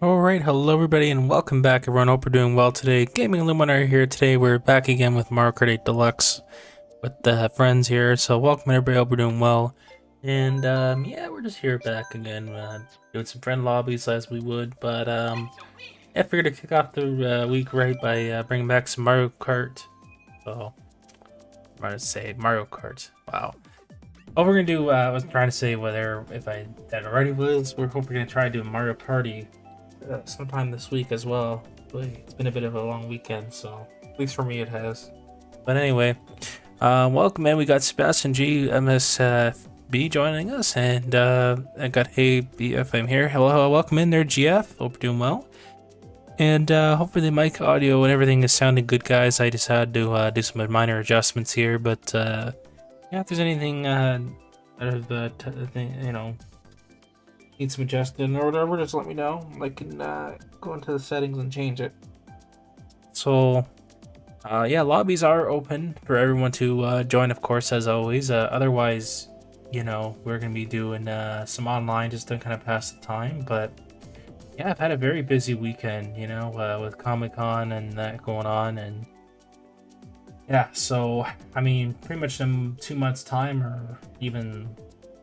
Alright, hello everybody and welcome back everyone. Hope we're doing well today. Gaming Luminary here today. We're back again with Mario Kart 8 Deluxe with the friends here. So welcome everybody, hope we're doing well. And yeah, we're just here back again, doing some friend lobbies as we would. But I figured to kick off the week right by bringing back some Mario Kart. So, I'm going to say Mario Kart. Wow. What we're going to do, I was trying to say whether if I that already was, we're hoping to try doing Mario Party sometime this week as well. But it's been a bit of a long weekend, so at least for me it has. But anyway, welcome in. We got Sebastian G MSB joining us, and I got Hey BF. I'm here. Hello, welcome in there, GF. Hope you're doing well. And hopefully the mic audio and everything is sounding good, guys. I just had to do some minor adjustments here, but yeah, if there's anything out of the need some adjusting or whatever, just let me know. I can go into the settings and change it. So yeah, lobbies are open for everyone to join, of course, as always. Otherwise, you know, we're gonna be doing some online just to kind of pass the time. But yeah, I've had a very busy weekend, you know, with Comic-Con and that going on, and yeah, so I mean, pretty much in 2 months' time, or even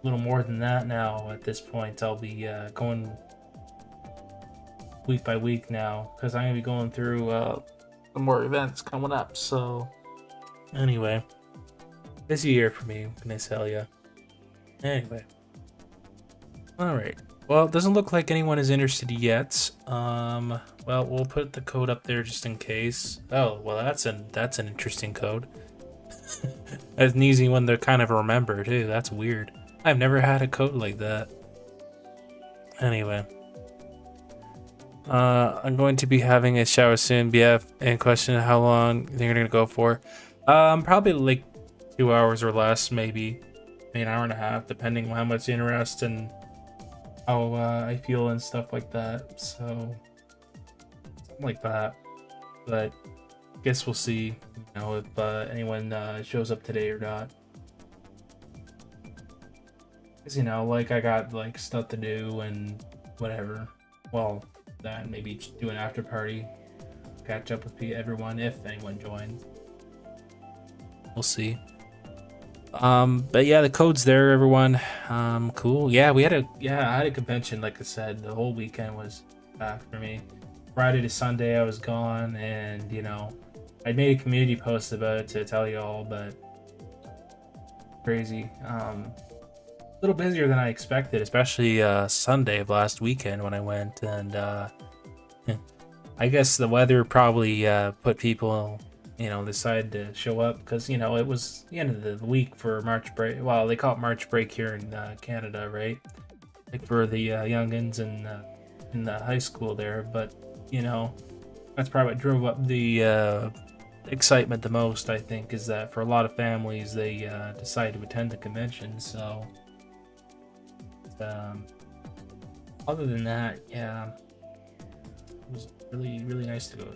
a little more than that now at this point, I'll be going week by week now, because I'm going to be going through some more events coming up. So anyway, busy year for me, can I tell you? Anyway, alright. Well, it doesn't look like anyone is interested yet. Well, we'll put the code up there just in case. Oh, well, that's an interesting code. That's an easy one to kind of remember too. That's weird. I've never had a code like that. Anyway, I'm going to be having a shower soon, BF. And question how long you think you're gonna go for? Probably like 2 hours or less, maybe an hour and a half, depending on how much interest and how I feel and stuff like that. So something like that. But I guess we'll see, you know, if anyone shows up today or not. Cause you know, like I got like stuff to do and whatever. Well, that maybe do an after party, catch up with everyone if anyone joins. We'll see. But yeah, the code's there, everyone. Cool. Yeah, I had a convention, like I said. The whole weekend was back for me. Friday to Sunday I was gone, and you know, I made a community post about it to tell you all, but crazy. A little busier than I expected, especially Sunday of last weekend when I went, and I guess the weather probably put people, you know, decided to show up because, you know, it was the end of the week for March break. Well, they call it March break here in Canada, right? Like for the youngins and in the high school there. But, you know, that's probably what drove up the excitement the most, I think, is that for a lot of families, they decided to attend the convention. So, other than that, yeah, it was really, really nice to go.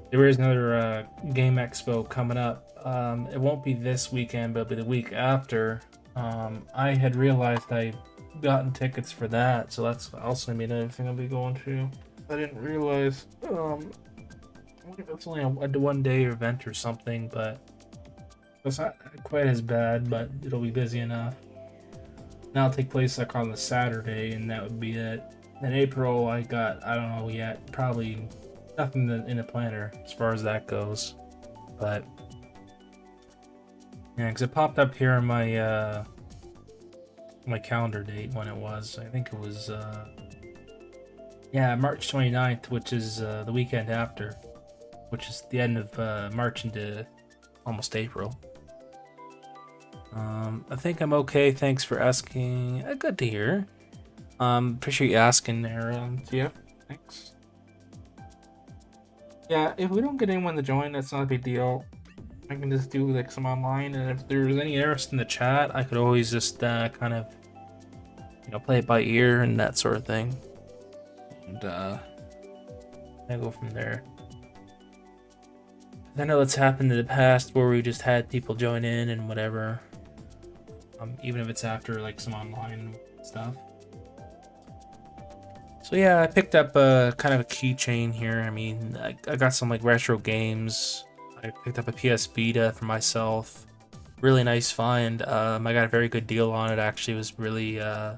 There is another game expo coming up. It won't be this weekend, but it'll be the week after. I had realized I'd gotten tickets for that, so that's also gonna be another thing I'll be going to. I didn't realize. I wonder if it's only a 1-day event or something, but it's not quite as bad, but it'll be busy enough. That'll take place like on the Saturday, and that would be it. In April, I don't know yet, probably nothing in the planner as far as that goes. But yeah, because it popped up here on my my calendar date when it was. I think it was yeah, March 29th, which is the weekend after, which is the end of March into almost April. I think I'm okay. Thanks for asking. Good to hear. Appreciate you asking there, yeah. Thanks. Yeah, if we don't get anyone to join, that's not a big deal. I can just do like some online, and if there's any interest in the chat, I could always just kind of, you know, play it by ear and that sort of thing. And I go from there. I know it's happened in the past where we just had people join in and whatever. Even if it's after like some online stuff. So So yeah, I picked up a kind of a keychain here. I mean, I got some like retro games. I picked up a PS Vita for myself. Really nice find. I got a very good deal on it. Actually, it was really one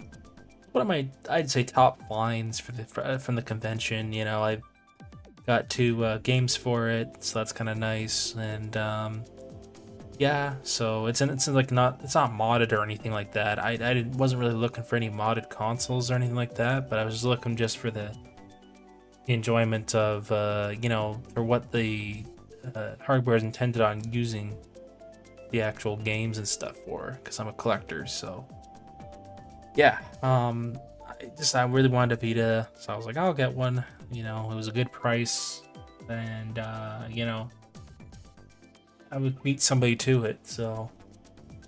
of my, I'd say, top finds from the convention. You know, I got two games for it, so that's kind of nice. And yeah, so it's like it's not modded or anything like that. Wasn't really looking for any modded consoles or anything like that, but I was looking just for the enjoyment of you know, for what the hardware is intended on using the actual games and stuff for, because I'm a collector. So yeah, I really wanted a Vita, so I was like, I'll get one. You know, it was a good price, and you know, I would meet somebody to it, so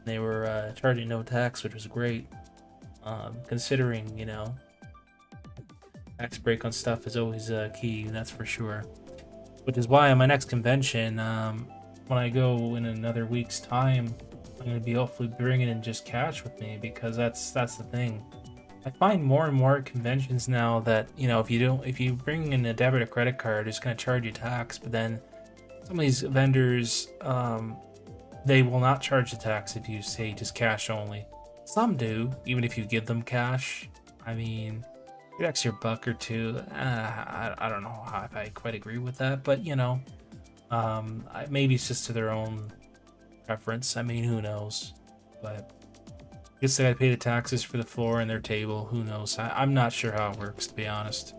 they were charging no tax, which was great. Considering, you know, tax break on stuff is always key, that's for sure. Which is why on my next convention, when I go in another week's time, I'm going to be hopefully bringing in just cash with me, because that's the thing. I find more and more conventions now that, you know, if you bring in a debit or credit card, it's going to charge you tax, but then some of these vendors, they will not charge the tax if you say just cash only. Some do, even if you give them cash. I mean, it extra buck or two. I don't know if I quite agree with that, but you know, maybe it's just to their own preference. I mean, who knows? But I guess they gotta pay the taxes for the floor and their table. Who knows? I'm not sure how it works, to be honest.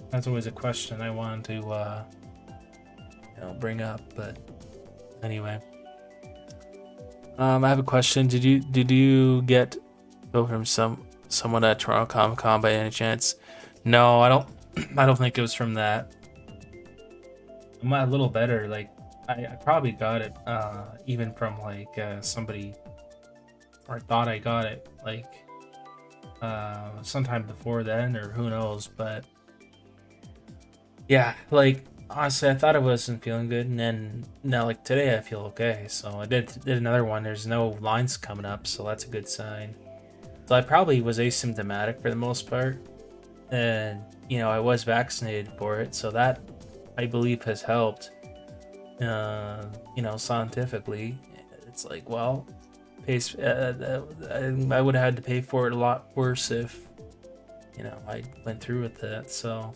That's always a question I wanted to, you know, bring up. But anyway, I have a question. Did you get go from someone at Toronto Comic Con by any chance? No, I don't. I don't think it was from that. I'm a little better. Like I probably got it even from like somebody, or I thought I got it like sometime before then, or who knows. But yeah, like honestly, I thought I wasn't feeling good, and then now like today I feel okay. So I did another one. There's no lines coming up, so that's a good sign. So I probably was asymptomatic for the most part, and you know, I was vaccinated for it, so that I believe has helped. You know, scientifically, it's like, well, I would have had to pay for it a lot worse if, you know, I went through with that. So,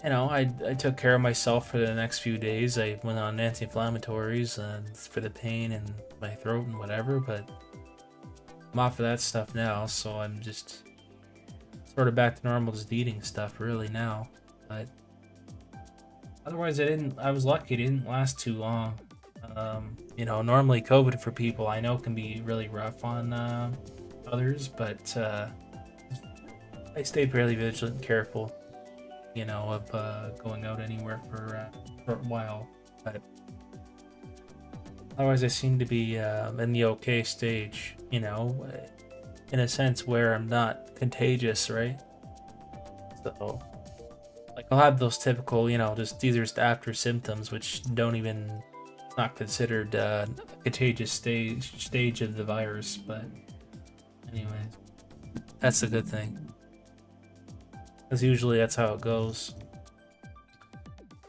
you know, I took care of myself for the next few days. I went on anti-inflammatories for the pain in my throat and whatever, but I'm off of that stuff now, so I'm just sort of back to normal, just eating stuff really now. But otherwise, I was lucky it didn't last too long. You know, normally COVID for people I know can be really rough on others, but I stayed fairly vigilant and careful, you know, of going out anywhere for a short while. But otherwise, I seem to be in the okay stage, you know, in a sense where I'm not contagious, right? So, like, I'll have those typical, you know, these are just after symptoms, which don't even, it's not considered a contagious stage of the virus. But anyways, that's a good thing, because usually that's how it goes.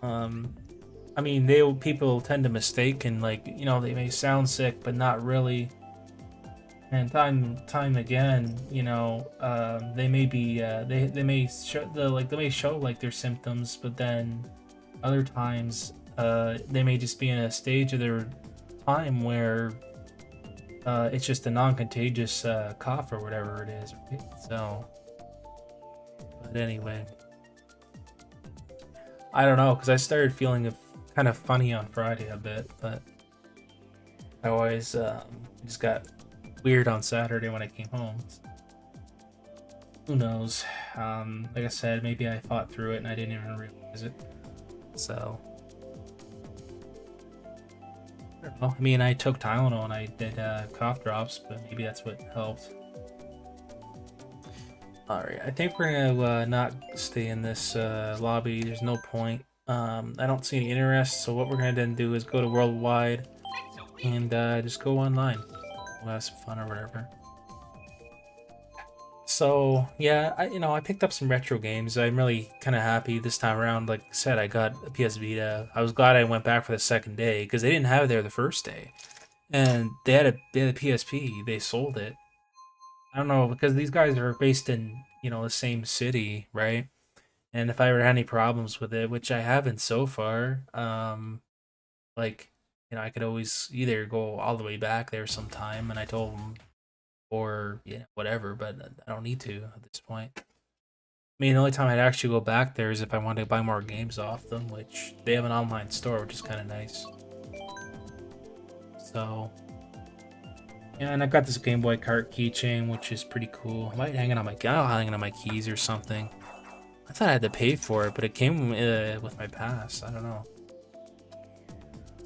I mean, people tend to mistake, and like, you know, they may sound sick but not really, and time again, you know, they may be they may show like their symptoms, but then other times they may just be in a stage of their time where it's just a non-contagious cough or whatever it is, right? So, but anyway, I don't know, because I started feeling kind of funny on Friday a bit, but I always just got weird on Saturday when I came home. Who knows? Like I said, maybe I fought through it and I didn't even realize it. So I don't know. I mean, I took Tylenol and I did cough drops, but maybe that's what helped. Alright, I think we're gonna not stay in this lobby. There's no point. I don't see any interest, so what we're gonna then do is go to worldwide and just go online. We'll have some fun or whatever. So yeah, I picked up some retro games. I'm really kind of happy this time around. Like I said, I got a PS Vita. I was glad I went back for the second day because they didn't have it there the first day, and they had a PSP. They sold it. I don't know because these guys are based in the same city, right? And if I ever had any problems with it, which I haven't so far, like I could always either go all the way back there sometime, and I told them, or whatever. But I don't need to at this point. I mean, the only time I'd actually go back there is if I wanted to buy more games off them, which they have an online store, which is kind of nice. So, yeah, and I got this Game Boy Kart keychain, which is pretty cool. I might hang it on my keys or something. I thought I had to pay for it, but it came with my pass. I don't know.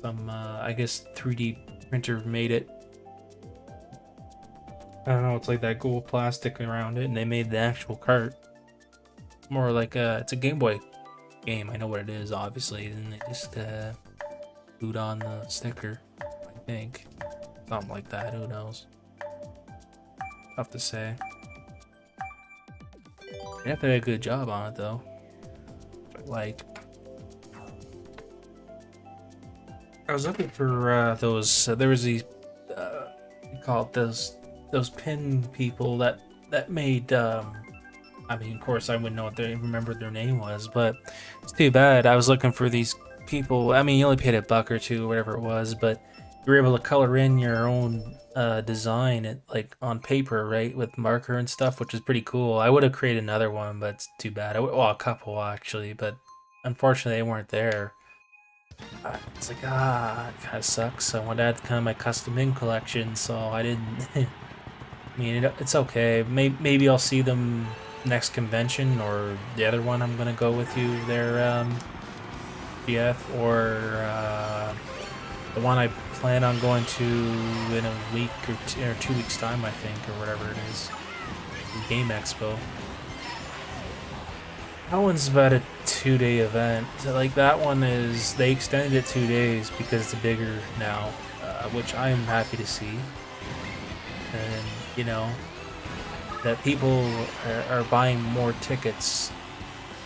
Some, I guess 3D printer made it. I don't know. It's like that gold plastic around it, and they made the actual cart. More like it's a Game Boy game. I know what it is, obviously. And they just glued on the sticker, I think. Something like that. Who knows? Tough to say. They have to do a good job on it, though. Like, I was looking for those. There was these. You call it those pin people that made. I mean, of course, I wouldn't know what they remember their name was, but it's too bad. I was looking for these people. I mean, you only paid $1 or $2, whatever it was, but you were able to color in your own design, like on paper, right, with marker and stuff, which is pretty cool. I would have created another one, but it's too bad. Well, a couple actually, but unfortunately they weren't there. It's like, it kind of sucks. So I wanted to add kind of my custom in collection, so I didn't. I mean, it's okay. Maybe I'll see them next convention, or the other one I'm gonna go with you there, GF, or the one I plan on going to in a week or 2 weeks time, I think, or whatever it is. Game Expo. That one's about a 2-day event. So, like, that one is, they extended it 2 days because it's bigger now, which I'm happy to see. And, that people are buying more tickets,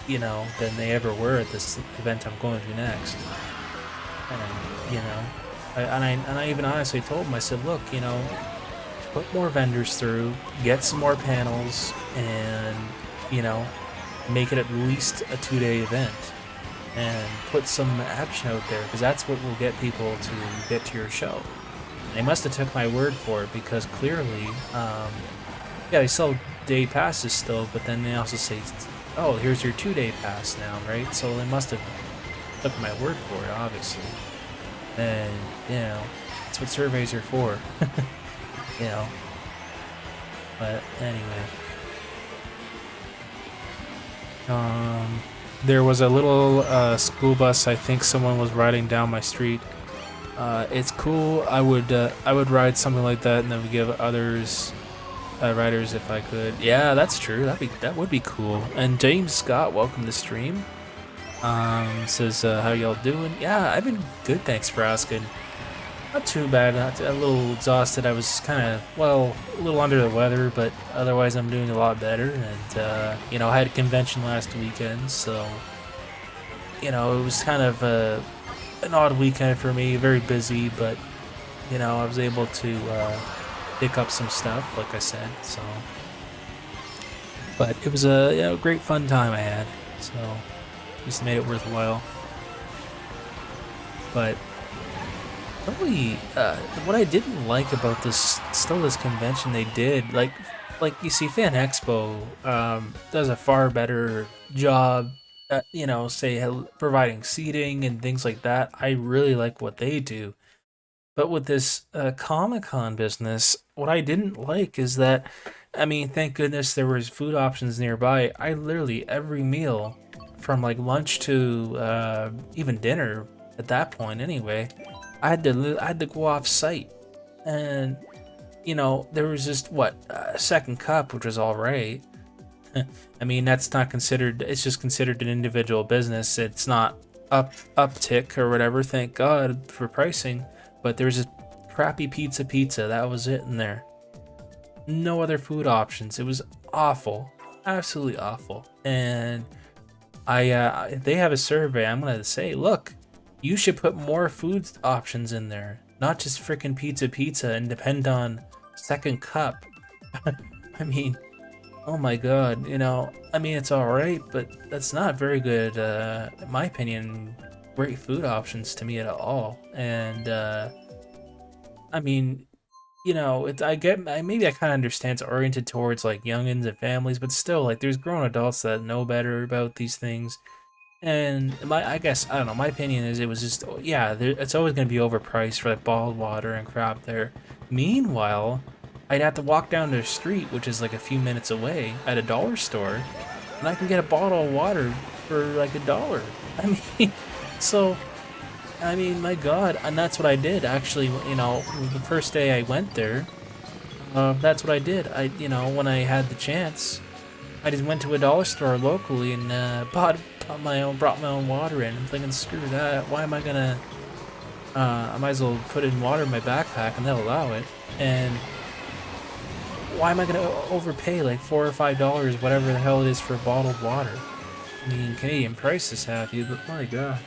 than they ever were at this event I'm going to next. And, I even honestly told them, I said, look, put more vendors through, get some more panels, and, make it at least a 2-day event. And put some action out there, because that's what will get people to get to your show. They must have took my word for it, because clearly, yeah, they sell day passes still, but then they also say, oh, here's your 2-day pass now, right? So they must have took my word for it, obviously. And, that's what surveys are for. But anyway. There was a little school bus. I think someone was riding down my street. It's cool. I would ride something like that, and then we give others riders if I could. Yeah, that's true. That would be cool. And James Scott, welcome to stream. Says how y'all doing? Yeah, I've been good. Thanks for asking. Not too bad. Not a little exhausted. I was kind of a little under the weather, but otherwise I'm doing a lot better. And I had a convention last weekend, so it was kind of an odd weekend for me. Very busy, but I was able to pick up some stuff, like I said. So, but it was a great fun time I had. So just made it worthwhile. But really, what I didn't like about this convention they did, like you see, Fan Expo does a far better job at, say, providing seating and things like that. I really like what they do. But with this Comic-Con business, what I didn't like is that, I mean, thank goodness there was food options nearby. I literally, every meal, from like lunch to even dinner at that point anyway, I had to go off site. And, there was just, a second cup, which was all right. I mean, that's not considered, it's just considered an individual business. It's not uptick or whatever, thank God for pricing. But there was just crappy pizza, that was it in there. No other food options. It was awful, absolutely awful. And they have a survey. I'm gonna say, look, you should put more food options in there, not just freaking pizza and depend on second cup. I mean, oh my god, you know, I mean, it's alright, but that's not very good, in my opinion, great food options to me at all. And, I mean, you know, maybe I kind of understand it's oriented towards like youngins and families, but still, like, there's grown adults that know better about these things. And I guess, I don't know, my opinion is it was just, yeah, it's always going to be overpriced for like bottled water and crap there. Meanwhile, I'd have to walk down the street, which is like a few minutes away, at a dollar store, and I can get a bottle of water for like $1. I mean, so, I mean, my God, and that's what I did actually, you know, the first day I went there, that's what I did. You know, when I had the chance, I just went to a dollar store locally and brought my own water in. I'm thinking, screw that. Why am I gonna? I might as well put in water in my backpack and they'll allow it. And why am I gonna overpay like $4 or $5, whatever the hell it is, for bottled water? I mean, Canadian prices have you, but my God.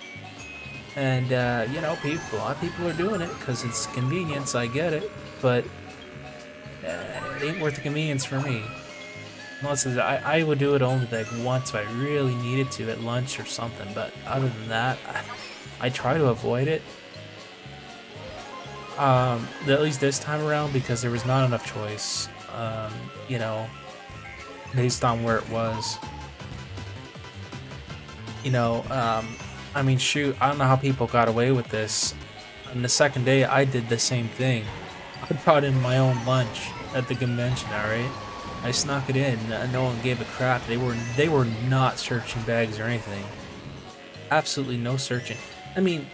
And you know, a lot of people are doing it because it's convenience. I get it, but it ain't worth the convenience for me. Unless I would do it only like once if I really needed to at lunch or something, but other than that, I try to avoid it. At least this time around, because there was not enough choice, you know, based on where it was. You know, I mean, shoot, I don't know how people got away with this. On the second day, I did the same thing. I brought in my own lunch at the convention, alright? I snuck it in, no one gave a crap. They were not searching bags or anything. Absolutely no searching. I mean,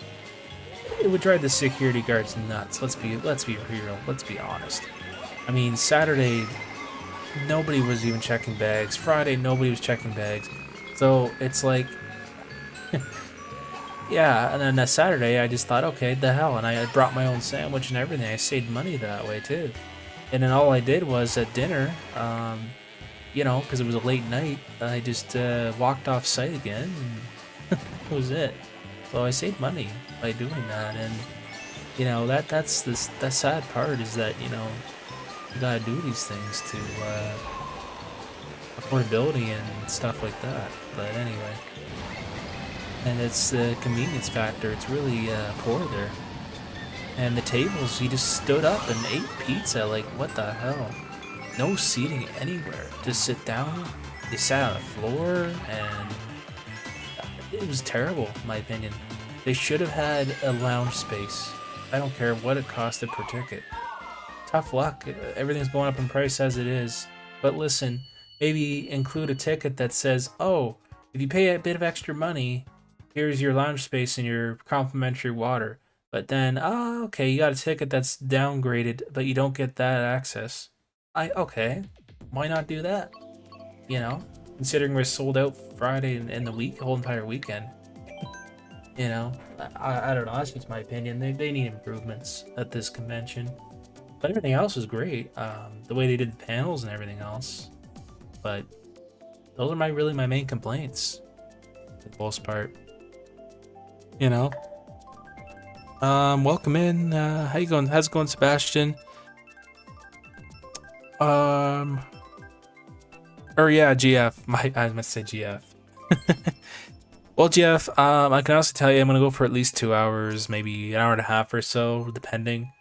it would drive the security guards nuts. Let's be real. Let's be honest. I mean, Saturday, nobody was even checking bags. Friday, nobody was checking bags. So it's like, yeah. And then that Saturday, I just thought, okay, the hell, and I brought my own sandwich and everything. I saved money that way too. And then all I did was at dinner, you know, because it was a late night, I just walked off site again, and that was it. So I saved money by doing that, and you know, that's the sad part is that, you know, you gotta do these things to affordability and stuff like that. But anyway, and it's the convenience factor. It's really poor there. And the tables, you just stood up and ate pizza. Like, what the hell? No seating anywhere. Just sit down. They sat on the floor, and it was terrible, in my opinion. They should have had a lounge space. I don't care what it costed per ticket. Tough luck. Everything's going up in price as it is. But listen, maybe include a ticket that says, oh, if you pay a bit of extra money, here's your lounge space and your complimentary water. But then, okay, you got a ticket that's downgraded, but you don't get that access. Okay, why not do that? You know, considering we're sold out Friday and the whole entire weekend. You know, I don't know, that's just my opinion. They need improvements at this convention. But everything else was great. The way they did the panels and everything else. But those are really my main complaints, for the most part. You know? Welcome in. How you going? How's it going, Sebastian? Or yeah, GF. I must say GF. Well, GF, I can also tell you I'm gonna go for at least 2 hours, maybe an hour and a half or so, depending.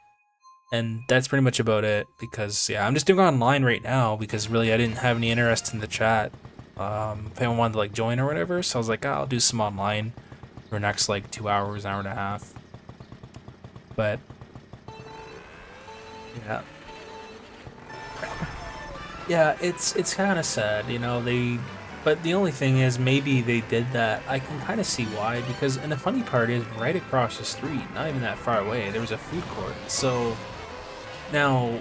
And that's pretty much about it, because yeah, I'm just doing online right now because really I didn't have any interest in the chat. If anyone wanted to like join or whatever, so I was like, I'll do some online for the next like 2 hours, hour and a half. But yeah, it's kind of sad, you know. But the only thing is, maybe they did that. I can kind of see why, because, and the funny part is, right across the street, not even that far away, there was a food court. So now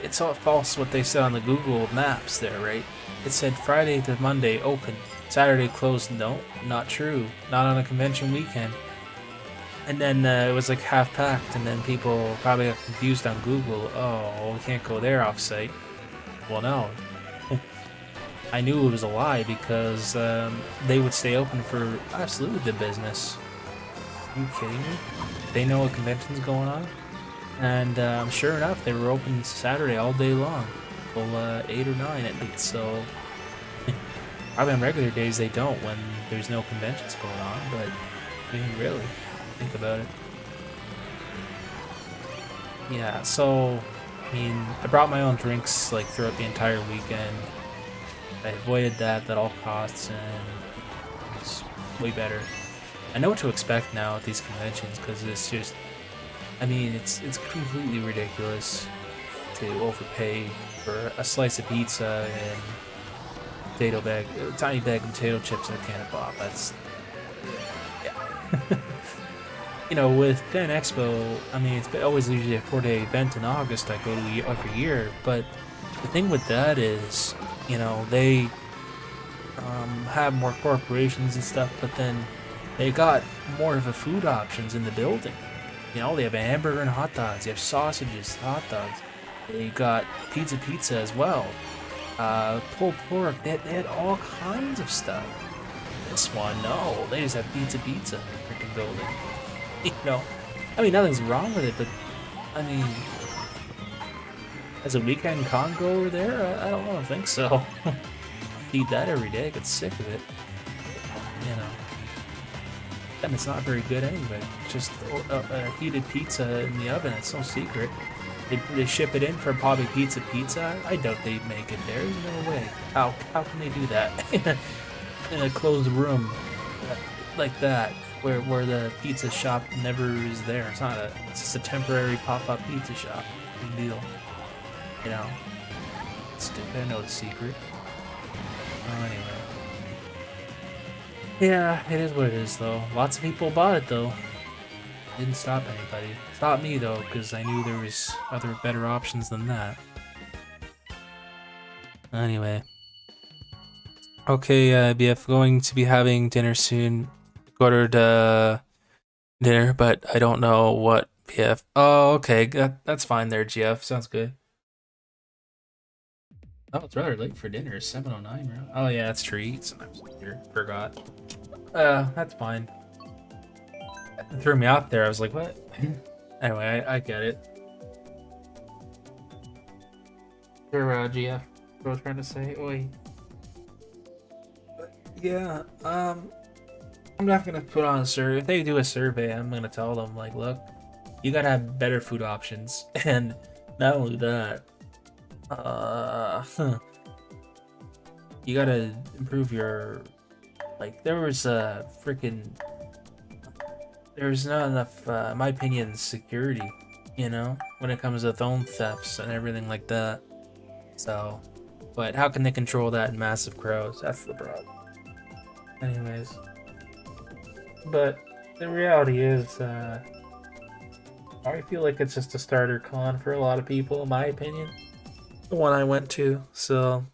it's all false what they said on the Google Maps there, right? It said Friday to Monday open, Saturday closed. No, not true. Not on a convention weekend. And then it was like half packed, and then people probably got confused on Google. Oh, we can't go there off site. Well, no. I knew it was a lie because they would stay open for absolutely the business. Are you kidding me? They know a convention's going on, and sure enough, they were open Saturday all day long, till 8 or 9 at night. So probably on regular days they don't when there's no conventions going on. But I mean, really, think about it. Yeah. So I mean, I brought my own drinks like throughout the entire weekend. I avoided that at all costs, and it's way better. I know what to expect now at these conventions because it's just, I mean, it's completely ridiculous to overpay for a slice of pizza and a tiny bag of potato chips and a can of pop. That's, yeah. You know, with Dan Expo, I mean, it's always usually a 4-day event in August I go to every year, but the thing with that is, you know, they have more corporations and stuff, but then they got more of a food options in the building. You know, they have a hamburger and hot dogs, they have sausages, hot dogs, they got pizza as well, pulled pork, they had all kinds of stuff. This one, no, they just have pizza in the freaking building. You know, I mean, nothing's wrong with it, but I mean, as a weekend con goer there, I don't think so. Eat that every day, I get sick of it. You know, and it's not very good anyway. Just a heated pizza in the oven. It's no secret. They ship it in for probably pizza. I doubt they make it there. There's no way. How can they do that in a closed room like that, where the pizza shop never is there? It's just a temporary pop-up pizza shop. Big deal. You know, it's stupid. I know the secret. Oh, anyway. Yeah, it is what it is, though. Lots of people bought it, though. Didn't stop anybody. Stopped me, though, because I knew there was other better options than that. Anyway. Okay, BF, going to be having dinner soon. Ordered dinner, but I don't know what BF. Oh, okay, that's fine there, GF. Sounds good. Oh, it's rather late for dinner. 7:09, right? Oh yeah, that's true. Eat sometimes later. Forgot. That's fine. It threw me out there. I was like, what? Anyway, I get it. Sure, GF. What I was trying to say. Oi. Yeah. I'm not gonna put on a survey. If they do a survey, I'm gonna tell them like, look, you gotta have better food options, and not only that. You gotta improve your, like, there's not enough, in my opinion, security, you know, when it comes to phone thefts and everything like that. So, but how can they control that in massive crowds? That's the problem. Anyways, but the reality is, I feel like it's just a starter con for a lot of people, in my opinion. The one I went to, so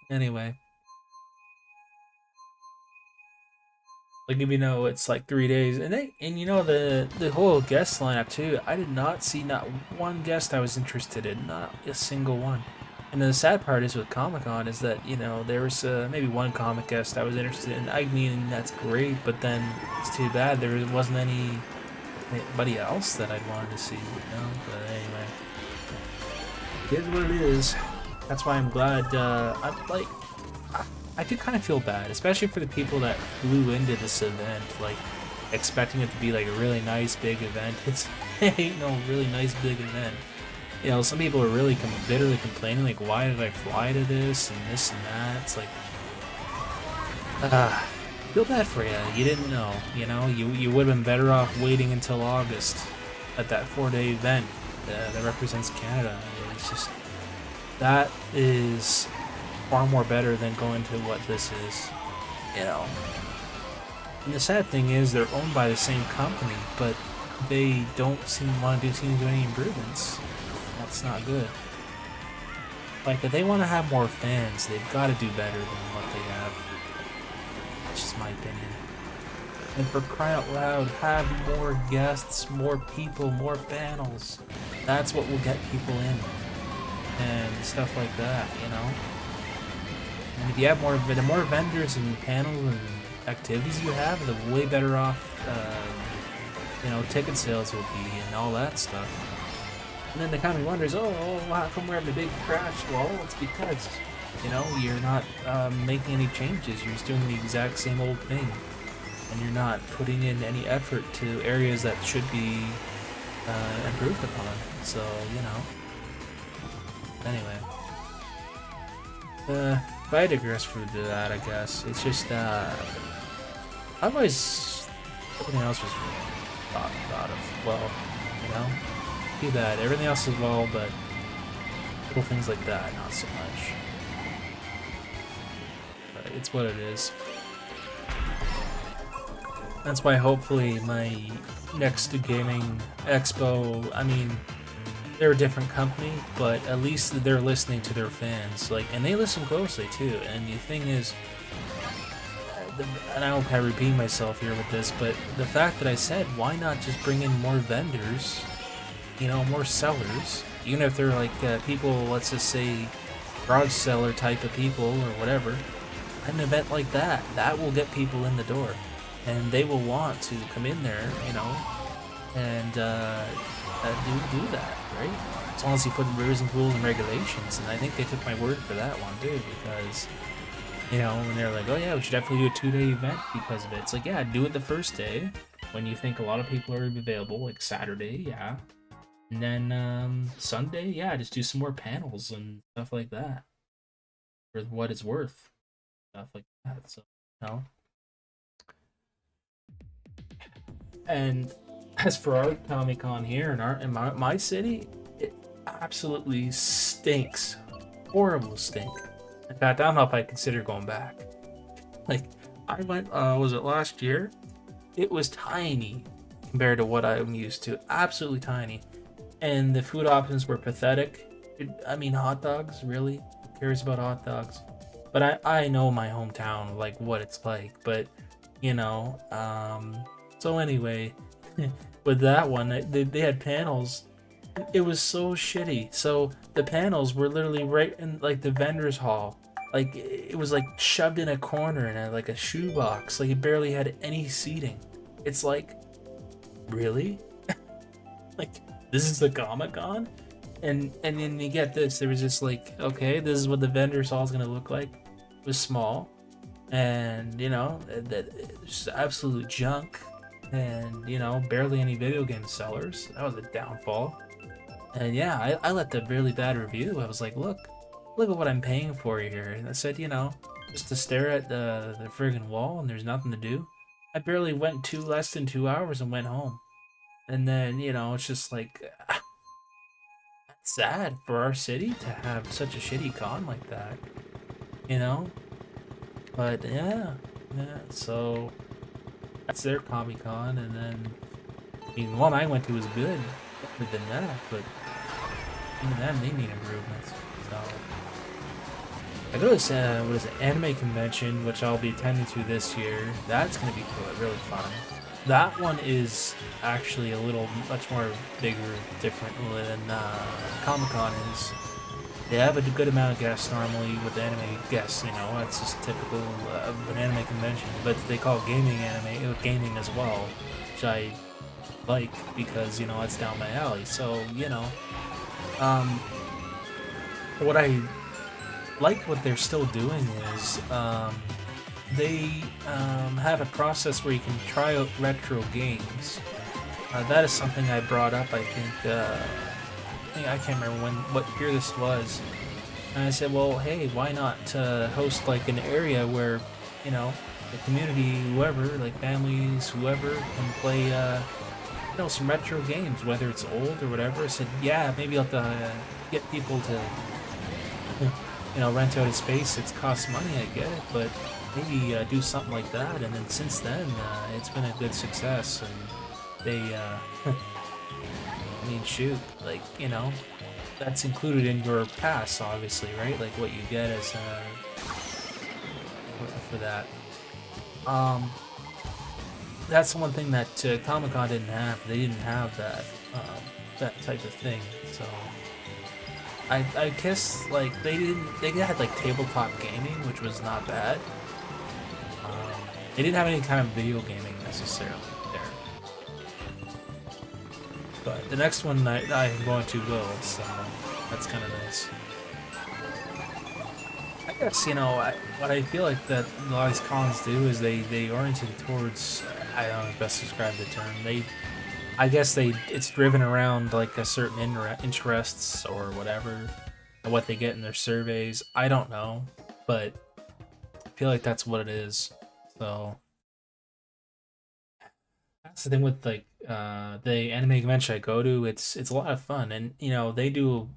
anyway, like, if you know, it's like 3 days, and you know, the whole guest lineup too. I did not see not one guest I was interested in, not a single one. And the sad part is with Comic-Con is that, you know, there was maybe one comic guest I was interested in. I mean, that's great, but then it's too bad there wasn't anybody else that I'd wanted to see, you know. But anyway. It is what it is. That's why I'm glad. I did kind of feel bad, especially for the people that flew into this event, like expecting it to be like a really nice big event. It ain't no really nice big event. You know, some people are really bitterly complaining, like, why did I fly to this and this and that? It's like, feel bad for you. You didn't know. You know, you would have been better off waiting until August at that 4-day event that represents Canada. It's just, that is far more better than going to what this is, you know. And the sad thing is they're owned by the same company, but they don't seem to do any improvements. That's not good. Like, if they want to have more fans, they've got to do better than what they have. That's just my opinion. And for crying out loud, have more guests, more people, more panels. That's what will get people in. and stuff like that, you know? And if you have the more vendors and panels and activities you have, the way better off, you know, ticket sales will be and all that stuff. And then the company wonders, oh, how come we're having a big crash? Well, it's because, you know, you're not making any changes. You're just doing the exact same old thing. And you're not putting in any effort to areas that should be improved upon. So, you know. Anyway. If I digress for that, I guess. It's just, otherwise, everything else was thought of well, you know? Too bad. Everything else is well, but little things like that, not so much. But it's what it is. That's why hopefully my next gaming expo, I mean, they're a different company, but at least they're listening to their fans, like, and they listen closely too. And the thing is, and I don't kind of repeat myself here with this, but the fact that I said, why not just bring in more vendors, you know, more sellers, even if they're like people, let's just say, garage seller type of people or whatever. An event like that will get people in the door, and they will want to come in there, you know, and do that, right? As long as you put rules and rules and regulations, and I think they took my word for that one too, because, you know, when they're like, oh yeah, we should definitely do a 2-day event because of it. It's like, yeah, do it the first day when you think a lot of people are available, like Saturday, yeah. And then Sunday, yeah, just do some more panels and stuff like that. For what it's worth. Stuff like that, so, you know. And as for our Comic-Con here in my city, it absolutely stinks. Horrible stink. In fact, I don't know if I consider going back. Like, I went, was it last year? It was tiny compared to what I'm used to. Absolutely tiny. And the food options were pathetic. I mean, hot dogs, really? Who cares about hot dogs? But I know my hometown, like, what it's like. But, you know, so anyway, with that one, they had panels. It was so shitty. So the panels were literally right in like the vendor's hall. Like it was like shoved in a corner in like a shoebox. Like it barely had any seating. It's like, really? Like this is the Comic-Con? And then you get this. There was just like, okay, this is what the vendor's hall is gonna look like. It was small, and you know that just absolute junk. And you know, barely any video game sellers. That was a downfall. And yeah, I let the really bad review. I was like, look at what I'm paying for here. And I said, you know, just to stare at the friggin' wall and there's nothing to do. I barely went less than 2 hours and went home. And then, you know, it's just like, that's sad for our city to have such a shitty con like that. You know? But yeah, so that's their Comic-Con. And then, I mean, the one I went to was good. Better than that, but even then they need improvements. So I go to this what is it, anime convention, which I'll be attending to this year. That's gonna be cool, really fun. That one is actually a little much more bigger, different than Comic-Con is. They have a good amount of guests normally with anime guests, you know, that's just typical of an anime convention. But they call gaming anime gaming as well, which I like because, you know, it's down my alley. So, you know, what I like what they're still doing is they have a process where you can try out retro games. That is something I brought up, I think I can't remember what year this was. And I said, well, hey, why not host like an area where, you know, the community, whoever, like families, whoever, can play you know, some retro games, whether it's old or whatever. I said, yeah, maybe I'll have to get people to, you know, rent out a space. It costs money, I get it, but maybe do something like that. And then since then, it's been a good success. And they, I mean, shoot, like, you know, that's included in your pass, obviously, right? Like what you get as for that. That's one thing that Comic-Con didn't have. They didn't have that that type of thing. So I guess like they had like tabletop gaming, which was not bad. They didn't have any kind of video gaming necessarily there. But the next one I'm going to will, so that's kind of nice. I guess, you know, what I feel like that a lot of these cons do is they oriented towards, I don't know how to best describe the term. I guess it's driven around like a certain interests or whatever, and what they get in their surveys. I don't know, but I feel like that's what it is. So that's the thing with like the anime convention I go to. It's a lot of fun, and you know they do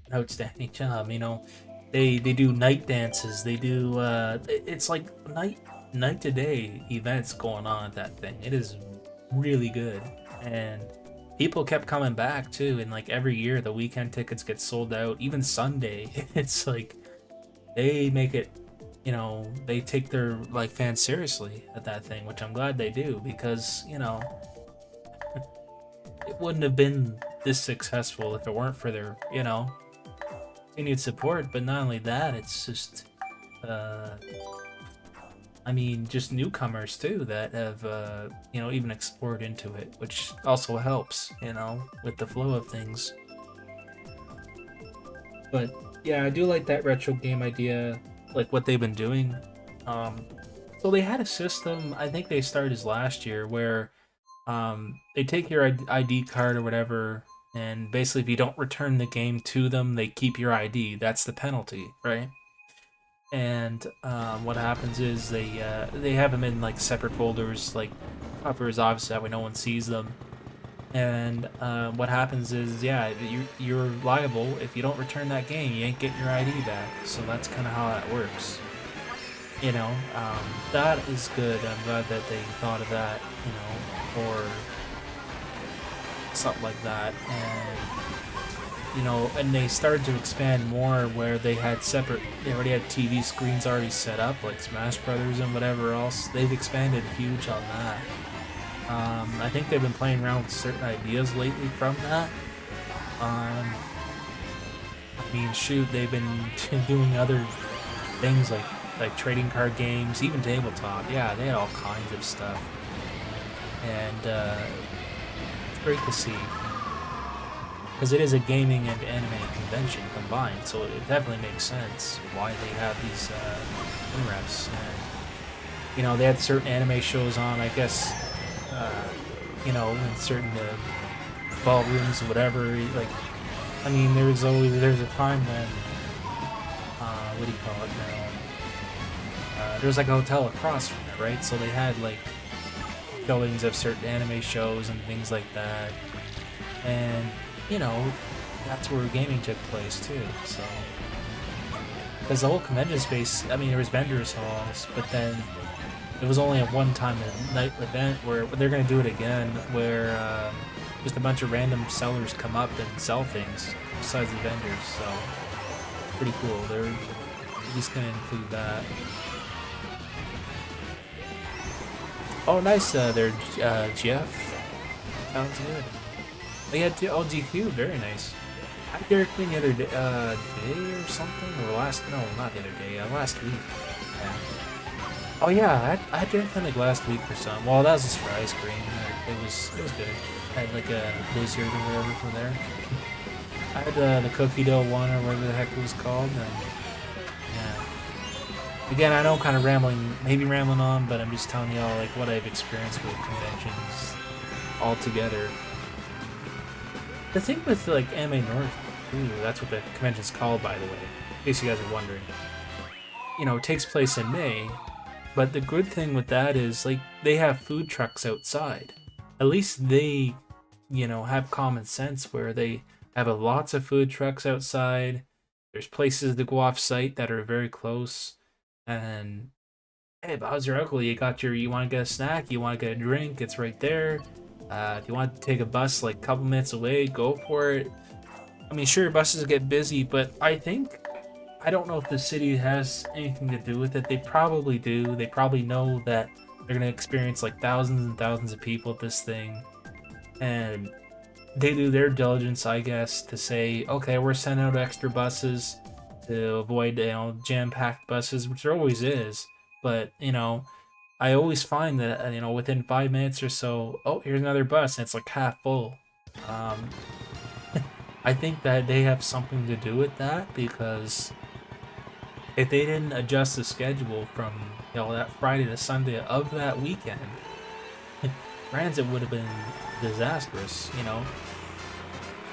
an outstanding job. You know, they do night dances. They do it's like night to day events going on at that thing. It is really good, and people kept coming back too. And like every year, the weekend tickets get sold out. Even Sunday, it's like they make it, you know, they take their like fans seriously at that thing, which I'm glad they do, because you know it wouldn't have been this successful if it weren't for their, you know, continued support. But not only that, it's just I mean, just newcomers too that have you know, even explored into it, which also helps, you know, with the flow of things. But yeah, I do like that retro game idea, like what they've been doing. So they had a system, I think they started as last year, where they take your ID card or whatever, and basically if you don't return the game to them, they keep your ID. That's the penalty, right? And what happens is they have them in like separate folders, like covers, obviously that way no one sees them. And what happens is, yeah, you're liable if you don't return that game. You ain't getting your ID back. So that's kind of how that works. You know, that is good. I'm glad that they thought of that. You know, or something like that. And you know, and they started to expand more where they had separate. They already had TV screens already set up, like Smash Brothers and whatever else. They've expanded huge on that. I think they've been playing around with certain ideas lately from that. I mean, shoot, they've been doing other things like trading card games, even tabletop. Yeah, they had all kinds of stuff, and it's great to see because it is a gaming and anime convention combined. So it definitely makes sense why they have these interests. And you know, they had certain anime shows on, I guess. You know, in certain ballrooms or whatever. Like, I mean, there's a time when what do you call it now? There was like a hotel across from it, right? So they had like showings of certain anime shows and things like that, and you know, that's where gaming took place too. So, because the whole convention space, I mean, there was vendors halls, but then it was only a one-time night event where they're going to do it again, where just a bunch of random sellers come up and sell things besides the vendors. So pretty cool. They're at least going to include that. Oh, nice. There, Jeff. Sounds good. They had GQ. Very nice. I had Derek Queen the other day, or something, or no, not the other day. Last week. Yeah. Oh yeah, I had Dairy Queen like last week or something. Well, that was just for ice cream. It was good. I had like a blizzard or whatever from there. I had the cookie dough one or whatever the heck it was called. And, yeah. Again, I know I'm kind of maybe rambling on, but I'm just telling y'all like what I've experienced with conventions altogether. The thing with like Anime North, that's what the convention's called, by the way, in case you guys are wondering. You know, it takes place in May. But the good thing with that is, like, they have food trucks outside. At least they, you know, have common sense where they have lots of food trucks outside. There's places to go off site that are very close. And, hey, how's your uncle? You want to get a snack? You want to get a drink? It's right there. If you want to take a bus, like, a couple minutes away, go for it. I mean, sure, buses get busy, but I don't know if the city has anything to do with it. They probably do. They probably know that they're going to experience like thousands and thousands of people at this thing. And they do their diligence, I guess, to say, okay, we're sending out extra buses to avoid, jam-packed buses, which there always is. But, I always find that, within 5 minutes or so, oh, here's another bus, and it's like half full. Um, I think that they have something to do with that, because if they didn't adjust the schedule from, that Friday to Sunday of that weekend, transit would have been disastrous.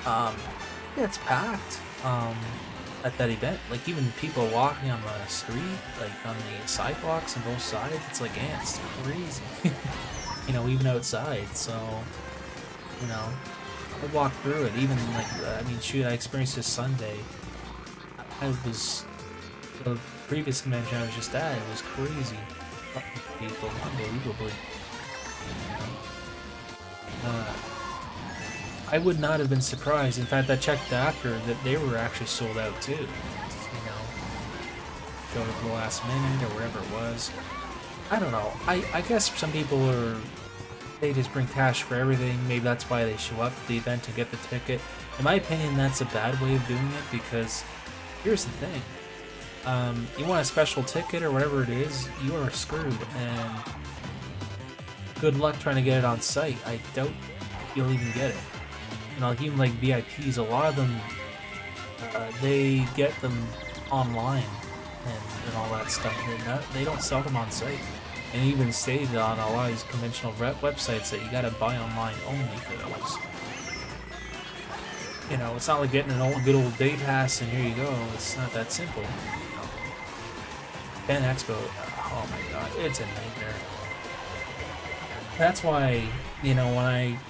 Um, yeah, it's packed. At that event, like even people walking on the street, like on the sidewalks on both sides, it's like, yeah, it's crazy. Even outside. So, I walked through it. Even like, shoot, I experienced this Sunday. I was the previous convention I was just at. It was crazy. People, unbelievably. I would not have been surprised. In fact, I checked after that they were actually sold out too. Go to the last minute or wherever it was. I don't know. I guess some people they just bring cash for everything. Maybe that's why they show up to the event to get the ticket. In my opinion, that's a bad way of doing it, because here's the thing. You want a special ticket or whatever it is, you are screwed, and good luck trying to get it on site. I doubt you'll even get it. Even like VIPs, a lot of them, they get them online and all that stuff. They don't sell them on site. And even stated on a lot of these conventional websites that you gotta buy online only for those. It's not like getting an good old day pass and here you go. It's not that simple. Fan Expo, oh my god, it's a nightmare. That's why, when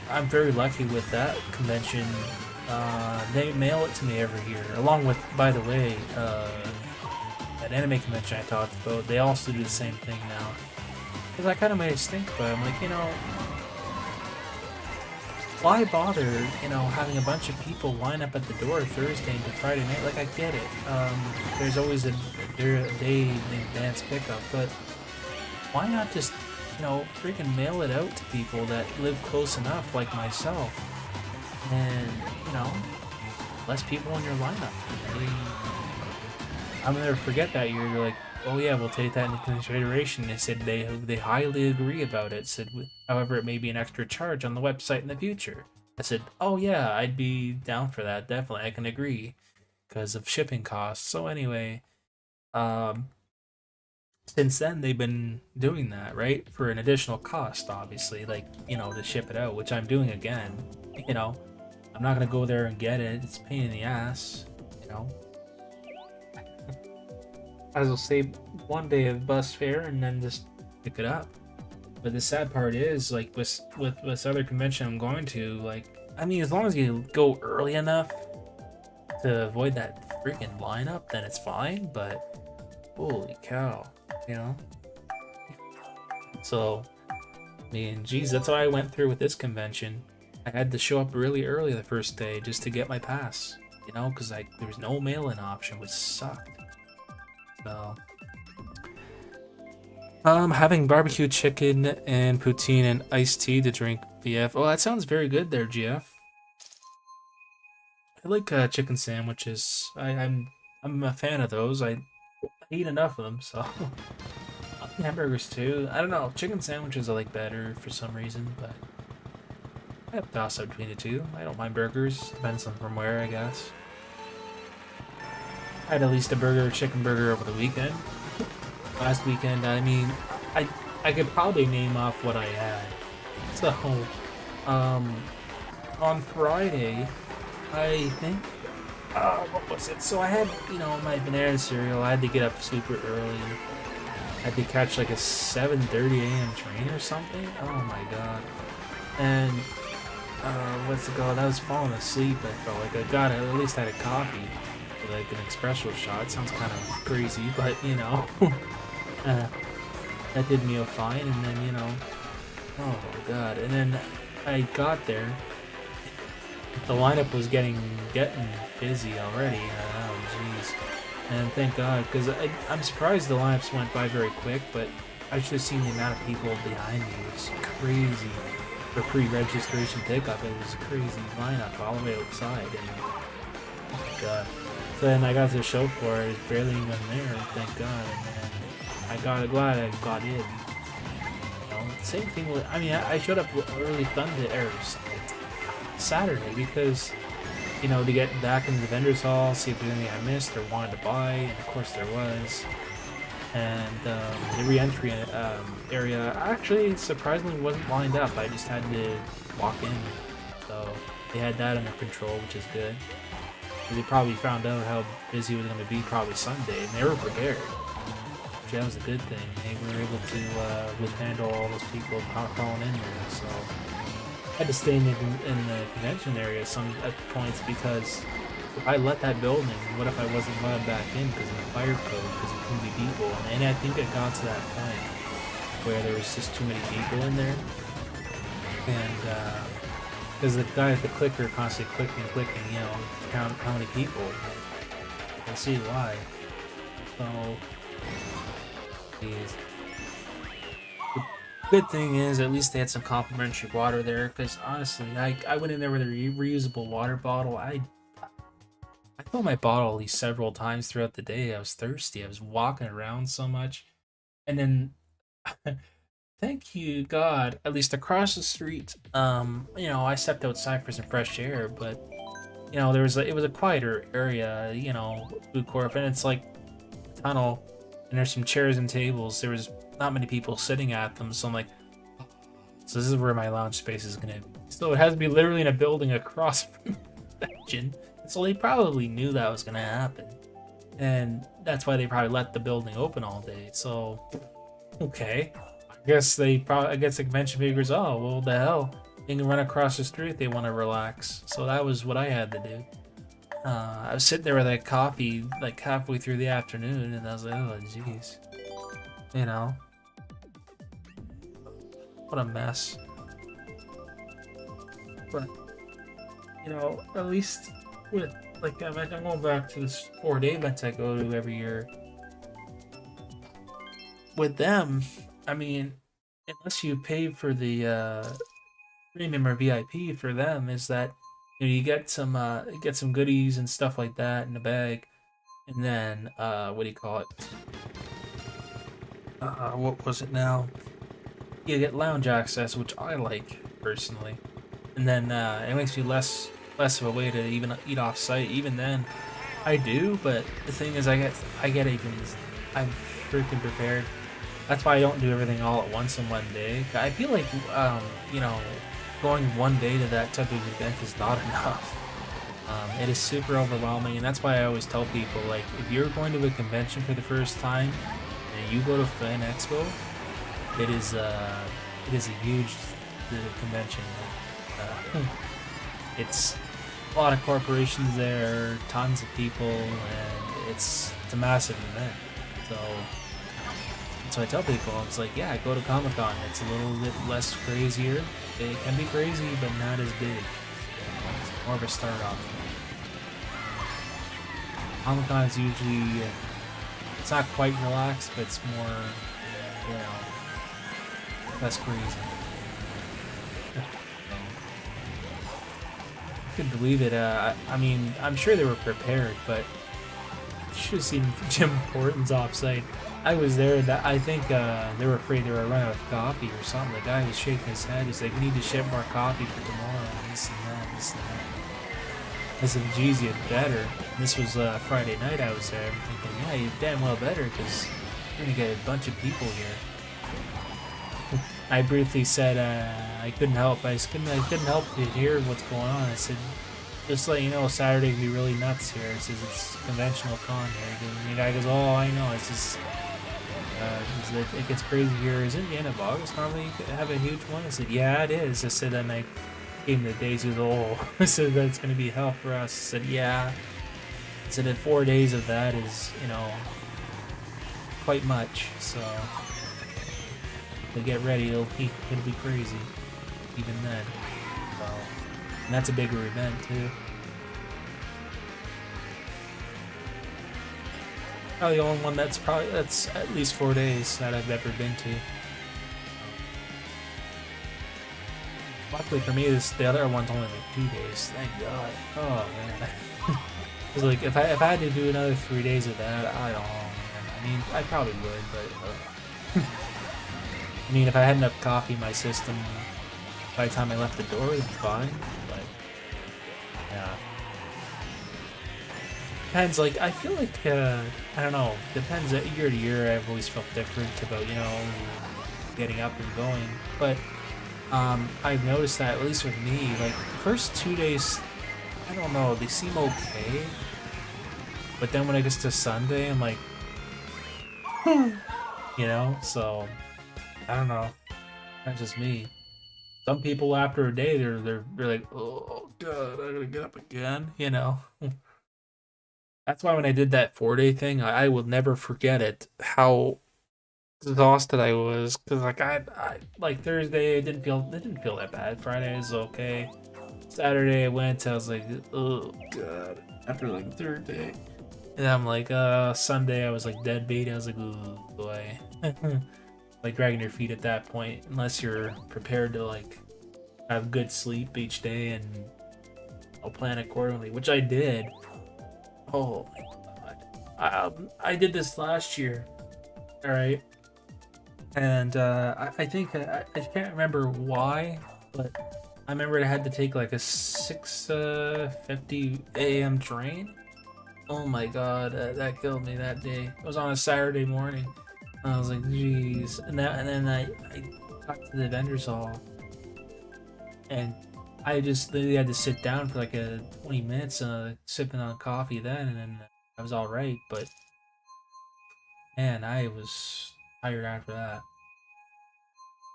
I'm very lucky with that convention. They mail it to me every year, along with, by the way, that anime convention I talked about. They also do the same thing now. Because I kind of made a stink, but I'm like, why bother, having a bunch of people line up at the door Thursday into Friday night? Like, I get it. There's always a day in advance pickup, but why not just, freaking mail it out to people that live close enough, like myself, and, less people in your lineup. I'll never forget that year. You're like, oh yeah, we'll take that into consideration. They said they highly agree about it. Said, however, it may be an extra charge on the website in the future. I said, oh yeah, I'd be down for that. Definitely, I can agree, because of shipping costs. So anyway, since then they've been doing that, right, for an additional cost, obviously, like, to ship it out, which I'm doing again. I'm not gonna go there and get it. It's a pain in the ass. I will save one day of bus fare and then just pick it up. But the sad part is, like, with this other convention I'm going to, like, as long as you go early enough to avoid that freaking lineup, then it's fine. But holy cow, So, geez, that's what I went through with this convention. I had to show up really early the first day just to get my pass, because there was no mail-in option, which sucked. So, having barbecue chicken and poutine and iced tea to drink, BF. Oh, that sounds very good there, GF. I like chicken sandwiches. I'm a fan of those. I eat enough of them, so. Hamburgers too. I don't know. Chicken sandwiches I like better for some reason, but I have a toss up between the two. I don't mind burgers. Depends on from where, I guess. I had at least a chicken burger over the weekend. Last weekend, I could probably name off what I had. So, on Friday, I think, what was it? So I had, my banana cereal. I had to get up super early. I had to catch like a 7:30 a.m. train or something. Oh my god. And, what's it called? I was falling asleep. I felt like I at least had a coffee. Like an espresso shot. Sounds kind of crazy, but that did me fine. And then oh god, and then I got there. The lineup was getting busy already. Oh jeez, and thank God, because I'm surprised the lineups went by very quick. But I should have seen the amount of people behind me. It was crazy. for pre-registration pickup. It was a crazy lineup all the way outside, and oh my god. So then I got to the show floor, I was barely even there, thank god, and then glad I got in. You know, same thing with, I mean, I showed up early Saturday because, you know, to get back into the vendor's hall, see if there's anything I missed or wanted to buy, and of course there was. And the re-entry area actually surprisingly wasn't lined up. I just had to walk in, so they had that under control, which is good. They probably found out how busy it was going to be probably Sunday, and they were prepared. Which that was a good thing. They were able to handle all those people calling in there. So I had to stay in the convention area at points because if I let that building, what if I wasn't allowed back in because of the fire code, because it couldn't be people? And I think it got to that point where there was just too many people in there. And because the guy at the clicker constantly clicking, you know, count how many people. I see why. So, geez. The good thing is, at least they had some complimentary water there, because honestly, I went in there with a reusable water bottle. I filled my bottle at least several times throughout the day. I was thirsty. I was walking around so much. And then, thank you God, at least across the street, you know, I stepped outside for some fresh air, but, you know, it was a quieter area, you know, food court, and it's like a tunnel, and there's some chairs and tables. There was not many people sitting at them, so I'm like, so this is where my lounge space is gonna be. So it has to be literally in a building across from the convention. So they probably knew that was gonna happen, and that's why they probably let the building open all day. So, okay, I guess the convention figures, oh well, what the hell, they can run across the street if they want to relax. So that was what I had to do. I was sitting there with a coffee like halfway through the afternoon, and I was like, oh jeez, you know, what a mess. But you know, at least with, like, I'm going back to this 4-day event I go to every year. With them, I mean, unless you pay for the premium or VIP for them, is that, you know, you get some goodies and stuff like that in the bag, and then what do you call it? What was it now? You get lounge access, which I like personally, and then it makes you less of a way to even eat off site. Even then, I do, but the thing is, I'm freaking prepared. That's why I don't do everything all at once in one day. I feel like, you know, going one day to that type of event is not enough. It is super overwhelming, and that's why I always tell people, like, if you're going to a convention for the first time and you go to Fan Expo, it is a huge convention. It's a lot of corporations there, tons of people, and it's a massive event. So that's what I tell people. It's like, yeah, go to Comic-Con. It's a little bit less crazier. It can be crazy, but not as big. It's more of a start off. Comic-Con is usually, it's not quite relaxed, but it's more, you know, less crazy. I couldn't believe it. I mean, I'm sure they were prepared, but you should have seen Jim Horton's offsite. I was there, I think they were afraid they were running out of coffee or something. The guy was shaking his head. He's like, we need to ship more coffee for tomorrow, and this and that, this and that. I said, geez, you better. This was Friday night I was there. I'm thinking, yeah, you damn well better, because you're going to get a bunch of people here. I briefly said I couldn't help. I couldn't help to hear what's going on. I said, just to let you know, Saturday can be really nuts here. It says it's conventional con here. And the guy goes, oh, I know. It's just, it gets crazy here. Isn't the end of August normally you have a huge one? I said, yeah, it is. I said, and I gave him the days. He goes, oh, I said, that's going to be hell for us. I said, yeah. I said, that 4 days of that is, you know, quite much. So, to get ready, it'll be crazy, even then. So, and that's a bigger event too. Probably the only one that's at least 4 days that I've ever been to. luckily for me, the other one's only like 2 days. Thank God. Oh man. Cause like if I had to do another 3 days of that, I don't know, man. I mean, I probably would, but I mean, if I had enough coffee in my system by the time I left the door, then fine. But yeah, depends. Like I feel like I don't know. Depends. Year to year, I've always felt different about getting up and going. But I've noticed that at least with me, like the first 2 days, I don't know, they seem okay. But then when it gets to Sunday, I'm like, so I don't know. That's just me. Some people after a day, they're like, oh God, I gotta get up again. That's why when I did that 4 day thing, I will never forget it. How exhausted I was, because like I like Thursday, it didn't feel that bad. Friday was okay. Saturday I went, I was like, oh God. After like third day. And I'm like, Sunday I was like deadbeat. I was like, oh boy. Like dragging your feet at that point, unless you're prepared to like have good sleep each day and I'll plan accordingly, which I did. Oh my God. I did this last year. All right. And I think I can't remember why, but I remember I had to take like a 6:50 a.m. train. Oh my God, that killed me that day. It was on a Saturday morning. I was like, jeez. And then I got to the vendors hall, and I just literally had to sit down for like 20 minutes, sipping on coffee then, and then I was all right. But man, I was tired after that.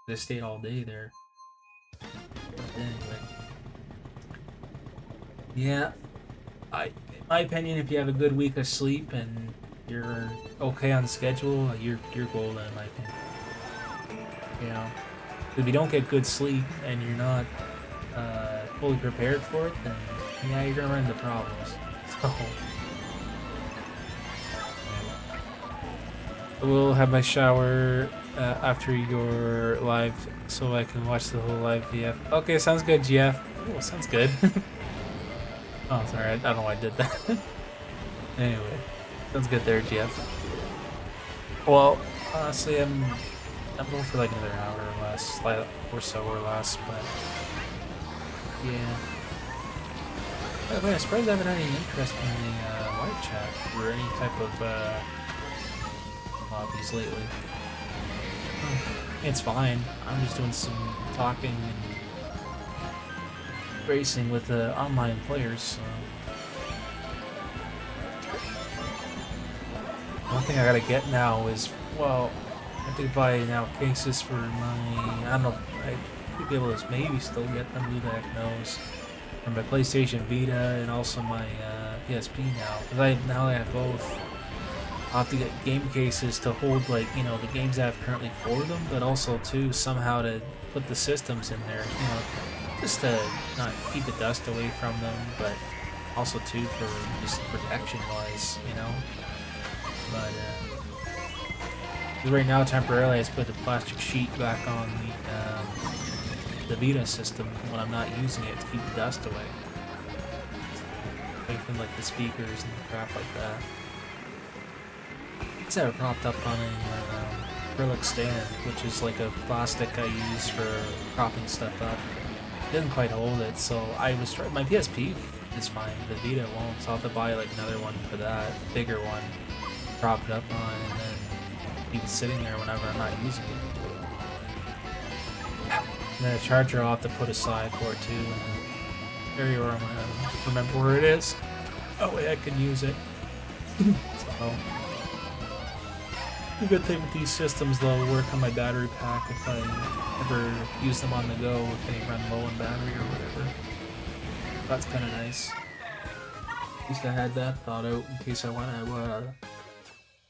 I stayed all day there. But anyway, yeah. In my opinion, if you have a good week of sleep and you're okay on schedule, you're golden. In my opinion, if you don't get good sleep and you're not fully prepared for it, then yeah, you're gonna run into problems. So I will have my shower after your live, so I can watch the whole live VF. Okay, sounds good, GF. Oh, sounds good. Oh, sorry, I don't know why I did that. Anyway, sounds good there, GF. Well, honestly, I'm going for like another hour or less, or so or less, but yeah. By the way, I'm surprised I haven't had any interest in the live chat or any type of lobbies lately. It's fine. I'm just doing some talking and racing with the online players. So. One thing I gotta get now is, well, I have to buy now cases for my, I don't know, I could be able to maybe still get them, who the heck knows, for my PlayStation Vita and also my PSP now. Because now I have both. I'll have to get game cases to hold, like, the games I have currently for them, but also, too, somehow to put the systems in there, just to not keep the dust away from them, but also, too, for just protection-wise, But, right now, temporarily, I just put the plastic sheet back on the Vita system when I'm not using it to keep the dust away. Away from, like, the speakers and crap like that. It's ever propped up on a acrylic stand, which is like a plastic I use for propping stuff up. It didn't quite hold it, so I was trying. My PSP is fine, the Vita won't, so I'll have to buy like another one for that, bigger one, prop it up on, and then keep it sitting there whenever I'm not using it. And then a charger I'll have to put aside for it too. And there you are. I'm gonna remember where it is. Oh wait, I can use it. So. The good thing with these systems, though, work on my battery pack if I ever use them on the go, if they run low on battery or whatever. That's kind of nice. At least I had that thought out in case I want to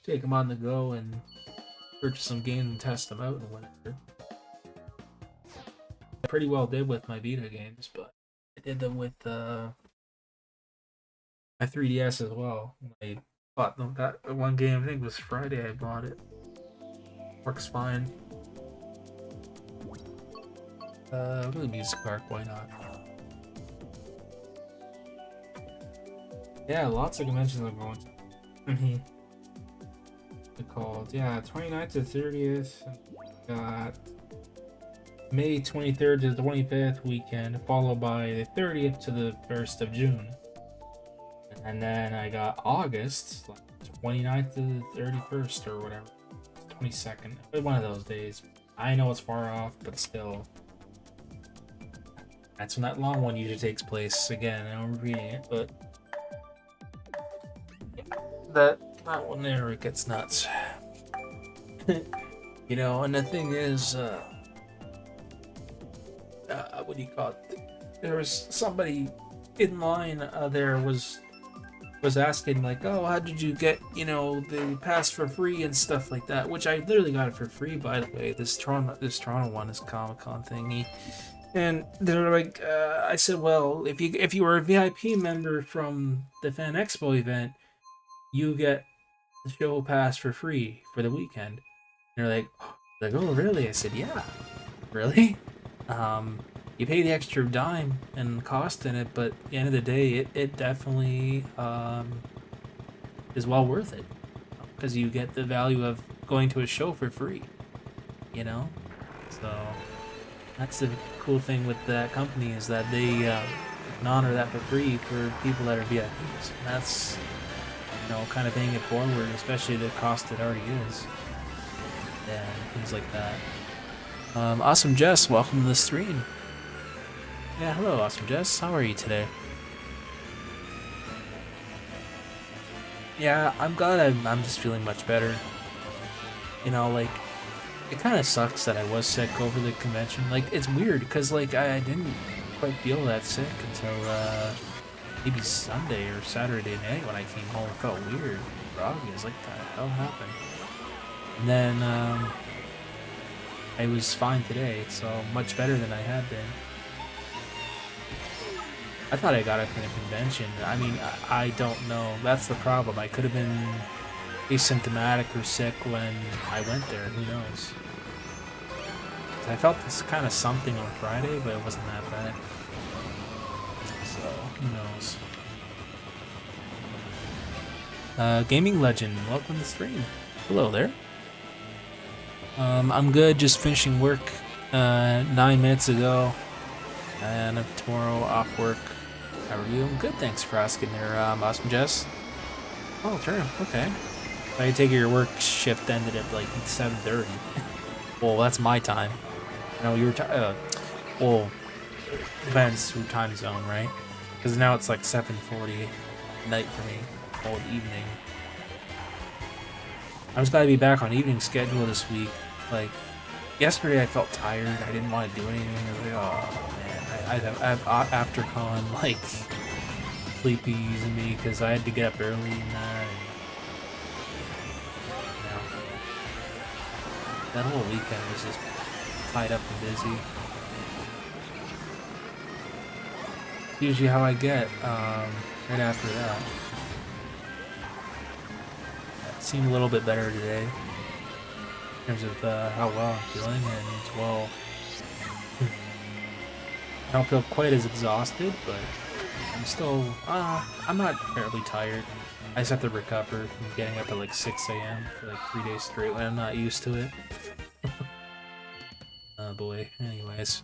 take them on the go and purchase some games and test them out and whatever. I pretty well did with my Vita games, but I did them with my 3DS as well. I bought them that one game, I think it was Friday I bought it. Works fine. Go to the music park, why not? Yeah, lots of conventions I'm going to. Mm-hmm. They're called, yeah, 29th to 30th. Got May 23rd to the 25th weekend, followed by the 30th to the 1st of June. And then I got August, like 29th to the 31st or whatever. 22nd. One of those days. I know it's far off, but still. That's when that long one usually takes place. Again, I'm reading it, but that one there, it gets nuts. You know, and the thing is, what do you call it? There was somebody in line there was asking like, oh, how did you get, you know, the pass for free and stuff like that, which I literally got it for free, by the way. This Toronto one is Comic-Con thingy. And they're like, I said, well, if you were a VIP member from the Fan Expo event, you get the show pass for free for the weekend. And they're like, oh, really? I said, yeah, really? You pay the extra dime and cost in it, but at the end of the day, it definitely is well worth it, because you get the value of going to a show for free, you know? So that's the cool thing with that company, is that they can honor that for free for people that are VIPs. And that's, you know, kind of paying it forward, especially the cost it already is, and things like that. Awesome Jess, welcome to the stream. Yeah, hello, Awesome Jess. How are you today? Yeah, I'm glad I'm just feeling much better. You know, like, it kind of sucks that I was sick over the convention. Like, it's weird, because, like, I didn't quite feel that sick until, maybe Sunday or Saturday night when I came home. It felt weird, groggy. I was like, what the hell happened? And then, I was fine today, so much better than I had been. I thought I got it from the convention. I mean, I don't know. That's the problem. I could have been asymptomatic or sick when I went there. Who knows? I felt this kind of something on Friday, but it wasn't that bad. So, who knows? Gaming Legend, welcome to the stream. Hello there. I'm good, just finishing work 9 minutes ago. And tomorrow off work. How are you? I'm good, thanks for asking there, Awesome Jess. Oh, sure, okay. I take your work shift ended at like 7:30. Well, that's my time. No, you were well, depends your time zone, right? Because now it's like 7:40 night for me, old evening. I just gotta be back on evening schedule this week. Like, yesterday I felt tired. I didn't want to do anything. I was like, oh man, I have AfterCon like sleepies in me because I had to get up early and that. And, you know, that whole weekend was just tied up and busy. It's usually how I get right after that. It seemed a little bit better today in terms of how well I'm feeling, and well, I don't feel quite as exhausted, but I'm still, I'm not terribly tired. I just have to recover from getting up at like 6 a.m. for like 3 days straight when I'm not used to it. Oh boy, anyways.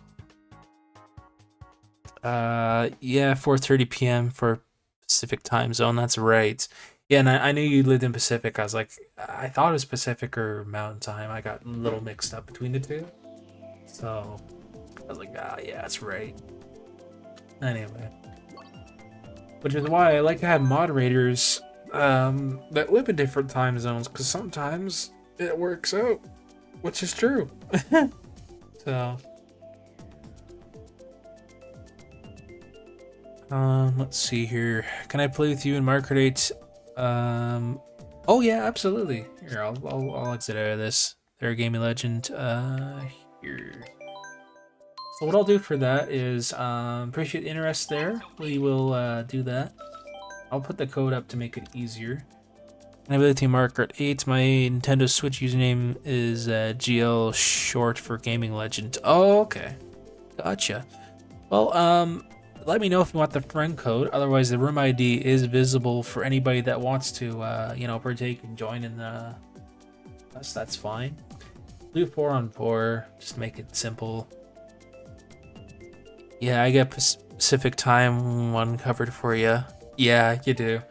Yeah, 4:30 p.m. for Pacific time zone, that's right. Yeah, and I knew you lived in Pacific. I was like, I thought it was Pacific or Mountain Time. I got a little mixed up between the two. So, I was like, yeah, that's right. Anyway. Which is why I like to have moderators that live in different time zones, because sometimes it works out, which is true. So, let's see here. Can I play with you in Mario Kart 8? Oh yeah, absolutely. Here, I'll exit out of this. There, Gaming Legend. Here. So what I'll do for that is, appreciate the interest there. We will do that. I'll put the code up to make it easier. And I believe Team Mario Kart 8. My Nintendo Switch username is GL short for Gaming Legend. Oh, okay. Gotcha. Well, let me know if you want the friend code. Otherwise, the room ID is visible for anybody that wants to, you know, partake and join in the us. That's fine. Do 4-on-4. Just make it simple. Yeah, I get Pacific time one covered for you. Yeah, you do.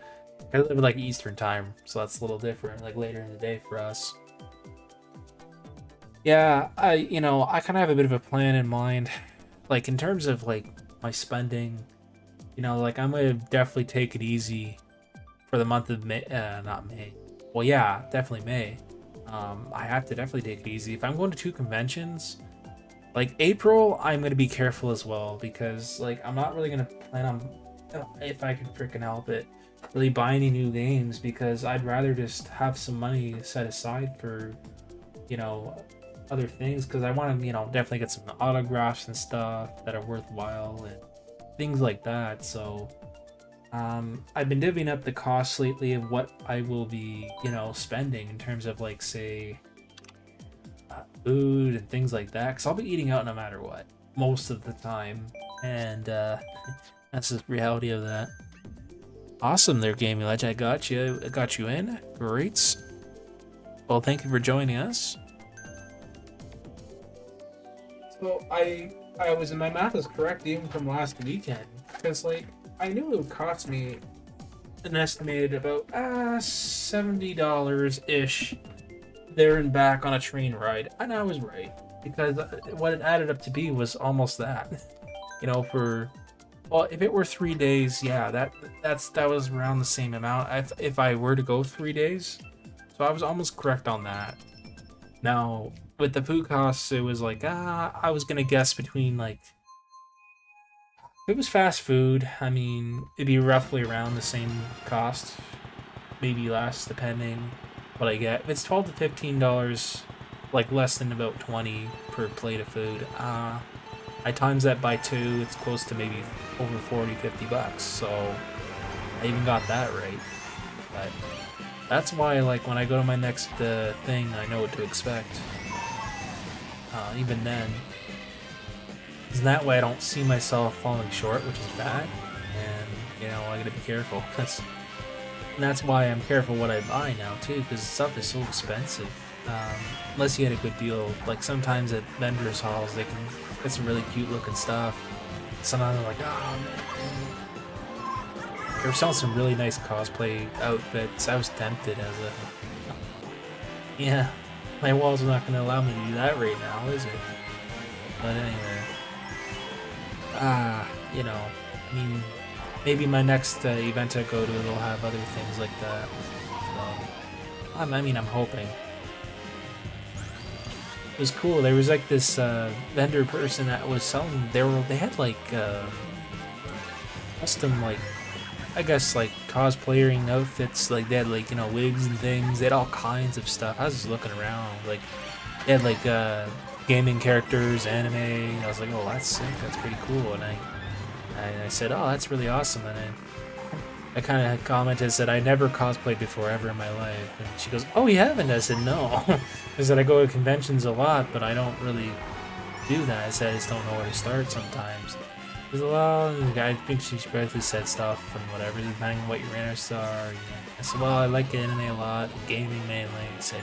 I live like Eastern time, so that's a little different, like later in the day for us. Yeah, I kind of have a bit of a plan in mind, like in terms of like my spending. Like I'm gonna definitely take it easy for the month of May. Not May. Well, yeah, definitely May. I have to definitely take it easy. If I'm going to 2 conventions, like April, I'm gonna be careful as well because like I'm not really gonna plan on, if I can freaking help it, really buy any new games because I'd rather just have some money set aside for, other things because I want to, definitely get some autographs and stuff that are worthwhile and things like that. So I've been divvying up the costs lately of what I will be, spending in terms of like say food and things like that because I'll be eating out no matter what most of the time, and that's the reality of that. Awesome there, Gaming Legend. I got you in. Great. Well, thank you for joining us. So I was, my math is correct even from last weekend because like I knew it would cost me an estimated about $70 ish there and back on a train ride, and I was right because what it added up to be was almost that. Well, if it were 3 days, yeah, that was around the same amount if I were to go 3 days. So I was almost correct on that. Now, with the food costs, it was like, I was gonna guess between like, if it was fast food, I mean, it'd be roughly around the same cost, maybe less, depending what I get. If it's $12 to $15, like less than about 20 per plate of food, I times that by 2, it's close to maybe over 40-50 bucks. So I even got that right. But that's why, like, when I go to my next thing, I know what to expect. Even then, because that way I don't see myself falling short, which is bad. And I gotta be careful. And that's why I'm careful what I buy now too, because stuff is so expensive. Unless you get a good deal, like sometimes at vendors halls they can get some really cute looking stuff. Sometimes I'm like, oh man. They were selling some really nice cosplay outfits. I was tempted as a, yeah, my walls are not going to allow me to do that right now, is it? But anyway, I mean, maybe my next event I go to, they'll have other things like that. So, I'm hoping. It was cool. There was like this vendor person that was selling. They had like custom, like, I guess like cosplaying outfits. Like they had like wigs and things. They had all kinds of stuff. I was just looking around. Like they had like gaming characters, anime. I was like, oh, that's sick. That's pretty cool. And I said, oh, that's really awesome. And I kind of commented, said, I never cosplayed before ever in my life. And she goes, oh, you haven't? I said, no. I said, I go to conventions a lot, but I don't really do that. I said, I just don't know where to start sometimes. She goes, well, I think she basically said stuff and whatever, depending on what your interests are. I said, well, I like anime a lot, gaming mainly. I said,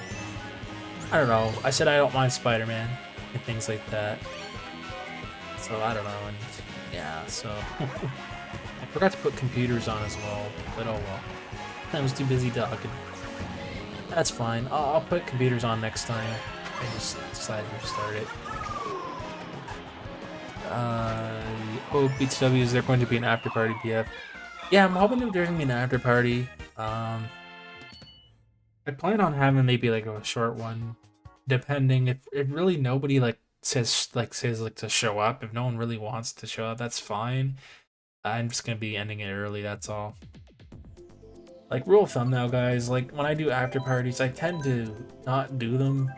I don't know. I said, I don't mind Spider-Man and things like that. So, I don't know. And yeah, so... I forgot to put computers on as well, but oh well. I was too busy talking. That's fine. I'll put computers on next time. I just decided to start it. Oh, BTW, is there going to be an after party, PF? Yeah, I'm hoping that there's going to be an after party. I plan on having maybe like a short one, depending if really nobody says to show up. If no one really wants to show up, that's fine. I'm just gonna be ending it early, that's all. Like, rule of thumb now, guys, like when I do after parties, I tend to not do them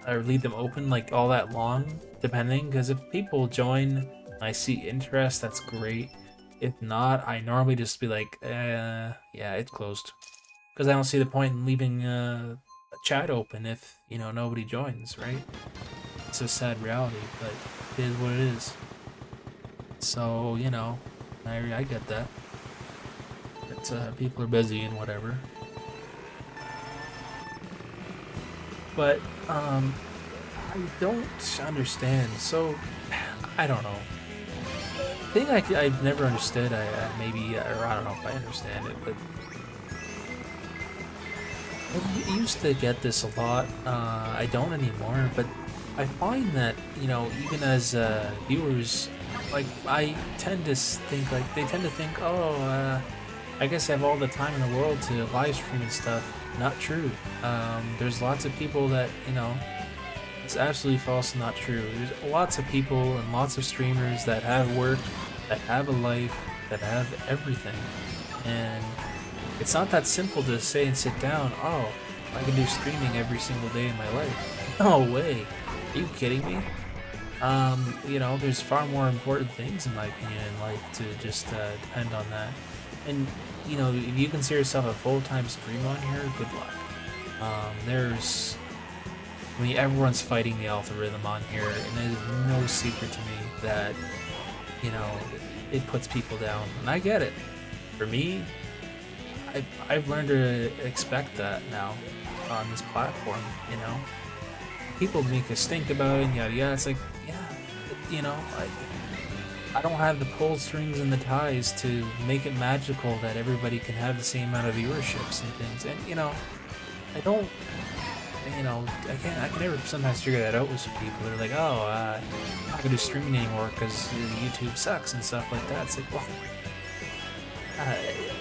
or leave them open like all that long, depending, because if people join and I see interest, that's great. If not, I normally just be like, yeah, it's closed. Because I don't see the point in leaving a chat open if, nobody joins, right? It's a sad reality, but It is what it is. So, you know, I get that. It's, people are busy and whatever. But, I don't understand. So, I don't know. The thing I've never understood, maybe, or I don't know if I understand it, but I used to get this a lot. I don't anymore, but I find that, you know, even as viewers, like, I tend to think, like, they tend to think, oh, I guess I have all the time in the world to live stream and stuff. Not true. There's lots of people that, you know, it's absolutely false and not true. There's lots of people and lots of streamers that have work, that have a life, that have everything. And it's not that simple to say and sit down, oh, I can do streaming every single day in my life. No way. Are you kidding me? You know, there's far more important things in my opinion in life to just depend on that. And, you know, if you consider yourself a full-time streamer on here, good luck. I mean, everyone's fighting the algorithm on here, and it is no secret to me that, you know, it puts people down. And I get it. For me, I've learned to expect that now on this platform, you know? People make us think about it and yada yada. It's like, yeah, you know, I don't have the pull strings and the ties to make it magical that everybody can have the same amount of viewerships and things. And, you know, I don't, you know, I can never sometimes figure that out with some people. They're like, oh, I'm not gonna do streaming anymore because YouTube sucks and stuff like that. It's like, well,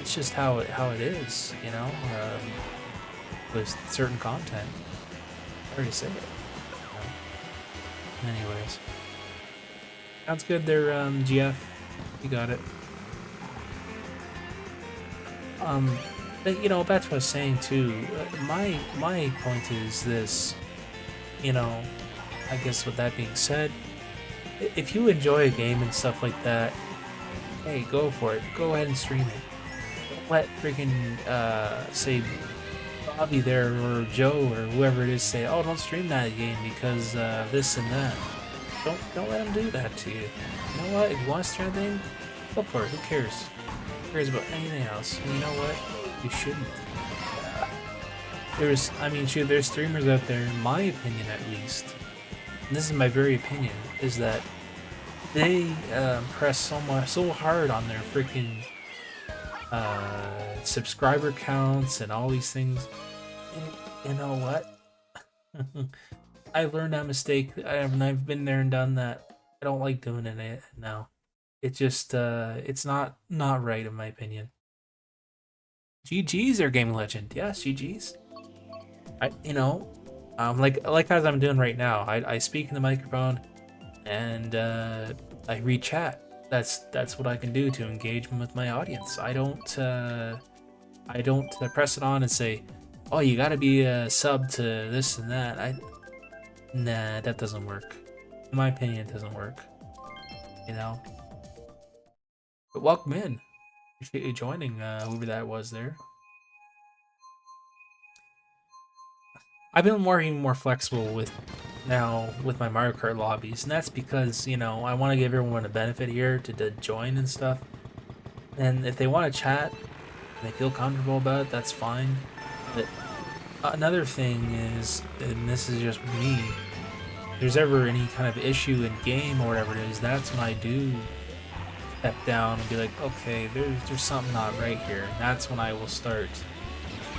it's just how it is, you know, with certain content. Sorry to say it. You know? Anyways, sounds good there, GF. You got it. But, you know, back to what I was saying too. My point is this. You know, I guess with that being said, if you enjoy a game and stuff like that, hey, go for it. Go ahead and stream it. Don't let freaking say Bobby there or Joe or whoever it is say, oh, don't stream that game because this and that. Don't let them do that to you. You know what? If you want to stream a thing, go for it. Who cares? Who cares about anything else? And you know what? You shouldn't. There's streamers out there, in my opinion at least, and this is my very opinion, is that they press so hard on their freaking subscriber counts and all these things. And you know what? I learned that mistake. I've been there and done that. I don't like doing it now. It just it's not right in my opinion. GG's there, Gaming Legend. Yes, GG's. Like as I'm doing right now, I speak in the microphone and I read chat. That's what I can do to engage with my audience. I don't press it on and say, oh, you gotta be a sub to this and that. Nah, that doesn't work. In my opinion, it doesn't work. You know? But welcome in. Appreciate you joining, whoever that was there. I've been more flexible with my Mario Kart lobbies, and that's because, you know, I want to give everyone a benefit here to join and stuff. And if they want to chat and they feel comfortable about it, that's fine. But another thing is, and this is just me, if there's ever any kind of issue in game or whatever it is, that's when I do step down and be like, okay, there's something not right here. And that's when I will start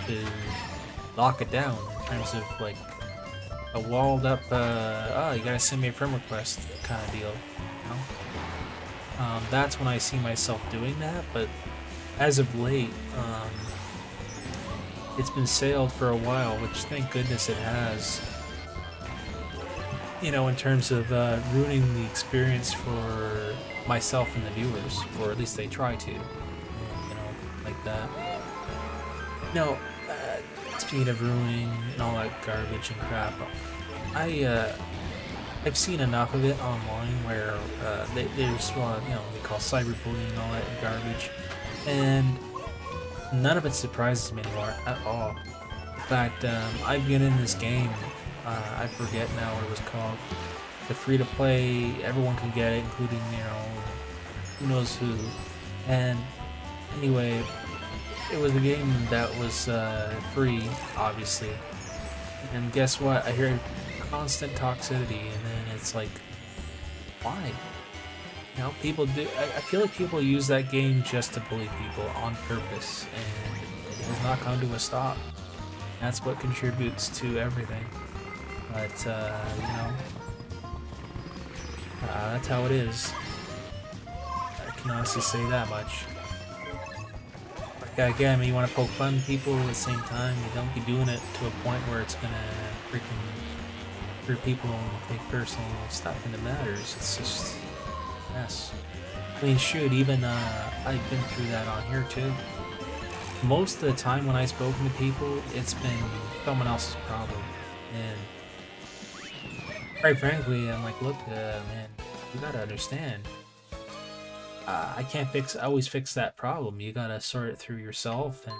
to lock it down in terms of like a walled up, oh, you gotta send me a friend request kind of deal. You know? That's when I see myself doing that, but as of late, it's been sailed for a while, which thank goodness it has. You know, in terms of ruining the experience for myself and the viewers, or at least they try to, you know, like that. No, speaking of ruining and all that garbage and crap, I've seen enough of it online where there's what they call cyberbullying and all that garbage, and none of it surprises me anymore at all. In fact, I've been in this game, I forget now what it was called, the free to play, everyone can get it, including, you know, who knows who. And anyway, it was a game that was free, obviously. And guess what? I hear constant toxicity, and then it's like, why? You know, people do. I feel like people use that game just to bully people on purpose, and it does not come to a stop. That's what contributes to everything. But you know, that's how it is. I can honestly say that much. Like, again, you want to poke fun at people at the same time. You don't be doing it to a point where it's gonna freaking hurt people and take personal stuff into matters. It's just a mess. I mean, shoot, even I've been through that on here too. Most of the time when I've spoken to people, it's been someone else's problem, and quite frankly, I'm like, look, man, you gotta understand. I can't always fix that problem. You gotta sort it through yourself and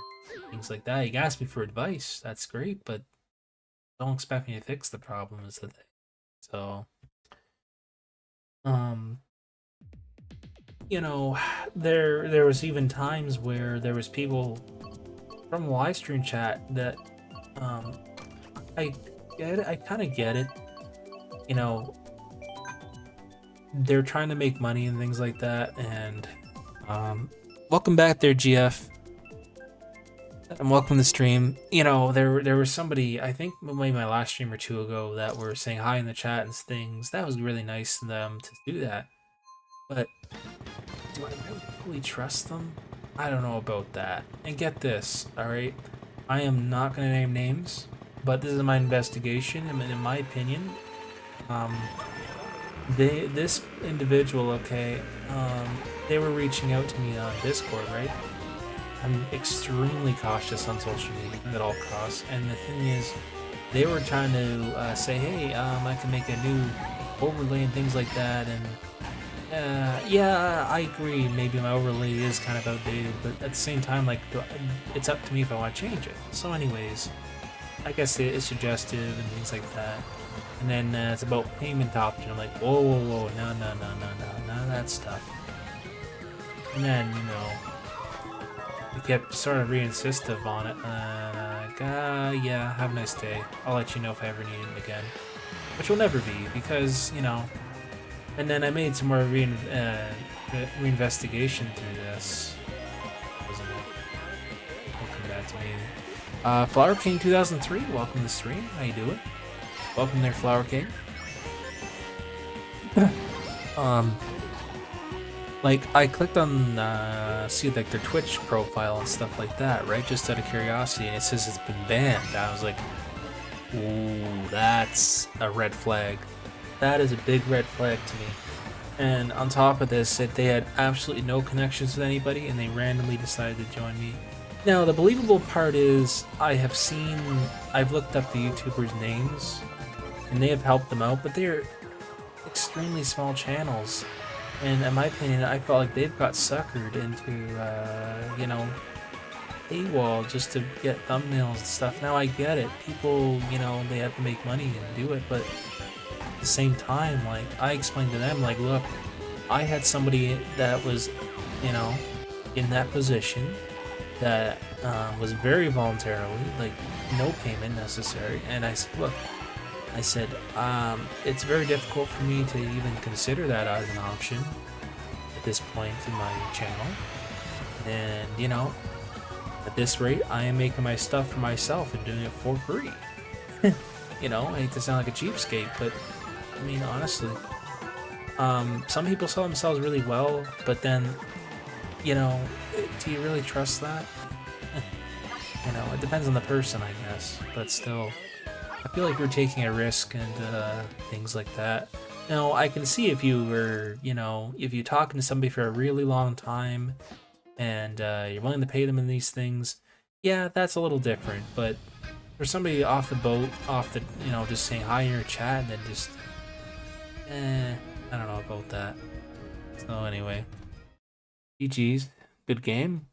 things like that. You can ask me for advice, that's great, but don't expect me to fix the problem is the thing. So, you know, there was even times where there was people from the live stream chat that, I get it, I kind of get it. You know, they're trying to make money and things like that, and welcome back there, GF, and welcome to the stream. You know, there was somebody, I think maybe my last stream or two ago, that were saying hi in the chat and things. That was really nice of them to do that, but do I really trust them? I don't know about that. And get this, all right, I am not gonna name names, but this is my investigation, and in my opinion, this individual, okay, they were reaching out to me on Discord, right? I'm extremely cautious on social media at all costs, and the thing is, they were trying to say, hey, I can make a new overlay and things like that, and yeah, I agree, maybe my overlay is kind of outdated, but at the same time, like, it's up to me if I want to change it. So anyways, I guess it's suggestive and things like that. And then it's about payment option. I'm like, whoa, whoa, whoa, no, none of that stuff. And then, you know, we kept sort of re-insistive on it. Yeah, have a nice day. I'll let you know if I ever need it again. Which will never be, because, you know. And then I made some more reinvestigation through this. Wasn't it? Welcome back to me. Flower King 2003, welcome to the stream. How you doing? Welcome there, Flower King. Like, I clicked on, see, like, their Twitch profile and stuff like that, right? Just out of curiosity, and it says it's been banned. I was like, ooh, that's a red flag. That is a big red flag to me. And on top of this, that they had absolutely no connections with anybody, and they randomly decided to join me. Now, the believable part is, I've looked up the YouTubers' names, and they have helped them out, but they're extremely small channels. And in my opinion, I felt like they've got suckered into, you know, paywall just to get thumbnails and stuff. Now I get it. People, you know, they have to make money and do it, but at the same time, like, I explained to them, like, look, I had somebody that was, you know, in that position that was very voluntarily, like, no payment necessary, and I said, look, it's very difficult for me to even consider that as an option at this point in my channel. And, you know, at this rate, I am making my stuff for myself and doing it for free. You know, I hate to sound like a cheapskate, but, I mean, honestly, some people sell themselves really well, but then, you know, do you really trust that? You know, it depends on the person, I guess, but still. I feel like we're taking a risk and things like that. Now, I can see if you were, you know, if you're talking to somebody for a really long time and you're willing to pay them in these things, yeah, that's a little different. But for somebody off the boat, you know, just saying hi in your chat and then just, I don't know about that. So anyway, GG's, good game.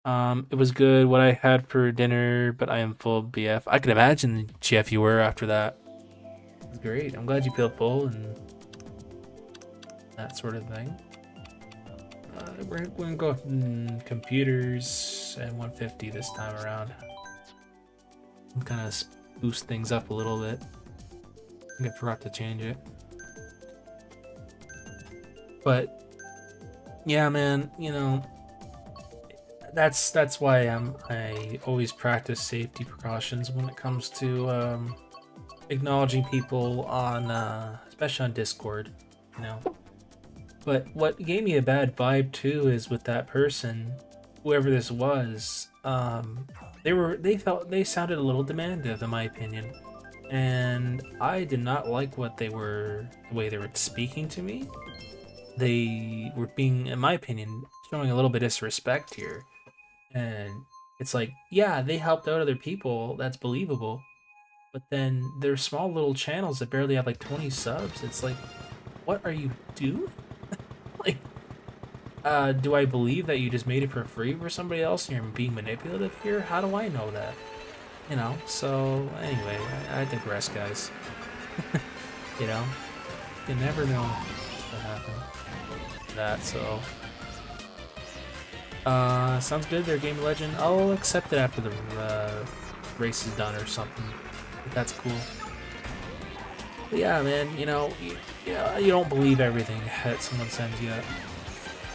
It was good, what I had for dinner, but I am full BF. I can imagine, Jeff, you were after that. It's great. I'm glad you feel full and that sort of thing. We're going to go computers and 150 this time around. Kind of boost things up a little bit. I think I forgot to change it. But yeah, man, you know, that's why I always practice safety precautions when it comes to acknowledging people on especially on Discord, you know. But what gave me a bad vibe too is with that person, whoever this was, they sounded a little demandative in my opinion. And I did not like the way they were speaking to me. They were being, in my opinion, showing a little bit of disrespect here. And it's like, yeah, they helped out other people, that's believable. But then there's small little channels that barely have like 20 subs. It's like, what are you doing? Like, do I believe that you just made it for free for somebody else and you're being manipulative here? How do I know that? You know, so anyway, I digress, guys. You know, you never know what happened. That, so. Sounds good, they're Game Legend. I'll accept it after the race is done or something. But that's cool. But yeah, man, you know, you don't believe everything that someone sends you.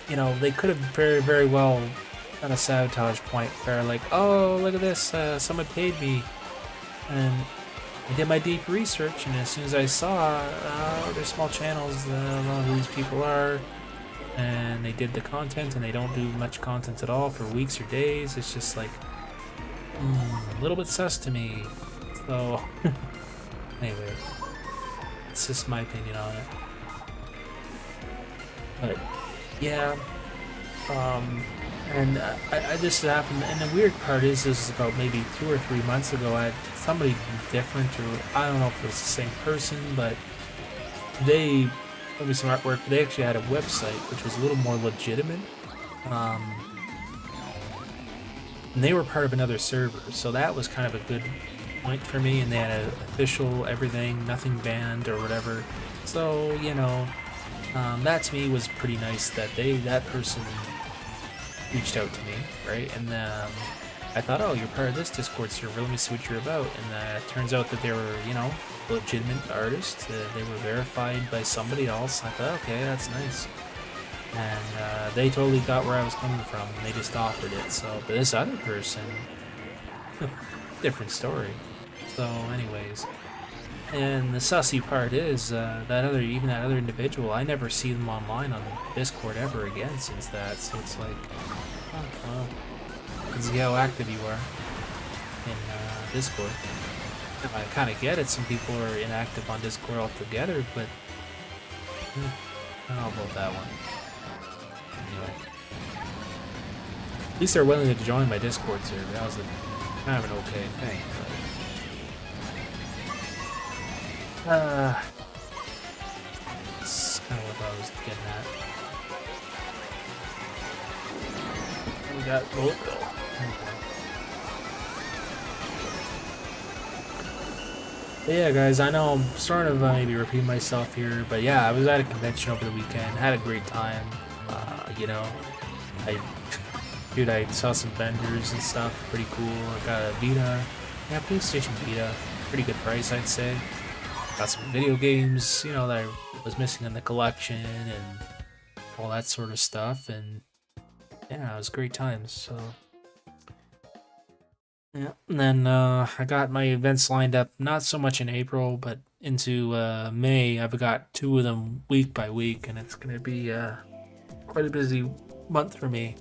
You know, they could have very, very well done a sabotage point where like, oh, look at this, someone paid me. And I did my deep research, and as soon as I saw, there's small channels, I don't know who these people are, and they did the content, and they don't do much content at all for weeks or days. It's just like, a little bit sus to me. So, anyway, it's just my opinion on it. But, yeah, and I just happened, and the weird part is this is about maybe 2 or 3 months ago. I had somebody different, or I don't know if it was the same person, but they showed me some artwork. They actually had a website which was a little more legitimate, and they were part of another server, so that was kind of a good point for me. And they had an official everything, nothing banned or whatever. So you know, that to me was pretty nice that that person reached out to me, right? And I thought, oh, you're part of this Discord server, let me see what you're about. And it turns out that they were, you know, legitimate artists. They were verified by somebody else. I thought, okay, that's nice. And they totally got where I was coming from, and they just offered it. So, but this other person, different story. So, anyways. And the sussy part is that other individual, I never see them online on Discord ever again since that. So it's like, oh, well, you can see how active you are in Discord. I kind of get it. Some people are inactive on Discord altogether, but I don't know about that one. Anyway, at least they're willing to join my Discord server. That was kind of an okay thing. But that's kind of what I was getting at. We got both though. But yeah, guys, I know I'm sort of maybe repeating myself here, but yeah, I was at a convention over the weekend, had a great time. You know, I saw some vendors and stuff, pretty cool. I got a Vita, PlayStation Vita, pretty good price, I'd say. Got some video games, you know, that I was missing in the collection and all that sort of stuff, and yeah, it was great times. So yeah, and then I got my events lined up, not so much in April, but into May. I've got 2 of them week by week, and it's gonna be quite a busy month for me.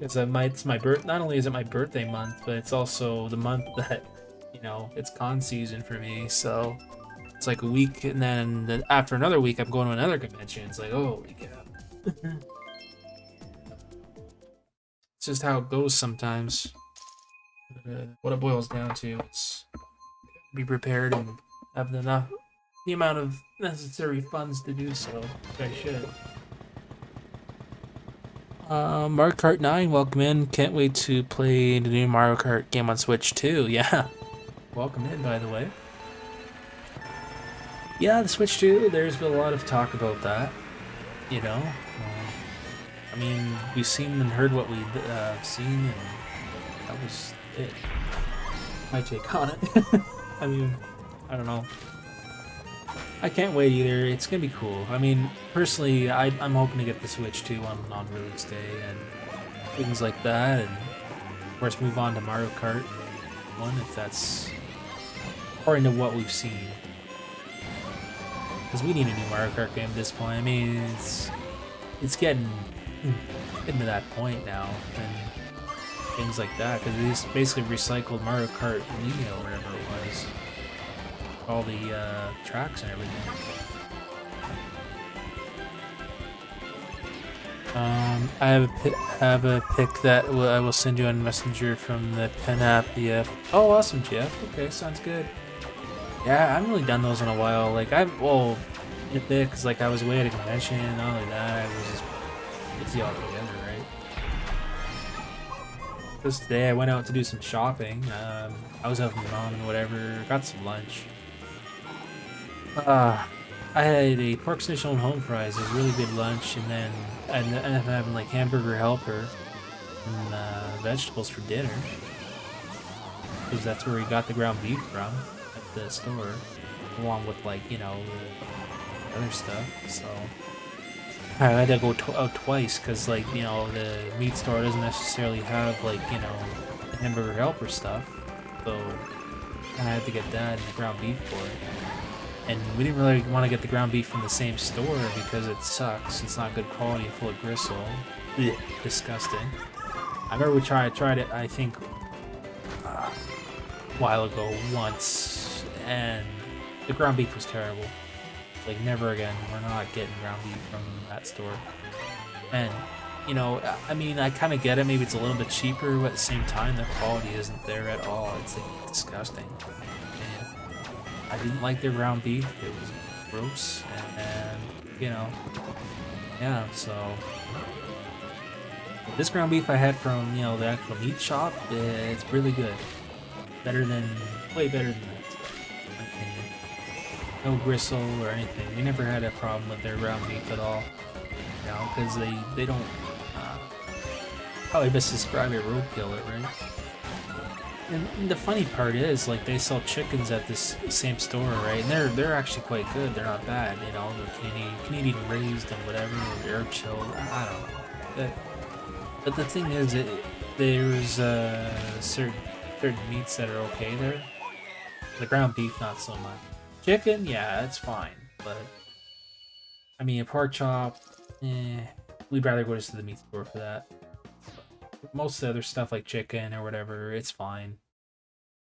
It's my birth. Not only is it my birthday month, but it's also the month that, you know, it's con season for me. So it's like a week, and then after another week, I'm going to another convention. It's like, holy cow. It's just how it goes sometimes. What it boils down to is be prepared and have the amount of necessary funds to do so, which I should. Mario Kart 9, welcome in. Can't wait to play the new Mario Kart game on Switch too. Yeah, welcome in, by the way. Yeah, the Switch 2, there's been a lot of talk about that, you know? I mean, we've seen and heard what we've seen, and that was it. My take on it. I mean, I don't know. I can't wait either. It's gonna be cool. I mean, personally, I'm hoping to get the Switch 2 on release day and things like that, and of course move on to Mario Kart 1 if that's according to what we've seen. Because we need a new Mario Kart game at this point. I mean, it's getting to that point now, and things like that. Because they just basically recycled Mario Kart Wii or whatever it was, all the tracks and everything. I have a pic that I will send you on Messenger from the Pen app. Yeah. Oh, awesome, Jeff. Okay, sounds good. Yeah, I haven't really done those in a while. Like, well, a bit, because, like, I was away at a convention, and not only that, I was just busy altogether, right? Just today, I went out to do some shopping. I was out with my mom and whatever, got some lunch. I had a pork snitch on home fries, it was a really good lunch, and then I ended up having, like, hamburger helper and vegetables for dinner. Because that's where we got the ground beef from. The store, along with, like, you know, other stuff. So I had to go out twice because, like, you know, the meat store doesn't necessarily have, like, you know, the hamburger helper stuff, so I had to get that and the ground beef for it. And we didn't really want to get the ground beef from the same store because it sucks. It's not good quality and full of gristle. Ugh, disgusting. I remember we tried it, I think, a while ago once, and the ground beef was terrible. Like, never again. We're not getting ground beef from that store. And, you know, I mean, I kind of get it. Maybe it's a little bit cheaper, but at the same time, the quality isn't there at all. It's, like, disgusting. And I didn't like their ground beef. It was gross. And you know, yeah, so this ground beef I had from, you know, the actual meat shop, it's really good. Way better than that. No gristle or anything. We never had a problem with their ground beef at all. You know, because they don't, probably best describe it, roadkill it, right? And the funny part is, like, they sell chickens at this same store, right? And they're actually quite good. They're not bad, you know. They're Canadian raised and whatever, or air chilled. I don't know. But the thing is, there's certain meats that are okay there. The ground beef, not so much. Chicken, yeah, it's fine, but I mean, a pork chop, we'd rather go to the meat store for that. But most of the other stuff, like chicken or whatever, it's fine.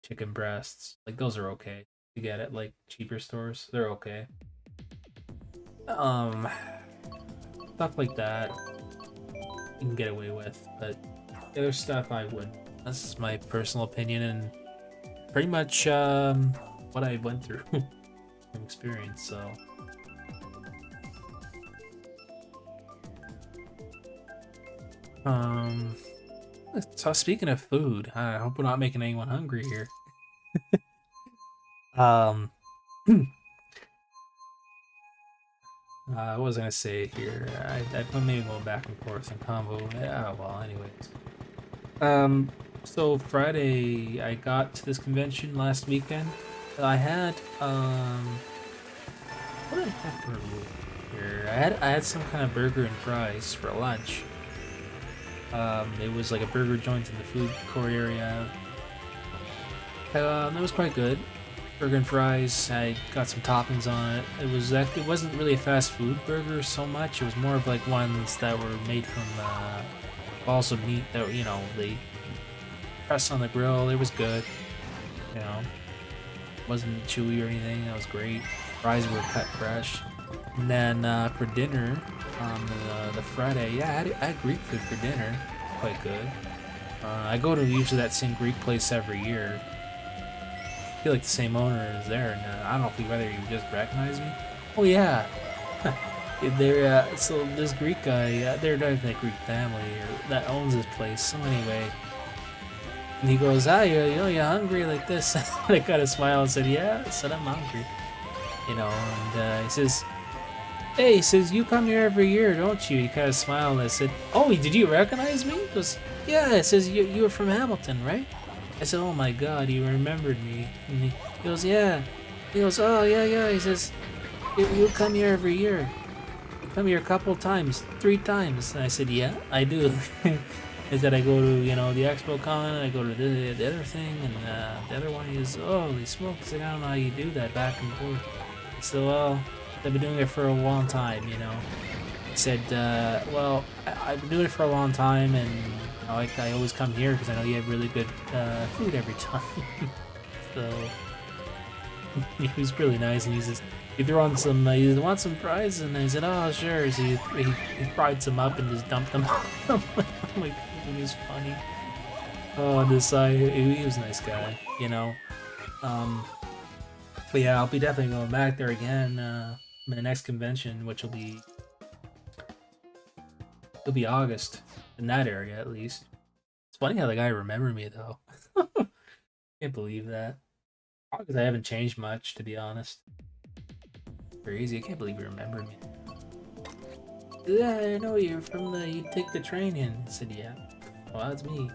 Chicken breasts, like, those are okay. You get it, like, cheaper stores, they're okay. Stuff like that you can get away with, but the other stuff I wouldn't. That's my personal opinion, and pretty much what I went through from experience. So speaking of food, I hope we're not making anyone hungry here. What was I gonna say here? I maybe going back and forth in combo. Yeah, well, anyways. So Friday I got to this convention last weekend. I had what did I have for here? I had some kind of burger and fries for lunch. It was like a burger joint in the food court area. It was quite good. Burger and fries. I got some toppings on it. It wasn't really a fast food burger so much. It was more of like ones that were made from balls of meat that, you know, they pressed on the grill. It was good. You know, wasn't chewy or anything. That was great. Fries were cut fresh. And then for dinner on the Friday, yeah, I had Greek food for dinner. Quite good. I go to usually that same Greek place every year. I feel like the same owner is there, and I don't know whether you just recognize me. Oh yeah, they're so this Greek guy, they're like a Greek family that owns this place. So anyway, and he goes, "Ah, you're hungry like this?" And I kind of smiled and said, "Yeah." I said, "I'm hungry." you know, and he says, "Hey," he says, "you come here every year, don't you?" He kind of smiled. I said, "Oh, did you recognize me?" He goes, "Yeah." It says, "You were from Hamilton, right?" I said, "Oh my God, you remembered me." And he goes, "Yeah." He goes, "Oh yeah, yeah." He says, "You come here every year. You come here a couple times, 3 times." And I said, "Yeah, I do." Is that I go to, you know, the Expo Con, I go to the other thing, and the other one is, "Oh, holy smokes, I don't know how you do that back and forth." I said, "Well, I've been doing it for a long time, you know." I said, "Well, I've been doing it for a long time, and you know, I always come here because I know you have really good food every time." So he was really nice, and he says, "You throw on some, you want some fries?" And I said, "Oh, sure." So he fried some up and just dumped them on. I'm like, it was funny. Oh, on this side, he was a nice guy, you know. But yeah, I'll be definitely going back there again in the next convention, which will be August in that area at least. It's funny how the guy remembered me though. Can't believe that. Because I haven't changed much, to be honest. Crazy. I can't believe you remembered me. "Yeah, I know you're from the. You take the train in." I said, "Yeah." "Well, that's me."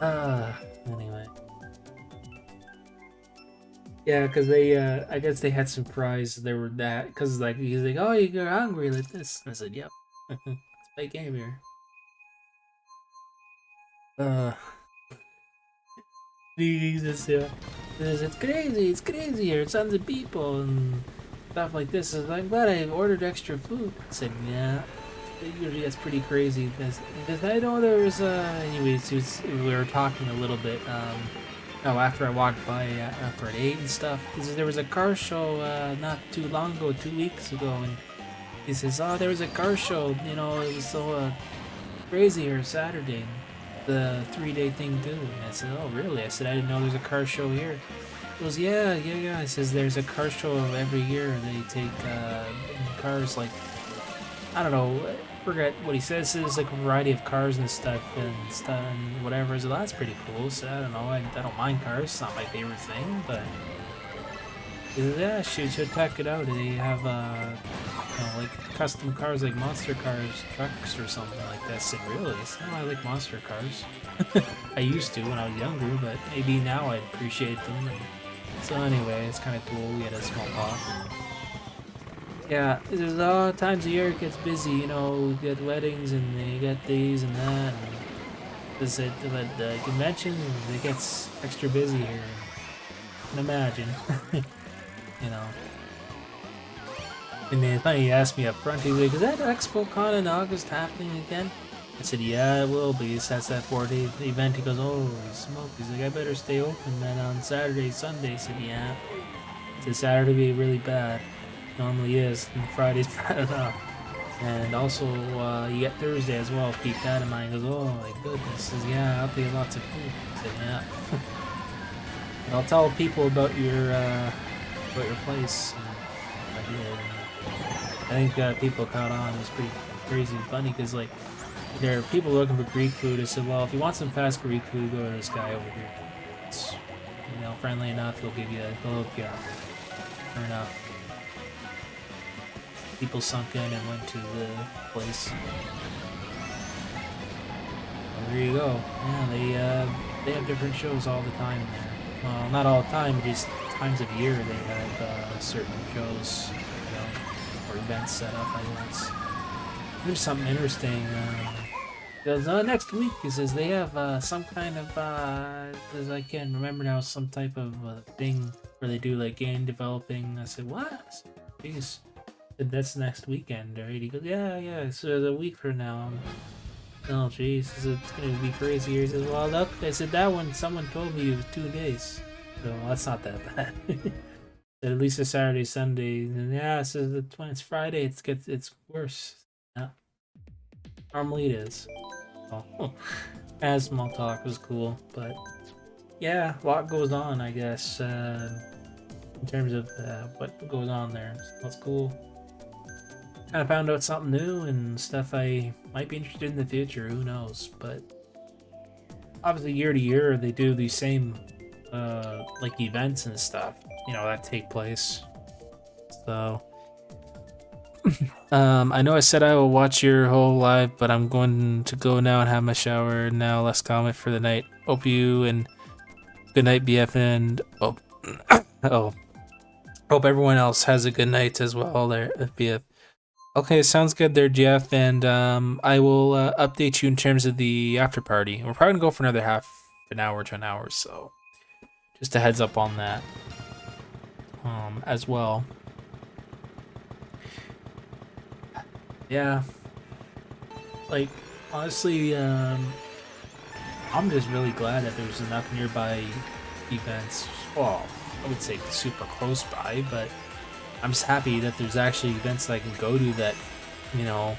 Anyway. Yeah, because they, I guess they had some fries. They were that, because like he's like, "Oh, you're hungry like this." I said, "Yep." It's my game here. Uh, he just says, it's crazy here. Tons of people and stuff like this. I'm glad I ordered extra food." I said, "Yeah, usually that's pretty crazy." Because I know there was, anyways, we were talking a little bit, oh, after I walked by after it ate and stuff. He says there was a car show not too long ago, 2 weeks ago, and he says, "Oh, there was a car show, you know, it was so crazy here Saturday, the 3-day thing too." And I said, "Oh, really?" I said, "I didn't know there's a car show here." He goes, "Yeah, yeah, yeah." He says, "There's a car show every year. They take cars like, I don't know, I forget what he says. There's like a variety of cars and stuff and whatever." So that's pretty cool. So I don't know. I don't mind cars. It's not my favorite thing, but yeah, should check it out. They have you know, like custom cars, like monster cars, trucks, or something like that. I said, "Really?" I said, "Oh, I like monster cars." I used to when I was younger, but maybe now I'd appreciate them. And so anyway, it's kind of cool. We had a small talk. And yeah, there's all times of year it gets busy. You know, we get weddings and you get these and that. And this it, but the convention it gets extra busy here. I can imagine. You know. And then finally he asked me up front, he's like, "Is that Expo Con in August happening again?" I said, "Yeah, it will be. That's that 4-day event." He goes, "Oh, smoke." He's like, "I better stay open then on Saturday, Sunday." I said, "Yeah." He said, "Saturday be really bad." Normally is, and Friday's bad enough. And also, you get Thursday as well. Keep that in mind. He goes, "Oh my goodness." He says, "Yeah, I'll pay lots of food." I said, "Yeah." I'll tell people about your place. And I did. I think people caught on. It was pretty crazy and funny because like there are people looking for Greek food. I said, "Well, if you want some fast Greek food, go to this guy over here. It's, you know, friendly enough. He'll hook you up." Fair enough. People sunk in and went to the place. Well, there you go. Yeah, they have different shows all the time there. Well, not all the time, just times of year they have certain shows, you know, or events set up, I guess. There's something interesting. Because next week, he says they have some kind of, because I can't remember now, some type of thing where they do like game developing. I said, "What?" Jeez. "That's next weekend, right?" He goes, "Yeah, yeah, so a week from now." "Oh, jeez, it's gonna be crazy here." He says, "Well, look," I said, "that one, someone told me it was 2 days. So that's not that bad." At least it's Saturday, Sunday. And yeah, so when it's Friday, it's worse. Yeah, normally it is. Oh, as small talk was cool, but yeah, a lot goes on, I guess, in terms of what goes on there. So that's cool. Kind of found out something new and stuff I might be interested in the future. Who knows? But obviously, year to year, they do the same like events and stuff, you know, that take place. So I know I said I will watch your whole live, but I'm going to go now and have my shower now. Less comment for the night. Hope you and good night, BF, and oh, hope everyone else has a good night as well there, BF. Okay, sounds good there, Jeff, and I will update you in terms of the after party. We're probably gonna go for another half an hour to an hour, so just a heads up on that as well. Yeah, like honestly, I'm just really glad that there's enough nearby events. Well, I would say super close by, but I'm just happy that there's actually events that I can go to that, you know,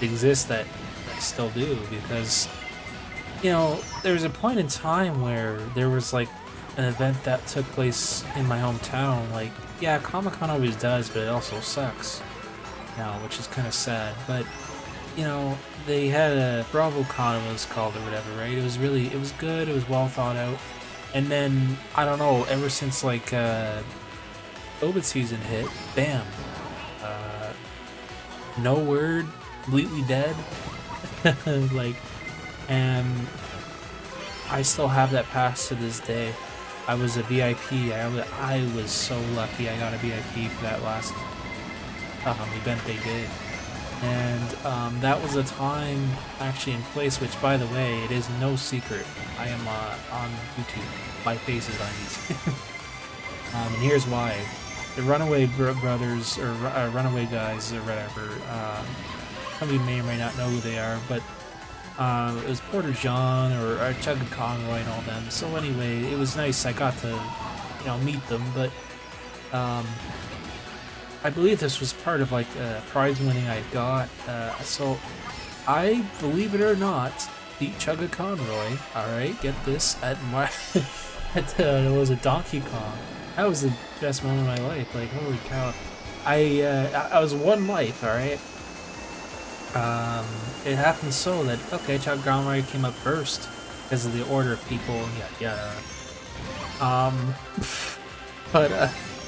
exist that I still do, because, you know, there was a point in time where there was like an event that took place in my hometown. Like, yeah, Comic-Con always does, but it also sucks now, which is kind of sad. But, you know, they had a BravoCon, it was called, or whatever, right? It was good, it was well thought out. And then, I don't know, ever since like COVID season hit, bam, no word, completely dead. Like, and I still have that pass to this day. I was a VIP. I was so lucky I got a VIP for that last event they did. And that was a time actually in place, which, by the way, it is no secret. I am on YouTube. My face is on YouTube. And here's why. The Runaway Brothers, or Runaway guys, or whatever, some of you may or may not know who they are, but it was Porter John or Chugga Conroy and all them. So anyway, it was nice. I got to, you know, meet them, but I believe this was part of like prize winning I got. So I, believe it or not, beat Chugga Conroy. All right, get this at my it was a Donkey Kong. That was the best moment of my life. Like, holy cow! I was one life. All right. It happened so that Chugga Conroy came up first because of the order of people. Yeah. But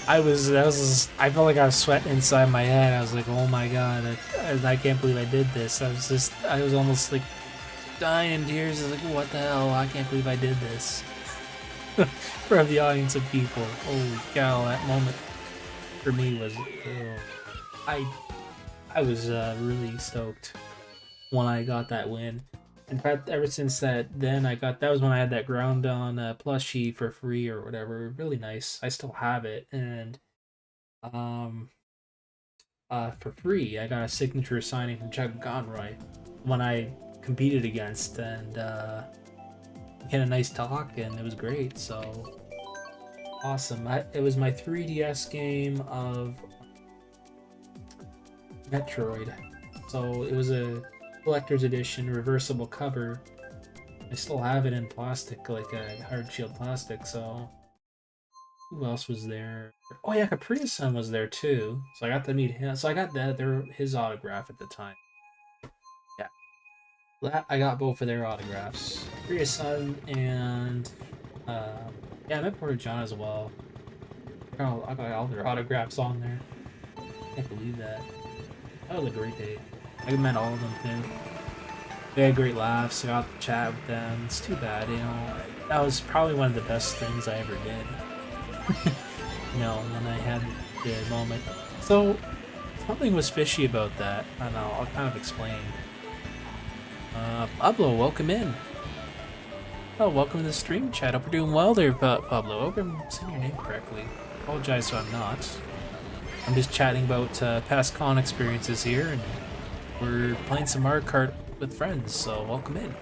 I felt like I was sweating inside my head. I was like, oh my god, I can't believe I did this. I was almost like dying in tears. I was like, what the hell? I can't believe I did this. From the audience of people. Holy cow, that moment for me was, I was really stoked when I got that win. In fact, ever since that was when I had that ground on plushie for free or whatever. Really nice. I still have it, and for free, I got a signature signing from Chugga Conroy when I competed against, and we had a nice talk, and it was great. So awesome! It was my 3DS game of Metroid, so it was a collector's edition, reversible cover. I still have it in plastic, like a hard shield plastic. So who else was there? Oh yeah, Capri-Sun was there too. So I got to meet him. So I got his autograph at the time. Yeah, I got both of their autographs. Capri-Sun and yeah, I met Porter John as well. I got all their autographs on there. I can't believe that. That was a great day. I met all of them too. They had great laughs. I got to chat with them. It's too bad, you know. That was probably one of the best things I ever did. You know, when I had the moment. So, something was fishy about that. I don't know, I'll kind of explain. Pablo, welcome in. Oh, welcome to the stream chat. Hope you're doing well there, Pablo. Hope I'm saying your name correctly. Apologize if I'm not. I'm just chatting about past con experiences here, and we're playing some Mario Kart with friends, so welcome in.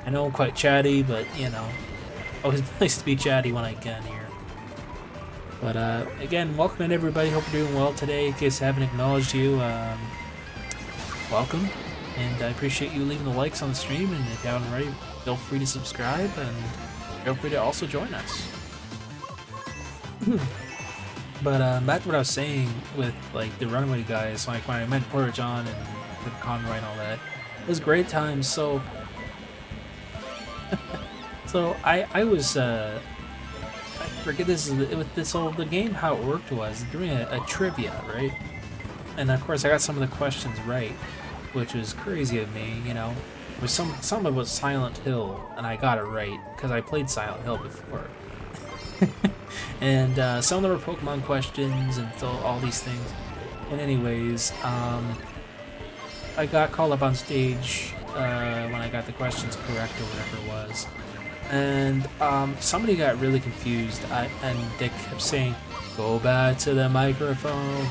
I know I'm quite chatty, but you know, always nice to be chatty when I can here. But again, welcome in everybody. Hope you're doing well today. In case I haven't acknowledged you, welcome. And I appreciate you leaving the likes on the stream, and if you haven't already, feel free to subscribe, and feel free to also join us. But back to what I was saying with like the Runaway guys, like when I met Porter John and Conroy and all that, it was great times. So I was forget this is with this whole the game. How it worked was doing a trivia, right? And of course, I got some of the questions right, which was crazy of me. You know, it was some of it was Silent Hill, and I got it right because I played Silent Hill before. And some of them were Pokemon questions and so all these things. And anyways, I got called up on stage when I got the questions correct or whatever it was. And somebody got really confused and they kept saying, "Go back to the microphone."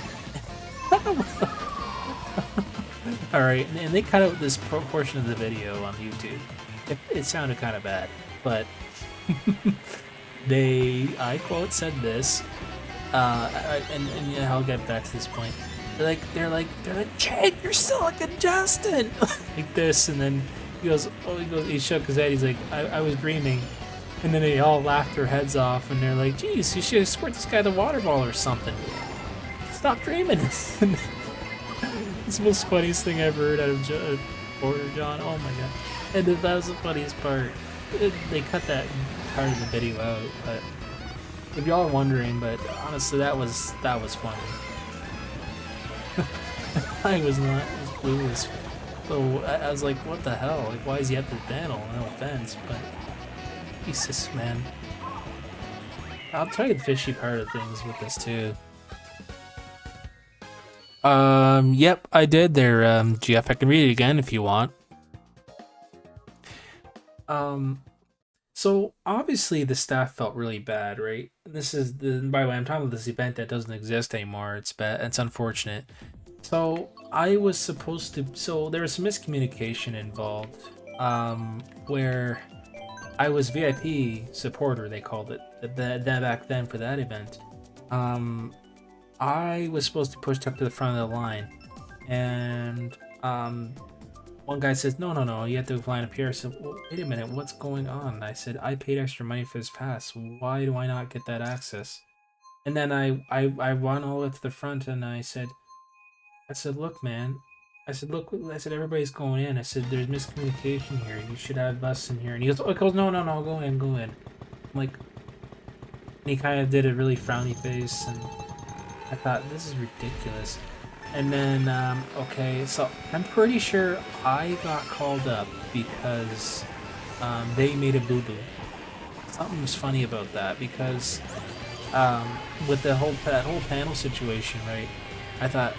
Alright, and they cut out this portion of the video on YouTube. It sounded kind of bad, but I quote said this, and yeah, I'll get back to this point. They're like, "Jake, you're still like a Justin," like this, and then he shook his head. He's like, I was dreaming," and then they all laughed their heads off, and they're like, "Geez, you should have squirt this guy the water ball or something. Stop dreaming." It's the most funniest thing I've heard out of John. Oh my god! And that was the funniest part. They cut that part of the video out, but if y'all are wondering, but honestly, that was funny. I was clueless. So I was like, what the hell? Like, why is he at the panel? No offense, but Jesus, man. I'll tell you the fishy part of things with this too. Yep, I did there, GF. I can read it again if you want. So obviously the staff felt really bad, right? This is by the way, I'm talking about this event that doesn't exist anymore. It's bad. It's unfortunate. So I was supposed to. So there was some miscommunication involved, where I was VIP supporter. They called it back then for that event. I was supposed to push up to the front of the line, and one guy says, no, you have to line up here. I said, well, wait a minute, what's going on? I said, I paid extra money for this pass. Why do I not get that access? And then I went all the way to the front, and I said, look, man. I said, everybody's going in. I said, there's miscommunication here. You should have us in here. And he goes, no, go in. I'm like, and he kind of did a really frowny face, and I thought, this is ridiculous. And then, okay, so I'm pretty sure I got called up because they made a boo-boo. Something was funny about that because with that whole panel situation, right? I thought,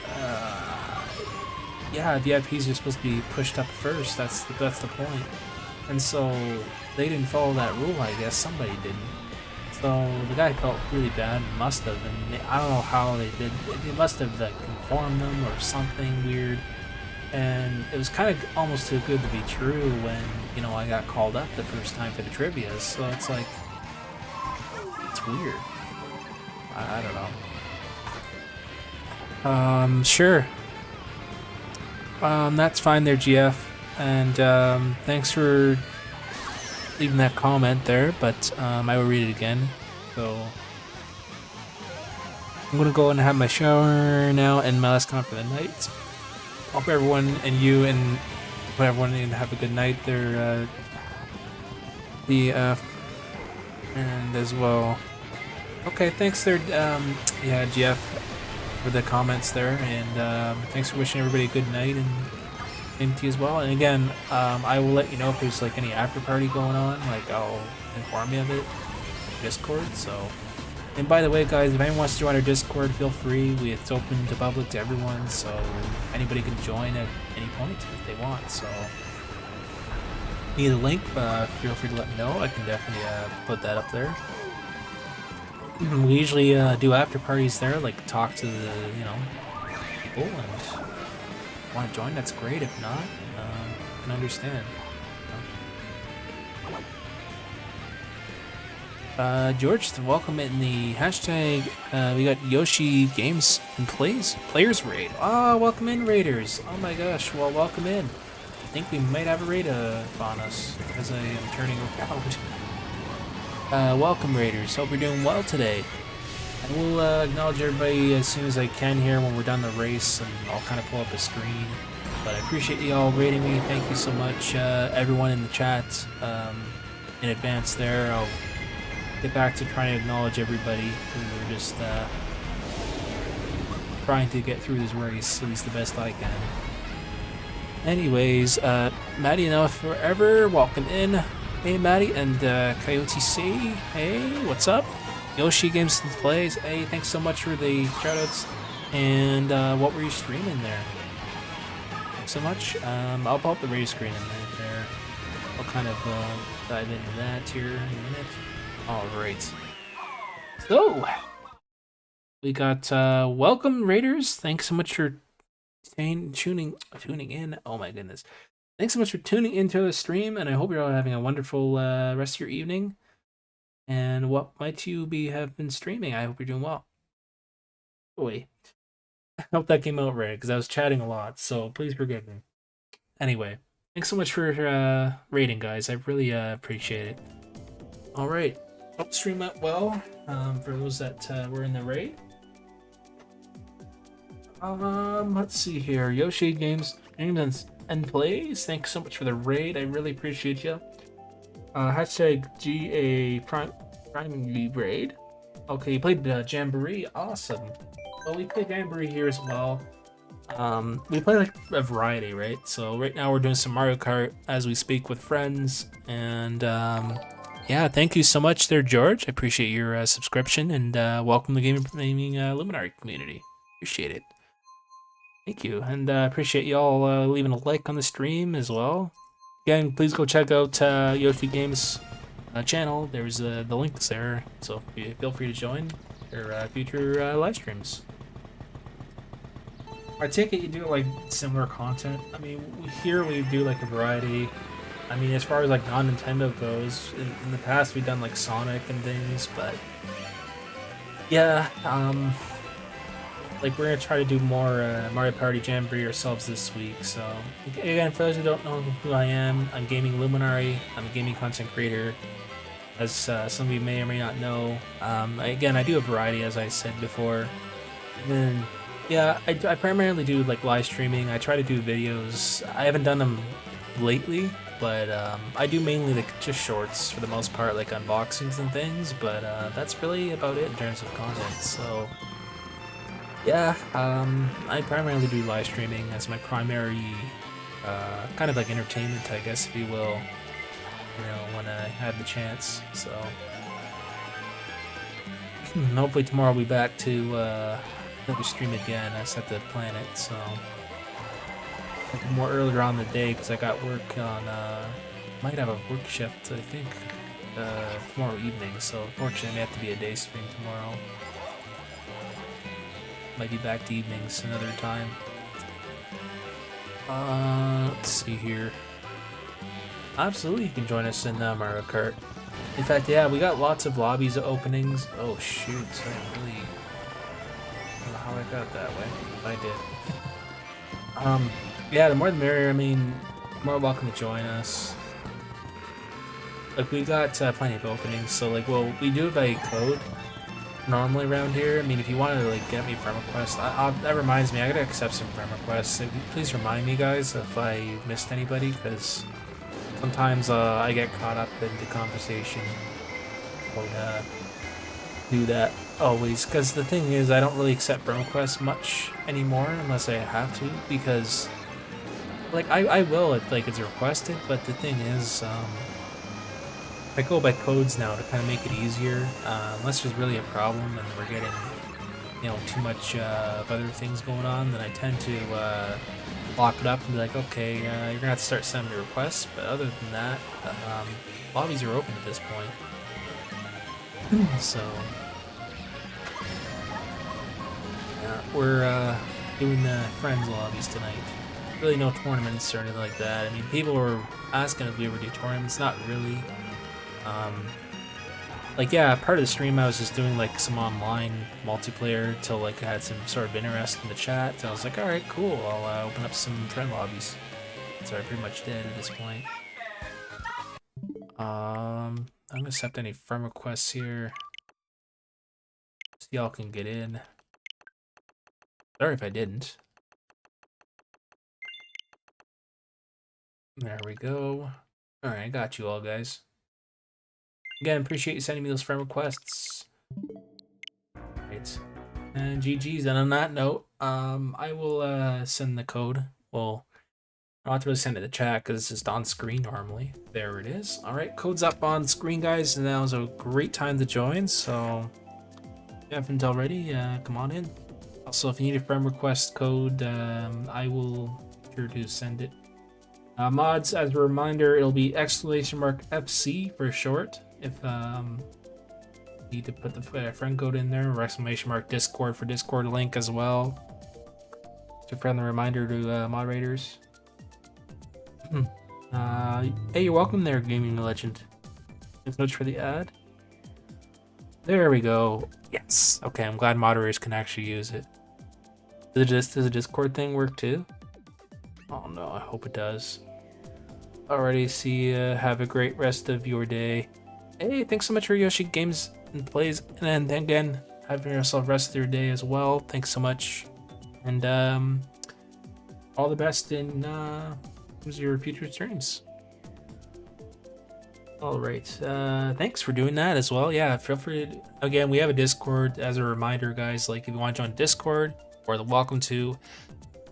yeah, VIPs are supposed to be pushed up first. That's the point. And so they didn't follow that rule. I guess somebody didn't. So the guy felt really bad, must have, and I don't know how they did. They must have like informed them or something weird. And it was kind of almost too good to be true when, you know, I got called up the first time for the trivia. So it's like, it's weird. I don't know. Sure. That's fine there, GF. And thanks for leaving that comment there, but I will read it again. So I'm gonna go and have my shower now and my last comment for the night. Hope everyone and you and everyone have a good night there. And as well. Okay, thanks there, yeah, GF, for the comments there, and thanks for wishing everybody a good night and to you as well. And again, I will let you know if there's like any after party going on. Like I'll inform you of it. Discord. So, and by the way, guys, if anyone wants to join our Discord, feel free. It's open to public to everyone, so anybody can join at any point if they want. So, need a link? Feel free to let me know. I can definitely put that up there. We usually do after parties there, like talk to the people, and want to join, that's great. If not, I can understand. George, welcome in the hashtag. We got Yoshi Games and Players Raid. Ah, welcome in, Raiders. Oh my gosh, well, welcome in. I think we might have a raid on us as I am turning around. Welcome, Raiders. Hope you're doing well today. I will acknowledge everybody as soon as I can here when we're done the race, and I'll kind of pull up a screen. But I appreciate you all rating me. Thank you so much, everyone in the chat in advance there. I'll get back to trying to acknowledge everybody who were just trying to get through this race at least the best I can. Anyways, Maddie Enough Forever, welcome in. Hey Maddie, and Coyote C, hey, what's up? Yoshi Games Plays, hey, thanks so much for the shoutouts. And what were you streaming there? Thanks so much. I'll pull up the radio screen in a minute there. I'll kind of dive into that here in a minute. Alright. So, we got welcome Raiders. Thanks so much for tuning in. Oh my goodness. Thanks so much for tuning into the stream, and I hope you're all having a wonderful rest of your evening. And what might you have been streaming? I hope you're doing well. Boy, I hope that came out right, because I was chatting a lot, so please forgive me. Anyway, thanks so much for rating, guys. I really appreciate it. Alright, hope the stream went well for those that were in the raid. Let's see here. Yoshi Games and Plays, thanks so much for the raid. I really appreciate you. Hashtag GA Prime raid. Okay, you played Jamboree. Awesome. Well, we play Jamboree here as well. We play like a variety, right? So right now we're doing some Mario Kart as we speak with friends. And yeah, thank you so much there, George. I appreciate your subscription, and welcome to the Gaming Luminary community. Appreciate it. Thank you, and appreciate y'all leaving a like on the stream as well. Again, please go check out Yoshi Games channel. There's the links there, so feel free to join their future live streams. I take it you do like similar content. I mean, here we do like a variety. I mean, as far as like non-Nintendo goes, in the past we've done like Sonic and things, but yeah, like we're gonna try to do more Mario Party Jamboree ourselves this week. So again, for those who don't know who I am, I'm Gaming Luminary. I'm a gaming content creator, as some of you may or may not know. Again, I do a variety, as I said before. And then yeah, I primarily do like live streaming. I try to do videos. I haven't done them lately, but I do mainly like just shorts for the most part, like unboxings and things. But that's really about it in terms of content. So yeah, I primarily do live streaming as my primary kind of like entertainment, I guess, if you will. You know, when I have the chance. So hopefully tomorrow I'll be back to maybe stream again. I set the planet, so more earlier on the day because I got work on. Might have a work shift, I think, tomorrow evening. So unfortunately, I may have to be a day stream tomorrow. Might be back to evenings another time. Let's see here. Absolutely, you can join us in Mario Kart. In fact, yeah, we got lots of lobbies openings. Oh shoot, I really don't know how I got that way. I did. Yeah, the more the merrier. I mean, more welcome to join us. Like, we got plenty of openings, so like, well, we do it by code normally around here. I mean, if you want to like get me friend requests, that reminds me, I gotta accept some friend requests. So please remind me, guys, if I missed anybody, because sometimes I get caught up into conversation. Won't do that always, because the thing is, I don't really accept friend requests much anymore unless I have to, because like I will if like it's requested, but the thing is, I go by codes now to kind of make it easier, unless there's really a problem and we're getting, you know, too much of other things going on, then I tend to lock it up and be like, okay, you're gonna have to start sending me requests. But other than that, lobbies are open at this point. So yeah, we're doing friends lobbies tonight. Really no tournaments or anything like that. I mean, people were asking if we ever do tournaments. Not really. Like, yeah, part of the stream I was just doing like some online multiplayer till like I had some sort of interest in the chat. So I was like, all right, cool, I'll open up some friend lobbies. So I pretty much did at this point. I'm gonna accept any friend requests here, so y'all can get in. Sorry if I didn't. There we go. All right, I got you all, guys. Again, appreciate you sending me those friend requests. Right. And GG's. And on that note, I will send the code. Well, I don't have to really send it to chat because it's just on screen normally. There it is. All right, code's up on screen, guys. And that was a great time to join. So if you haven't already, come on in. Also, if you need a friend request code, I will be sure to send it. Mods, as a reminder, it'll be !FC for short. If you need to put the friend code in there, or !Discord for Discord link as well. It's a friendly reminder to moderators. Hey, you're welcome there, Gaming Legend. Thanks so much for the ad. There we go. Yes. Okay, I'm glad moderators can actually use it. Does the Discord thing work too? Oh no, I hope it does. Alrighty, see ya. Have a great rest of your day. Hey, thanks so much for Yoshi Games and Plays. And then again, having yourself rest of your day as well. Thanks so much. And all the best in your future streams. All right, thanks for doing that as well. Yeah, feel free to, again, we have a Discord as a reminder, guys. Like, if you want to join Discord, or the welcome to.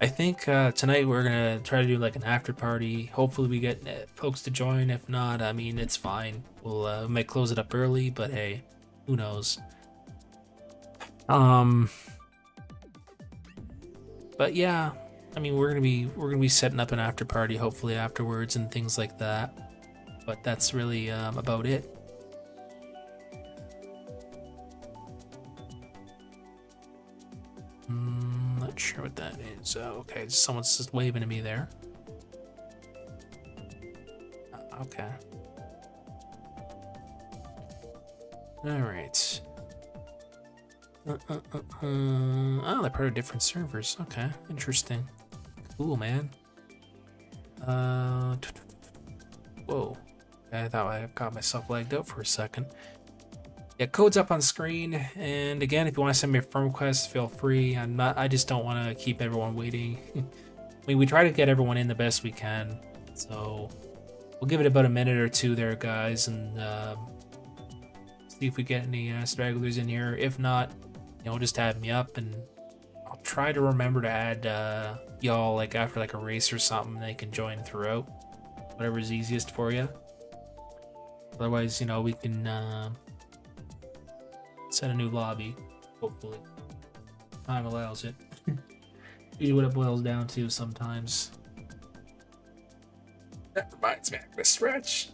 I think tonight we're gonna try to do like an after party. Hopefully we get folks to join. If not, I mean, it's fine. We'll might close it up early, but hey, who knows. But yeah, I mean, we're gonna be setting up an after party hopefully afterwards and things like that. But that's really about it. Not sure what that is. Okay, someone's just waving to me there. Okay. All right. Oh, they're part of different servers. Okay, interesting. Cool, man. Whoa. I thought I got myself lagged out for a second. Yeah, code's up on screen. And again, if you want to send me a friend request, feel free. I just don't want to keep everyone waiting. I mean, we try to get everyone in the best we can. So we'll give it about a minute or two there, guys, and see if we get any stragglers in here. If not, just add me up, and I'll try to remember to add y'all like after like a race or something. They can join throughout, whatever's easiest for you. Otherwise, we can set a new lobby, hopefully. Time allows it. Usually what it boils down to sometimes. That reminds me, I'm gonna stretch.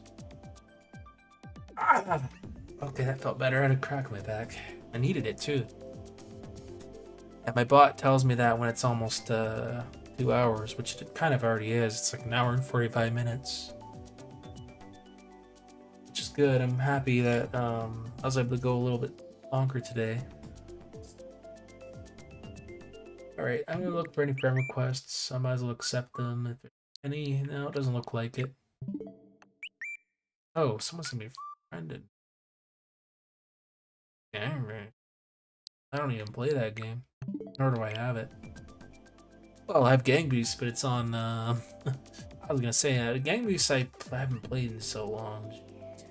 Okay, that felt better. I had a crack in my back. I needed it too. And my bot tells me that when it's almost 2 hours, which it kind of already is. It's like 1 hour and 45 minutes. Which is good. I'm happy that I was able to go a little bit longer today. Alright, I'm gonna look for any friend requests. I might as well accept them. If there's any, no, it doesn't look like it. Oh, someone's gonna be friended. Alright. I don't even play that game. Nor do I have it. Well, I have Gang Boost, but it's on, I was gonna say, Gang Boost I haven't played in so long.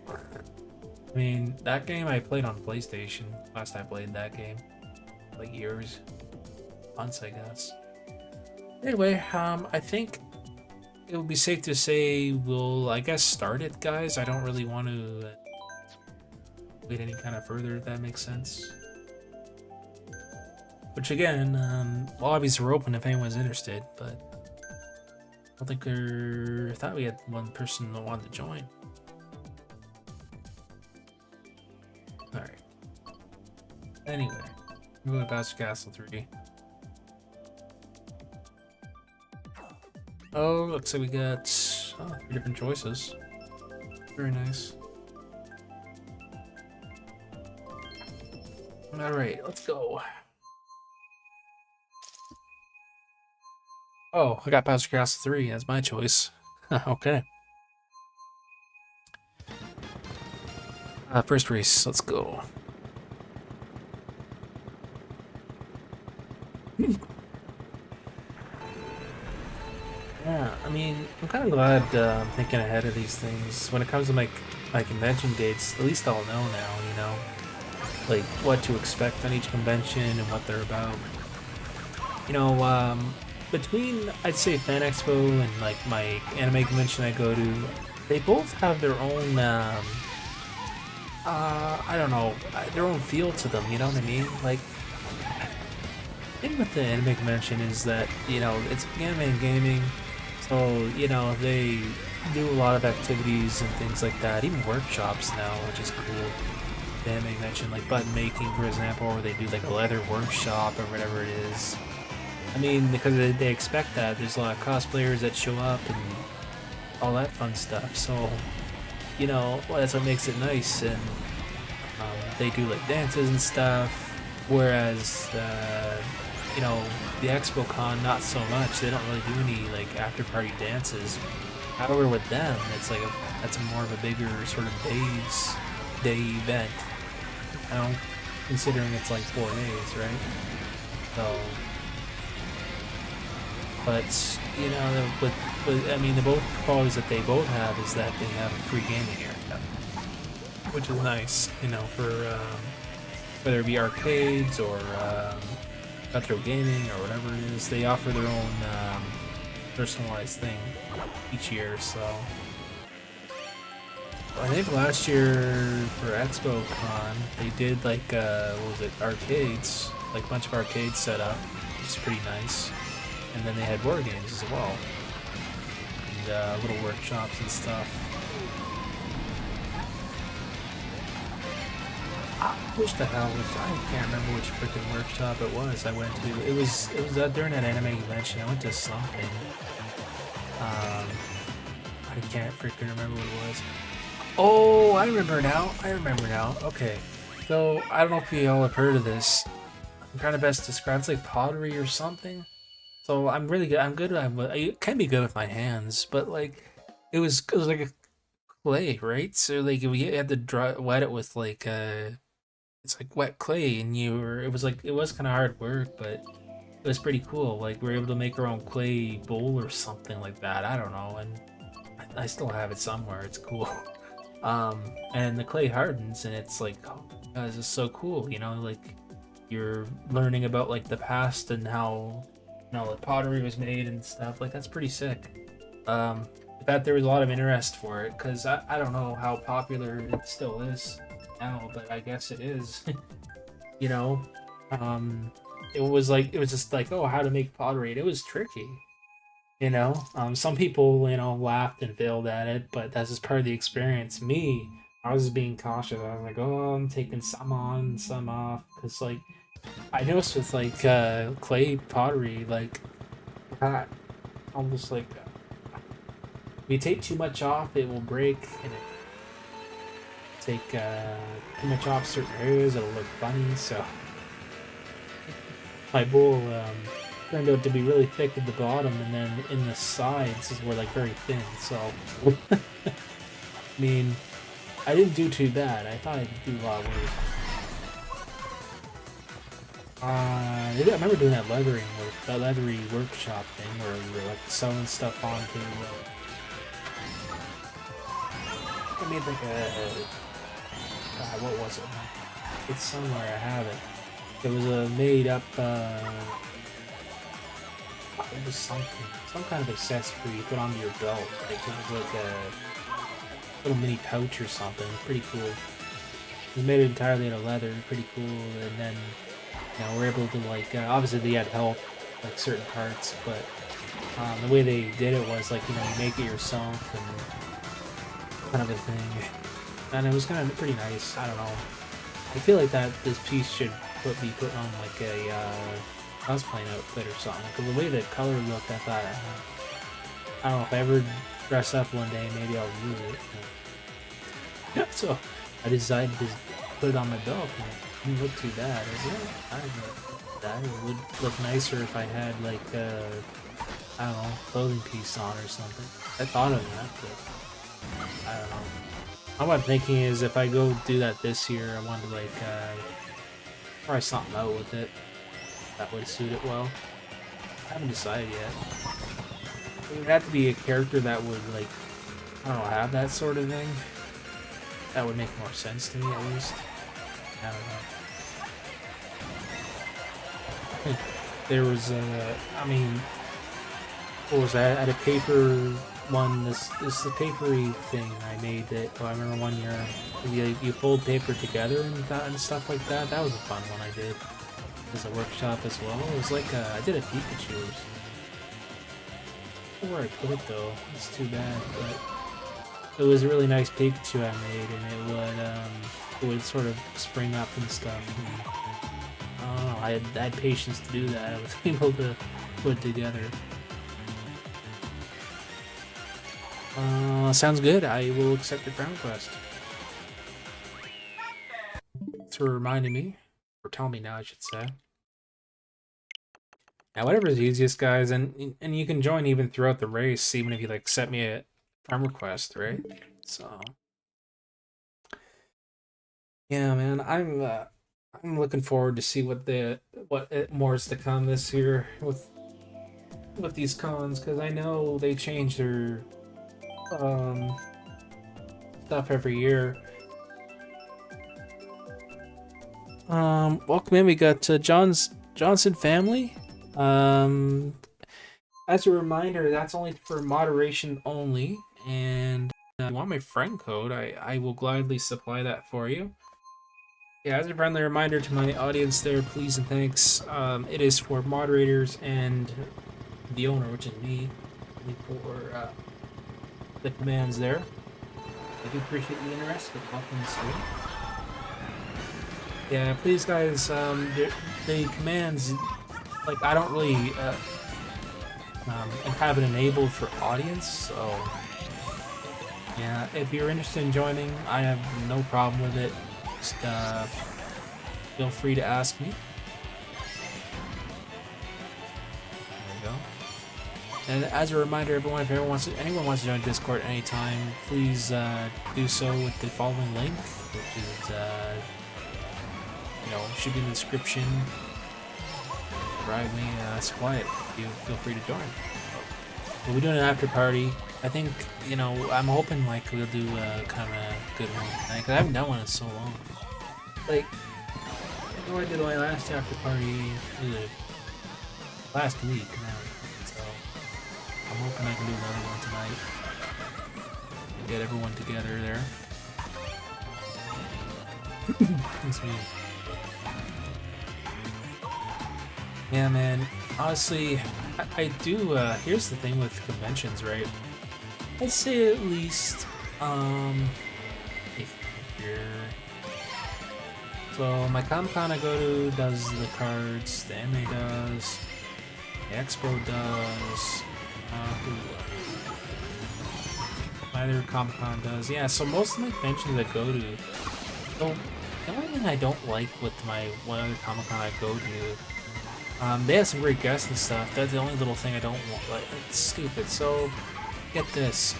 I mean, that game I played on PlayStation. Last I played that game. Like years. Months, I guess. Anyway, I think it would be safe to say we'll, I guess, start it, guys. I don't really want to wait any kind of further, if that makes sense. Which again, lobbies are open if anyone's interested, but I don't think I thought we had one person that wanted to join. Alright. Anyway, we'll go to Bowser Castle 3. Oh, looks like we got 3 different choices. Very nice. Alright, let's go. Oh, I got Bowser Castle 3. That's my choice. Okay. First race, let's go. Yeah, I mean, I'm kind of glad I'm thinking ahead of these things. When it comes to my convention dates, at least I'll know now, you know, like what to expect on each convention and what they're about. You know, between I'd say Fan Expo and like my anime convention I go to, they both have their own I don't know, their own feel to them. You know what I mean? Like, the thing with the anime convention is that you know it's anime and gaming, so you know they do a lot of activities and things like that. Even workshops now, which is cool. The anime convention, like button making, for example, or they do like a leather workshop or whatever it is. I mean, because they expect that. There's a lot of cosplayers that show up and all that fun stuff. So, you know, well, that's what makes it nice. And they do like dances and stuff. Whereas, you know, the Expo Con, not so much. They don't really do any like after party dances. However, with them, it's like that's more of a bigger sort of day event. I don't, considering it's like 4 days, right? So. But you know, with I mean, the both qualities that they both have is that they have a free gaming area, which is nice. You know, for whether it be arcades or retro gaming or whatever it is, they offer their own personalized thing each year. So I think last year for Expo Con, they did like what was it, arcades, like a bunch of arcades set up, which is pretty nice. And then they had board games as well, and little workshops and stuff. I wish the hell was I can't remember which freaking workshop it was I went to. It was during that anime convention. I went to something. I can't freaking remember what it was. Oh, I remember now. Okay, so I don't know if you all have heard of this. I'm trying to best describe. It's like pottery or something. So I'm really good. I'm good. I can be good with my hands, but like it was like a clay, right? So like we had to wet it with like it's like wet clay, and it was like it was kind of hard work, but it was pretty cool. Like we were able to make our own clay bowl or something like that. I don't know, and I still have it somewhere. It's cool. And the clay hardens, and it's like, oh, this is so cool. You know, like you're learning about like the past and how you know the pottery was made and stuff. Like that's pretty sick. In fact, there was a lot of interest for it because I don't know how popular it still is now, but I guess it is. You know, it was just like, oh, how to make pottery. And it was tricky. You know, some people, you know, laughed and failed at it, but that's just part of the experience. Me, I was just being cautious. I was like, oh, I'm taking some on, some off, because like I noticed with like clay pottery, like almost like if you take too much off, it will break, and it take too much off certain areas, it'll look funny. So my bowl turned out to be really thick at the bottom, and then in the sides were like very thin. So I mean, I didn't do too bad. I thought I'd do a lot worse. I remember doing that leathery workshop thing where we were like sewing stuff onto. I made like what was it? It's somewhere. I have it. It was a made up. It was some kind of accessory you put onto your belt. Like it was like a little mini pouch or something. Pretty cool. It was made entirely out of leather. Pretty cool. And then you know we're able to like obviously they had help like certain parts, but the way they did it was like you know you make it yourself and kind of a thing. And it was kind of pretty nice. I don't know. I feel like that this piece should be put on like a cosplaying outfit or something. Because the way the color looked, I thought, I don't know if I ever dress up one day, maybe I'll use it. Yeah, so I decided to put it on my belt, and it didn't look too bad. I was like, I don't know, that it would look nicer if I had like I don't know, clothing piece on or something. I thought of that, but I don't know. What I'm thinking is if I go do that this year, I want to like try something out with it that would suit it well. I haven't decided yet. it would have to be a character that would, like, I don't know, have that sort of thing. That would make more sense to me, at least. I don't know. There was, I mean, what was that? I had a paper one, this the papery thing I made that, I remember one year, you fold paper together and stuff like that. That was a fun one I did as a workshop as well. It was like, I did a Pikachu or something. I don't know where I put it though, it's too bad, but it was a really nice Pikachu I made, and it would sort of spring up and stuff. And, I don't know, I had patience to do that. I was able to put it together. Sounds good. I will accept your friend request. Thanks for reminding me, or telling me now, I should say. Now, whatever's easiest, guys, and you can join even throughout the race, even if you like set me a friend request, right? So, yeah, man, I'm looking forward to see what more is to come this year with these cons, because I know they change their stuff every year. Welcome in. We got Johnson family. As a reminder, that's only for moderation only, and if you want my friend code, I will gladly supply that for you. Yeah, as a friendly reminder to my audience there, please and thanks. It is for moderators and the owner, which is me, for the commands there. I do appreciate the interest. Welcome to stream. Yeah, please, guys. The commands, like, I don't really have it enabled for audience, so yeah. If you're interested in joining, I have no problem with it. Just feel free to ask me. There we go. And as a reminder, everyone, if anyone wants to join Discord anytime, please do so with the following link, which is should be in the description. Drive me, supply it. You feel free to join. We'll be doing an after party. I think, I'm hoping like we'll do kind of a good one tonight, because I haven't done one in so long. Like, I did my last after party last week now, so I'm hoping I can do another one tonight. Get everyone together there. Thanks, me. Yeah, man. Honestly, I do. Here's the thing with conventions, right? I'd say at least, if you're. So my Comic-Con I go to does the cards, the anime does, the Expo does. Either Comic-Con does. Yeah. So most of my conventions I go to. So the only thing I don't like with my one other Comic-Con I go to. They have some great guests and stuff. That's the only little thing I don't want. Like, it's stupid. So, get this.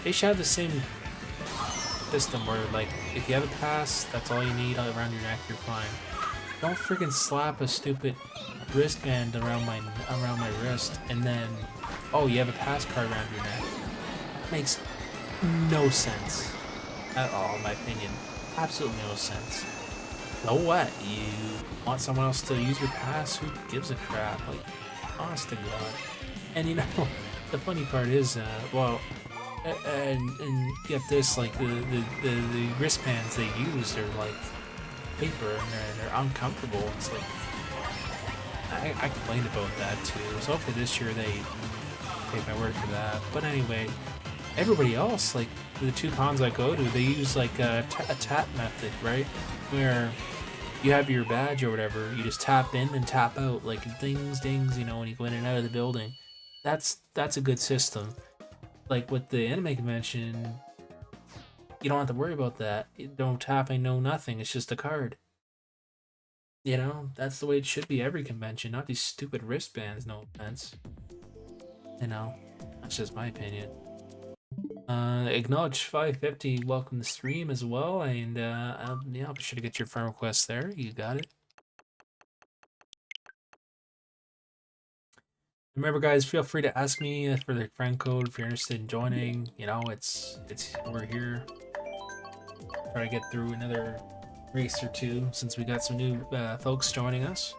They should have the same system where, like, if you have a pass, that's all you need around your neck. You're fine. Don't freaking slap a stupid wristband around my wrist, and then, oh, you have a pass card around your neck. That makes no sense at all, in my opinion. Absolutely no sense. So what? You want someone else to use your pass? Who gives a crap? Like, honest to God. And the funny part is, and get this, like the wristbands they use are like paper and they're uncomfortable. It's like I complained about that too. So hopefully this year they take my word for that. But anyway, everybody else, like the two cons I go to, they use like a tap method, right? Where you have your badge or whatever, you just tap in and tap out, like dings, when you go in and out of the building. That's a good system. Like with the anime convention, you don't have to worry about that. No tapping, no nothing. It's just a card. That's the way it should be every convention, not these stupid wristbands, no offense. That's just my opinion. Acknowledge 550, welcome to stream as well, and I'll be sure to get your friend request there. You got it. Remember, guys, feel free to ask me for the friend code if you're interested in joining. You know, we're here. Try to get through another race or two since we got some new folks joining us.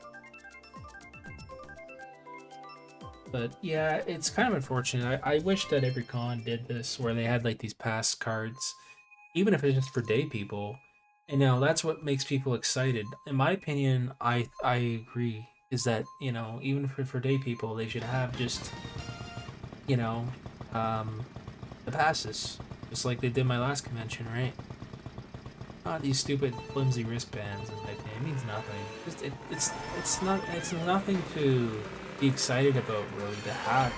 But yeah, it's kind of unfortunate. I wish that every con did this where they had like these pass cards, even if it's just for day people. And now that's what makes people excited. In my opinion, I agree. Is that even for day people, they should have just you know um, the passes, just like they did my last convention, right? Not these stupid flimsy wristbands, and like it means nothing. Just it's nothing to be excited about really to have.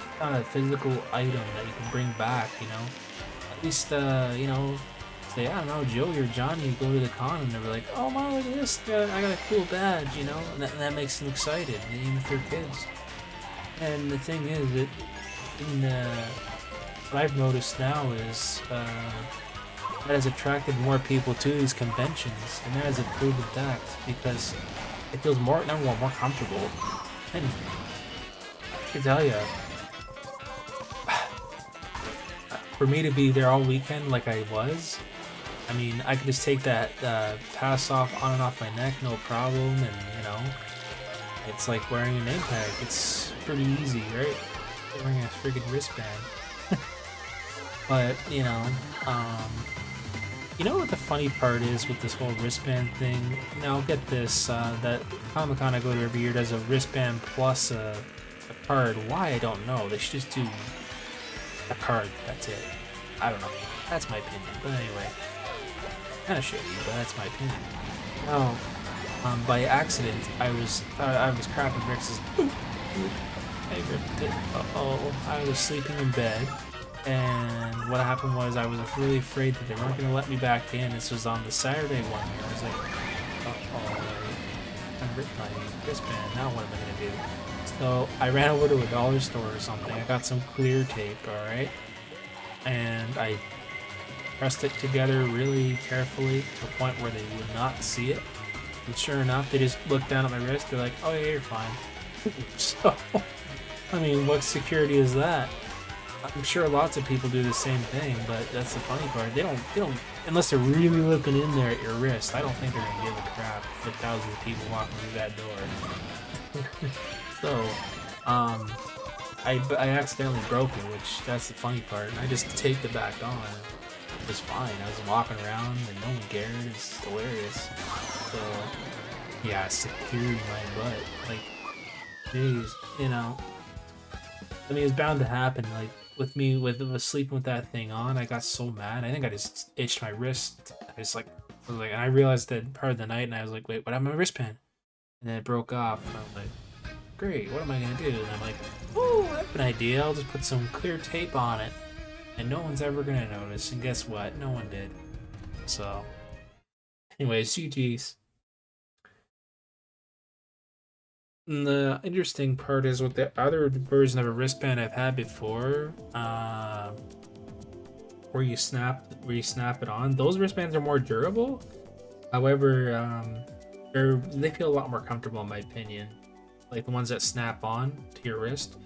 It's not a physical item that you can bring back. At least say I don't know Joey or Johnny go to the con and they're like, oh my, look at this, I got a cool badge, and that makes them excited, even if they're kids. And the thing is that in what I've noticed now is that has attracted more people to these conventions, and that has improved that because it feels number one, more comfortable. And I can tell you, for me to be there all weekend like I was, I mean, I could just take that pass off on and off my neck, no problem, and it's like wearing a name tag. It's pretty easy, right? Wearing a freaking wristband. But you know what the funny part is with this whole wristband thing? Now get this, that Comic-Con I go to every year does a wristband plus a card. Why, I don't know. They should just do a card, that's it. I don't know. That's my opinion. But anyway, kind of shitty, but that's my opinion. Now, by accident, I was crapping Rex's. I ripped it. Uh-oh. I was sleeping in bed. And what happened was I was really afraid that they weren't going to let me back in. This was on the Saturday one. I was like, uh-oh, I ripped my wristband. Now what am I going to do? So I ran over to a dollar store or something. I got some clear tape, alright? And I pressed it together really carefully to a point where they would not see it. And sure enough, they just looked down at my wrist. They're like, oh yeah, you're fine. So, I mean, what security is that? I'm sure lots of people do the same thing, but that's the funny part. They don't, unless they're really looking in there at your wrist. I don't think they're gonna give a crap with thousands of people walking through that door. So, I accidentally broke it, which that's the funny part. And I just taped it back on. It was fine. I was walking around and no one cared. It's hilarious. So, yeah, security my butt. Like, jeez, I mean, it's bound to happen. Like with me, with sleeping with that thing on, I got so mad. I think I just itched my wrist. I was like, and I realized that part of the night, and I was like, wait, what happened to my wristband? And then it broke off. And I was like, great, what am I gonna do? And I'm like, oh, I have an idea. I'll just put some clear tape on it, and no one's ever gonna notice. And guess what? No one did. So, anyways, GG's. And the interesting part is with the other version of a wristband I've had before, where you snap it on. Those wristbands are more durable. However, they feel a lot more comfortable in my opinion. Like the ones that snap on to your wrist.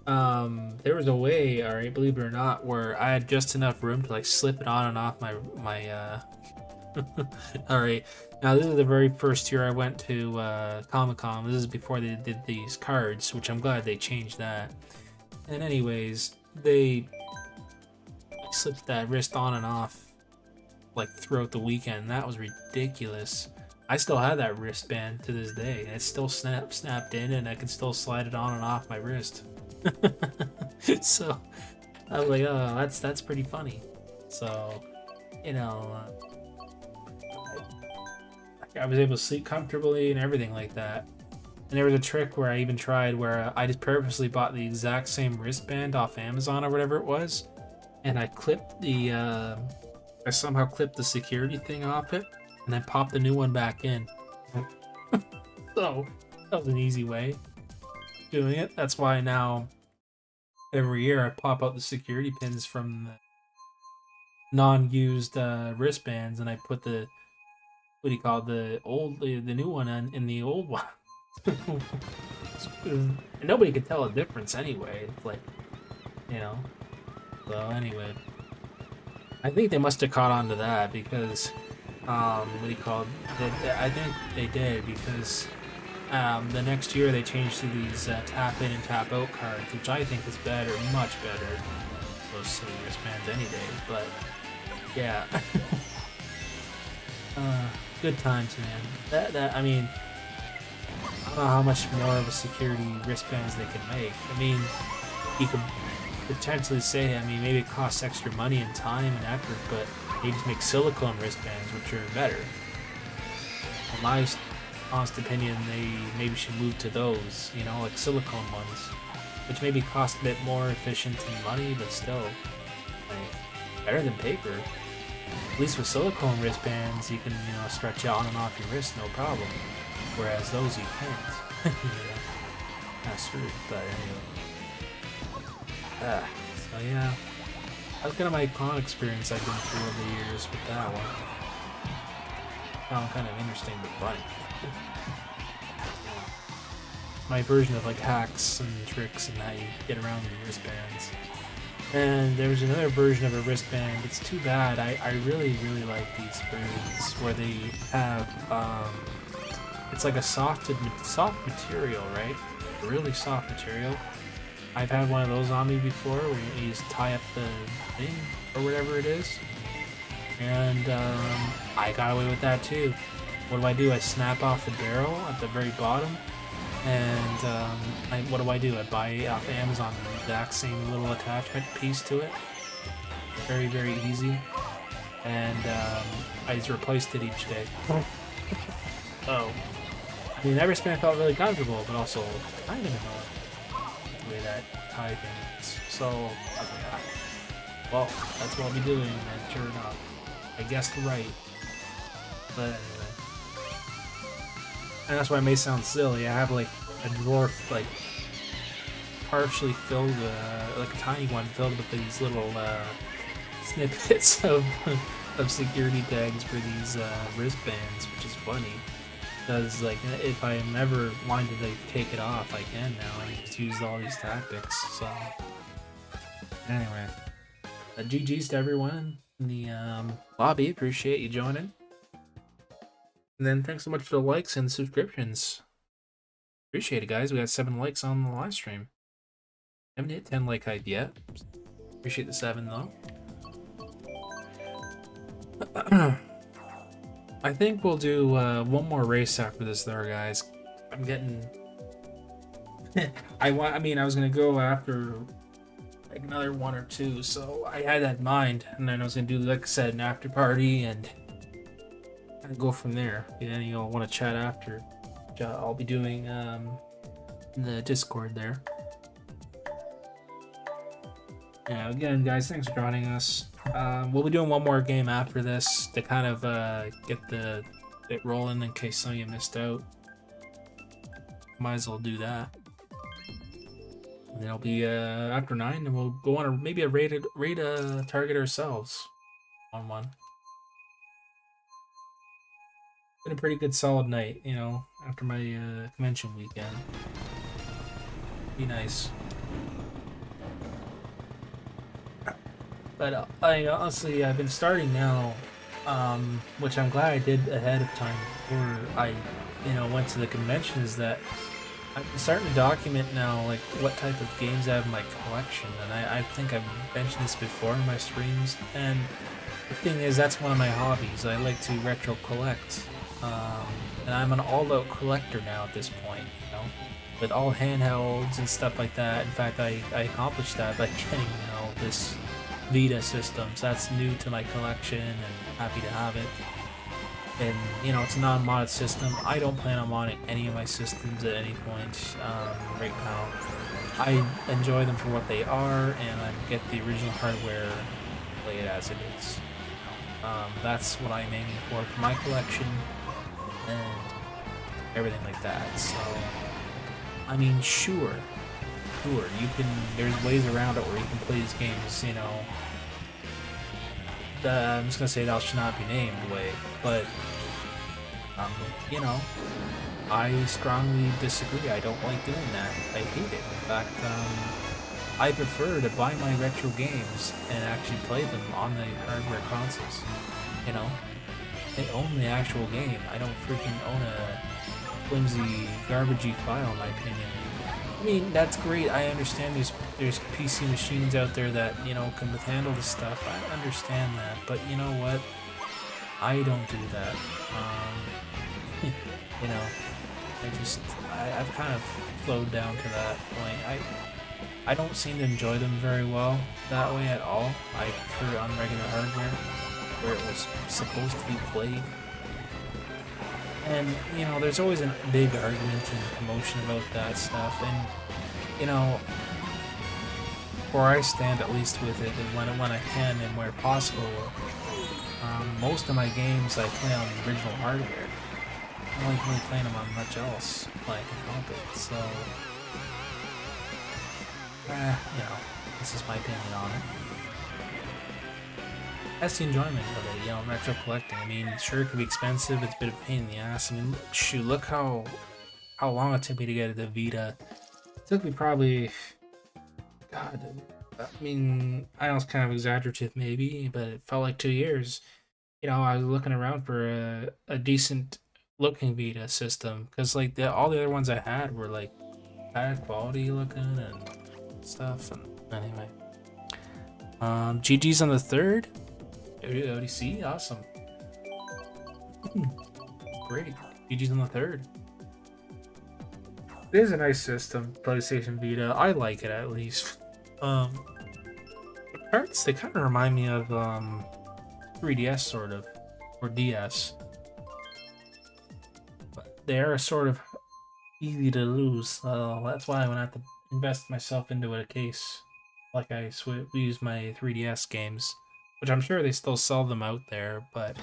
There was a way, alright, believe it or not, where I had just enough room to like slip it on and off my Alright, now this is the very first year I went to Comic-Con. This is before they did these cards, which I'm glad they changed that. And anyways, they slipped that wrist on and off like throughout the weekend. That was ridiculous. I still have that wristband to this day. It's still snapped in, and I can still slide it on and off my wrist. So I was like, oh, that's pretty funny. So, I was able to sleep comfortably and everything like that. And there was a trick where I even tried where I just purposely bought the exact same wristband off Amazon or whatever it was, and I clipped I somehow clipped the security thing off it, and then popped the new one back in. So that was an easy way of doing it. That's why now every year I pop out the security pins from the non-used wristbands, and I put the what do you call it, the new one in the old one. And nobody could tell a difference anyway. It's like, you know. So anyway, I think they must have caught on to that because, what do you call it? I think they did because the next year they changed to these tap in and tap out cards, which I think is better, much better. Those silly wristbands any day, but yeah. Good times, man. I mean, I don't know how much more of a security wristbands they can make. I mean, you could potentially say, I mean, maybe it costs extra money and time and effort, but maybe just make silicone wristbands, which are better. In my honest opinion, they maybe should move to those, you know, like silicone ones, which maybe cost a bit more efficient in money, but still, like, better than paper. At least with silicone wristbands, you can, you know, stretch on and off your wrist, no problem. Whereas those you can't. You know, that's true, but anyway. So yeah, that's kind of my con experience I've been through over the years with that one. Found kind of interesting but funny. My version of like hacks and tricks and how you get around the wristbands. And there was another version of a wristband. It's too bad. I really like these versions where they have it's like a soft material, right? A really soft material. I've had one of those on me before where you just tie up the thing or whatever it is. And I got away with that too. What do? I snap off the barrel at the very bottom. And what do? I buy off Amazon the exact same little attachment piece to it. Very, very easy. And I just replaced it each day. Oh. I mean, that wristband felt really comfortable, but also kind of annoying the way that tie thing is. So, I was like, well, that's what I'll be doing, and sure enough, I guessed right. But anyway. And that's why it may sound silly. I have like a drawer, like partially filled, like a tiny one filled with these little snippets of security tags for these wristbands, which is funny. Because like if I'm ever wanting to like take it off, I can now. I just use all these tactics. So anyway, GG's to everyone in the lobby. Appreciate you joining. And then thanks so much for the likes and subscriptions. Appreciate it, guys. We got 7 likes on the live stream. Haven't hit 10 like hype yet. Appreciate the 7 though. I think we'll do one more race after this though, guys. I'm getting I was gonna go after like another 1 or 2, so I had that in mind, and then I was gonna do, like I said, an after party and go from there. If any of y'all want to chat after, I'll be doing in the Discord there. Yeah, again, guys, thanks for joining us. We'll be doing one more game after this to kind of get it rolling in case some of you missed out. Might as well do that. And then it'll be after 9, and we'll go on maybe a raid target ourselves on one. Been a pretty good solid night, you know, after my convention weekend. Be nice. But I've been starting now, which I'm glad I did ahead of time before I, went to the convention, is that I'm starting to document now, like, what type of games I have in my collection. And I think I've mentioned this before in my streams. And the thing is, that's one of my hobbies. I like to retro collect. And I'm an all-out collector now at this point, with all handhelds and stuff like that. In fact, I accomplished that by getting, this Vita system. So that's new to my collection, and happy to have it. And, it's a non-modded system. I don't plan on modding any of my systems at any point right now. I enjoy them for what they are, and I get the original hardware, play it as it is. That's what I'm aiming for my collection, and everything like that. So, I mean, sure, there's ways around it where you can play these games, I'm just gonna say thou shall not be named way, but, I strongly disagree. I don't like doing that. I hate it. In fact, I prefer to buy my retro games and actually play them on the hardware consoles. You know, I own the actual game. I don't freaking own a flimsy, garbagey file, in my opinion. I mean, that's great. I understand there's PC machines out there that, you know, can handle this stuff. I understand that. But you know what? I don't do that. You know, I've kind of flowed down to that point. I don't seem to enjoy them very well that way at all. I prefer it on regular hardware, where it was supposed to be played. And, you know, there's always a big argument and commotion about that stuff, and, you know, where I stand at least with it, and when I can and where possible, most of my games I play on the original hardware. I don't like really playing them on much else when I can help it, so, you know, this is my opinion on it. That's the enjoyment of it, you know, retro collecting. I mean, sure, it can be expensive, it's a bit of a pain in the ass. I mean, shoot, look how long it took me to get the Vita. It took me probably, God, I mean, I know it's kind of exaggerative maybe, but it felt like 2 years. You know, I was looking around for a decent looking Vita system, because like all the other ones I had were like bad quality looking and stuff. And anyway, GG's on the third. ODC, awesome. Great. GG's on the third. It is a nice system, PlayStation Vita. I like it at least. The parts, they kind of remind me of 3DS sort of, or DS. But they are sort of easy to lose, so that's why I'm gonna have to invest myself into a case. Like I use my 3DS games, which I'm sure they still sell them out there, but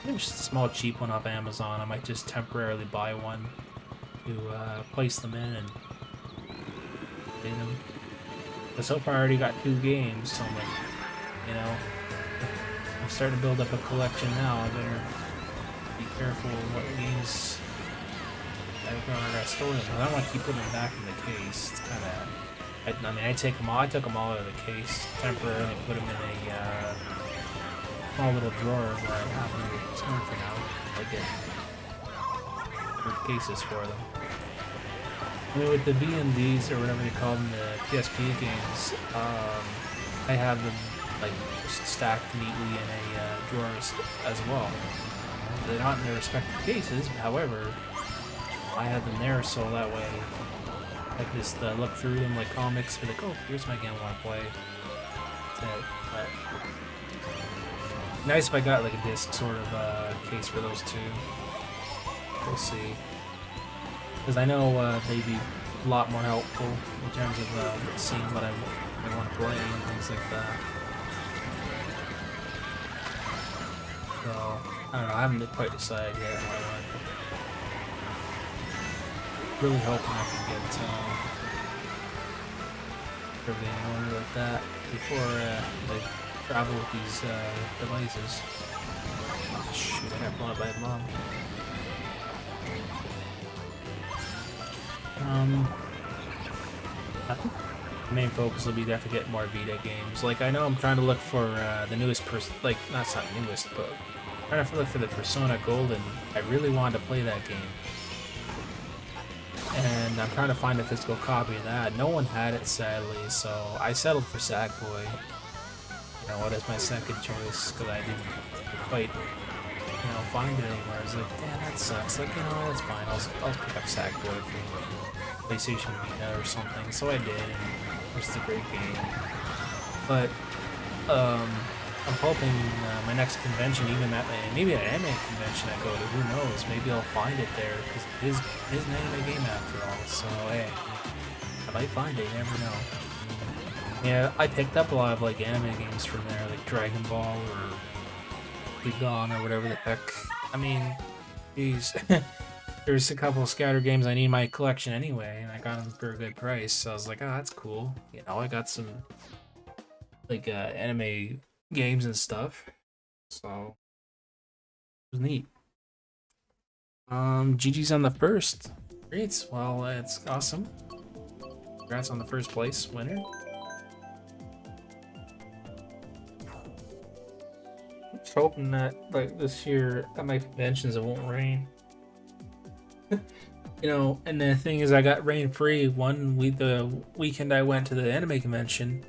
maybe just a small cheap one off Amazon. I might just temporarily buy one to place them in and play them. But so far I already got 2 games, so I'm like, you know, I'm starting to build up a collection now. I better be careful what games I gotta store them. I don't want to keep putting them back in the case. It's kind of, I mean, I took them all out of the case temporarily, put them in a small little drawer where I have them stored for now. I get cases for them. I mean, with the V&Ds or whatever they call them, the PSP games, I have them like just stacked neatly in a drawers as well. They're not in their respective cases, however, I have them there so that way I can just look through them like comics, be like, oh, here's my game I want to play. That's it. But nice if I got like a disc sort of case for those two. We'll see. Because I know they'd be a lot more helpful in terms of seeing what I want to play and things like that. So, I don't know, I haven't quite decided yet what I want. Really hoping I can get everything in order like that before they travel with these devices. Oh shoot, I got blown up by a bomb. I think the main focus will be to have to get more Vita games. Like, I know I'm trying to look for the newest like, that's not newest, but I'm trying to look for the Persona Golden. I really wanted to play that game. And I'm trying to find a physical copy of that. No one had it, sadly, so I settled for Sackboy. You know, what is my second choice, because I didn't quite, you know, find it anywhere. I was like, damn, that sucks. Like, you know, that's fine. I'll pick up Sackboy for PlayStation Vita or something. So I did, and it's a great game. But, I'm hoping my next convention, even at maybe an anime convention I go to, who knows, maybe I'll find it there, because it is an anime game after all, so hey, I might find it, you never know. Yeah, I picked up a lot of like anime games from there, like Dragon Ball or League On or whatever the heck. I mean, geez, there's a couple of scattered games I need in my collection anyway, and I got them for a good price, so I was like, oh, that's cool. You know, I got some like anime games and stuff, so it was neat. GG's on the first. Great. Well, it's awesome. Congrats on the first place winner. I'm just hoping that like this year at my conventions it won't rain. You know, and the thing is, I got rain free the weekend I went to the anime convention,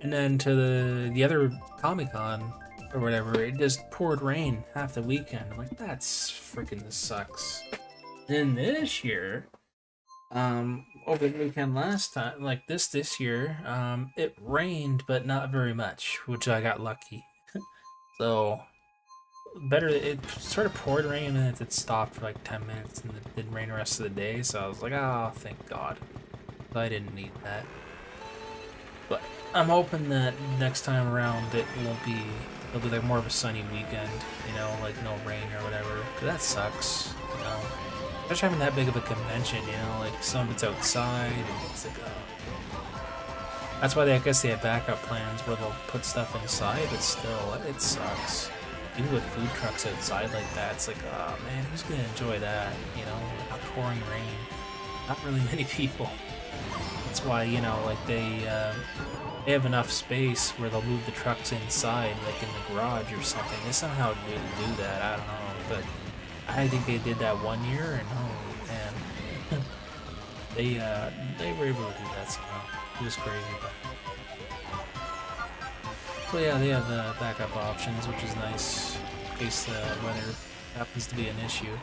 and then to the other Comic Con or whatever. It just poured rain half the weekend. I'm like, that's freaking sucks. And then this year, over the weekend last time, like this year, it rained but not very much, which I got lucky. So better, it sort of poured rain and then it stopped for like 10 minutes and it didn't rain the rest of the day, so I was like, oh, thank God. I didn't need that. But I'm hoping that next time around it'll be like more of a sunny weekend, you know, like no rain or whatever, 'cause that sucks, you know. Especially having that big of a convention, you know, like some of it's outside and it's like, that's why I guess they have backup plans where they'll put stuff inside, but still, it sucks. Even with food trucks outside like that, it's like, oh man, who's gonna enjoy that? You know, not pouring rain. Not really many people. That's why, you know, like they have enough space where they'll move the trucks inside, like in the garage or something. They somehow do that. I don't know, but I think they did that one year, and oh man, they were able to do that somehow. It was crazy. But yeah, they have backup options, which is nice in case the weather happens to be an issue.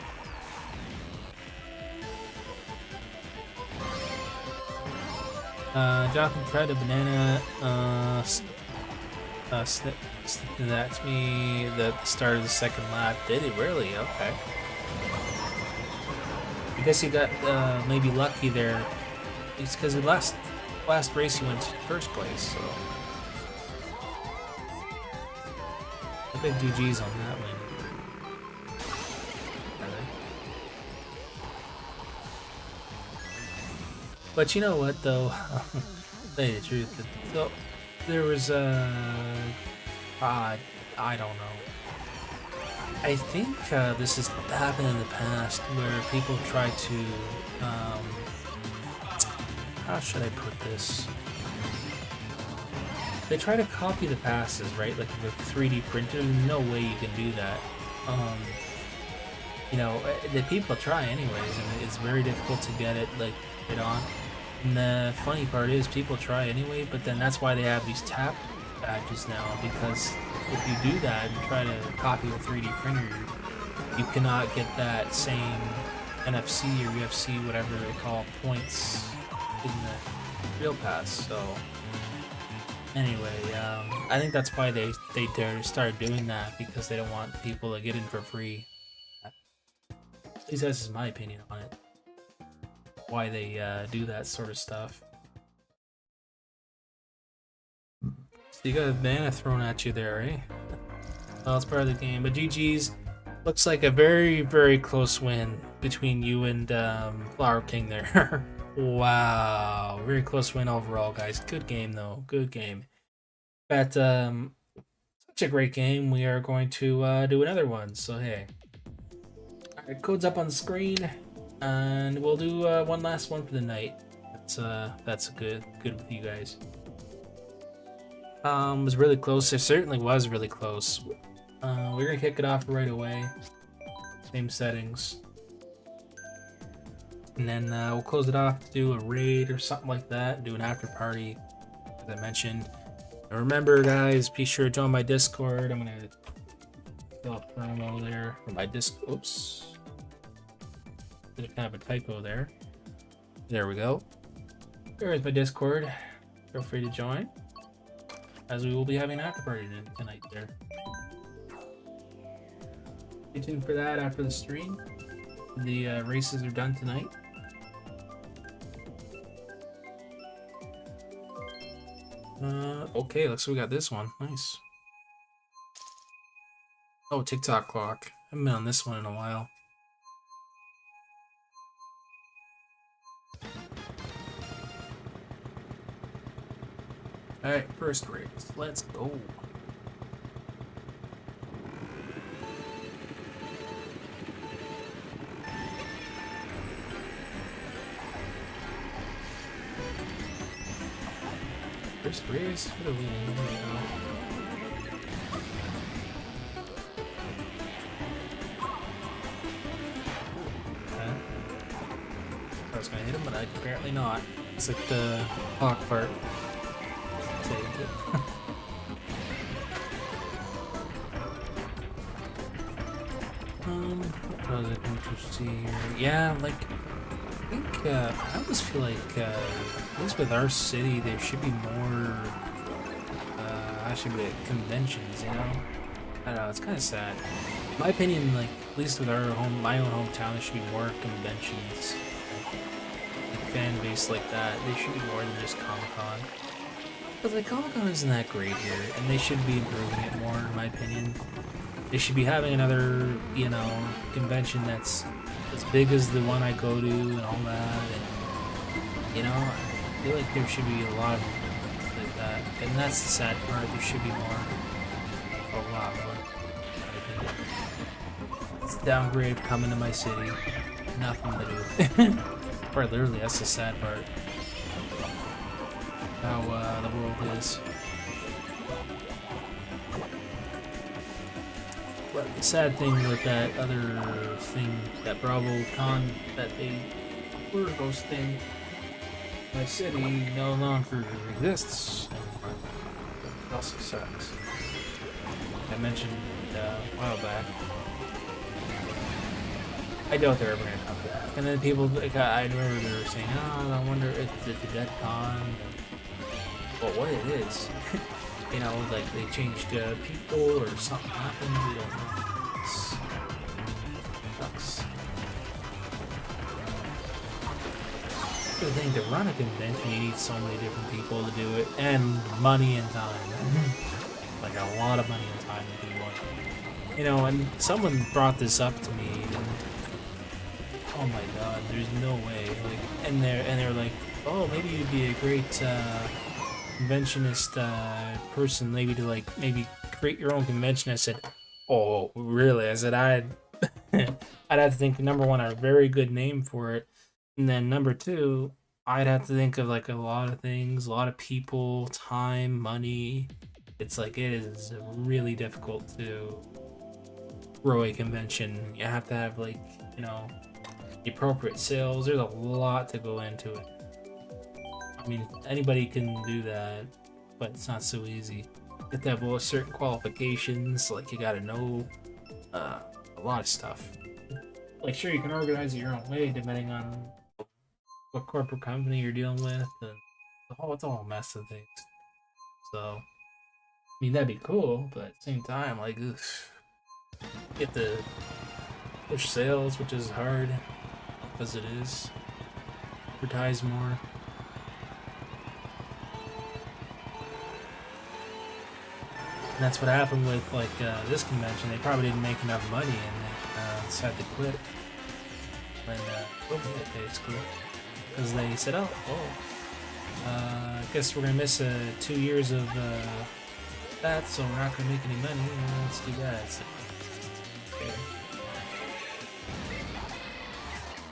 Jonathan tried a banana, that to me at the start of the second lap. Did he really? Okay. I guess he got maybe lucky there. It's because the last race he went to first place, so. I bet GG's on that one. But you know what, though? Tell you the truth. So, there was I don't know. I think this has happened in the past where people try to, how should I put this? They try to copy the passes, right? Like with 3D printer, no way you can do that. You know, the people try anyways, and it's very difficult to get it on. And the funny part is, people try anyway, but then that's why they have these tap badges now, because if you do that and try to copy a 3D printer, you cannot get that same NFC or UFC, whatever they call points in the real pass. So anyway, I think that's why they started doing that, because they don't want people to get in for free. At least that's my opinion on it. Why they do that sort of stuff. So you got a banana thrown at you there, eh? Well, it's part of the game, but GG's. Looks like a very, very close win between you and Flower King there. Wow, very close win overall, guys. Good game, though. Good game. But such a great game. We are going to do another one. So hey, all right, code's up on the screen, and we'll do one last one for the night. That's good with you guys. Was really close. It certainly was really close. We're gonna kick it off right away. Same settings. And then we'll close it off to do a raid or something like that. Do an after party, as I mentioned. And remember, guys, be sure to join my Discord. I'm gonna fill up promo there for my Oops. There's kind of a typo there. There we go. There's my Discord. Feel free to join, as we will be having an after party tonight there. Stay tuned for that after the stream. The races are done tonight. Okay, looks like we got this one. Nice. Oh, TikTok clock. I haven't been on this one in a while. Alright, first race. Let's go. There's 3 races for the Wii U. There we go. Okay. I was gonna hit him, but apparently not. It's like the hawk part. Take it. What was it interesting here? Yeah, like I think I always feel like at least with our city there should be more actually conventions, you know? I don't know, it's kinda sad. In my opinion, like at least with my own hometown there should be more conventions. Like fan base like that. They should be more than just Comic-Con. But like Comic-Con isn't that great here, and they should be improving it more in my opinion. They should be having another, you know, convention that's as big as the one I go to and all that, and, you know, I feel like there should be a lot of like that, and that's the sad part, there should be more, a lot more, in my opinion. It's downgrade coming to my city, nothing to do. Quite literally, that's the sad part, how the world is. But the sad thing with that other thing, that BravoCon that they were hosting, my city no longer exists anymore. It also sucks. I mentioned a while back. I doubt they're ever gonna come back. And then people, like, I remember they were saying, "Oh, I wonder if it's a dead con." But what it is. You know, like they changed people or something happened, we don't know. It sucks. The thing, to run a convention, you need so many different people to do it, and money and time. Like a lot of money and time to do one. You know, and someone brought this up to me, and oh my god, there's no way. Like, and they're like, oh, maybe you'd be a great conventionist person, maybe to like create your own convention. I said, oh really? I said I'd have to think, number one, a very good name for it, and then number two, I'd have to think of like a lot of things, a lot of people, time, money. It's like it is really difficult to grow a convention. You have to have, like, you know, the appropriate sales. There's a lot to go into it. I mean, anybody can do that, but it's not so easy. You have to have certain qualifications, like you gotta know a lot of stuff. Like, sure, you can organize it your own way depending on what corporate company you're dealing with, and it's all a mess of things. So, I mean, that'd be cool, but at the same time, like, you have to push sales, which is hard, because it is. Advertise more. And that's what happened with, like, this convention. They probably didn't make enough money, and they decided to quit when COVID hit, basically. Because they said, oh, I guess we're going to miss 2 years of that, so we're not going to make any money. Let's do that. So, okay.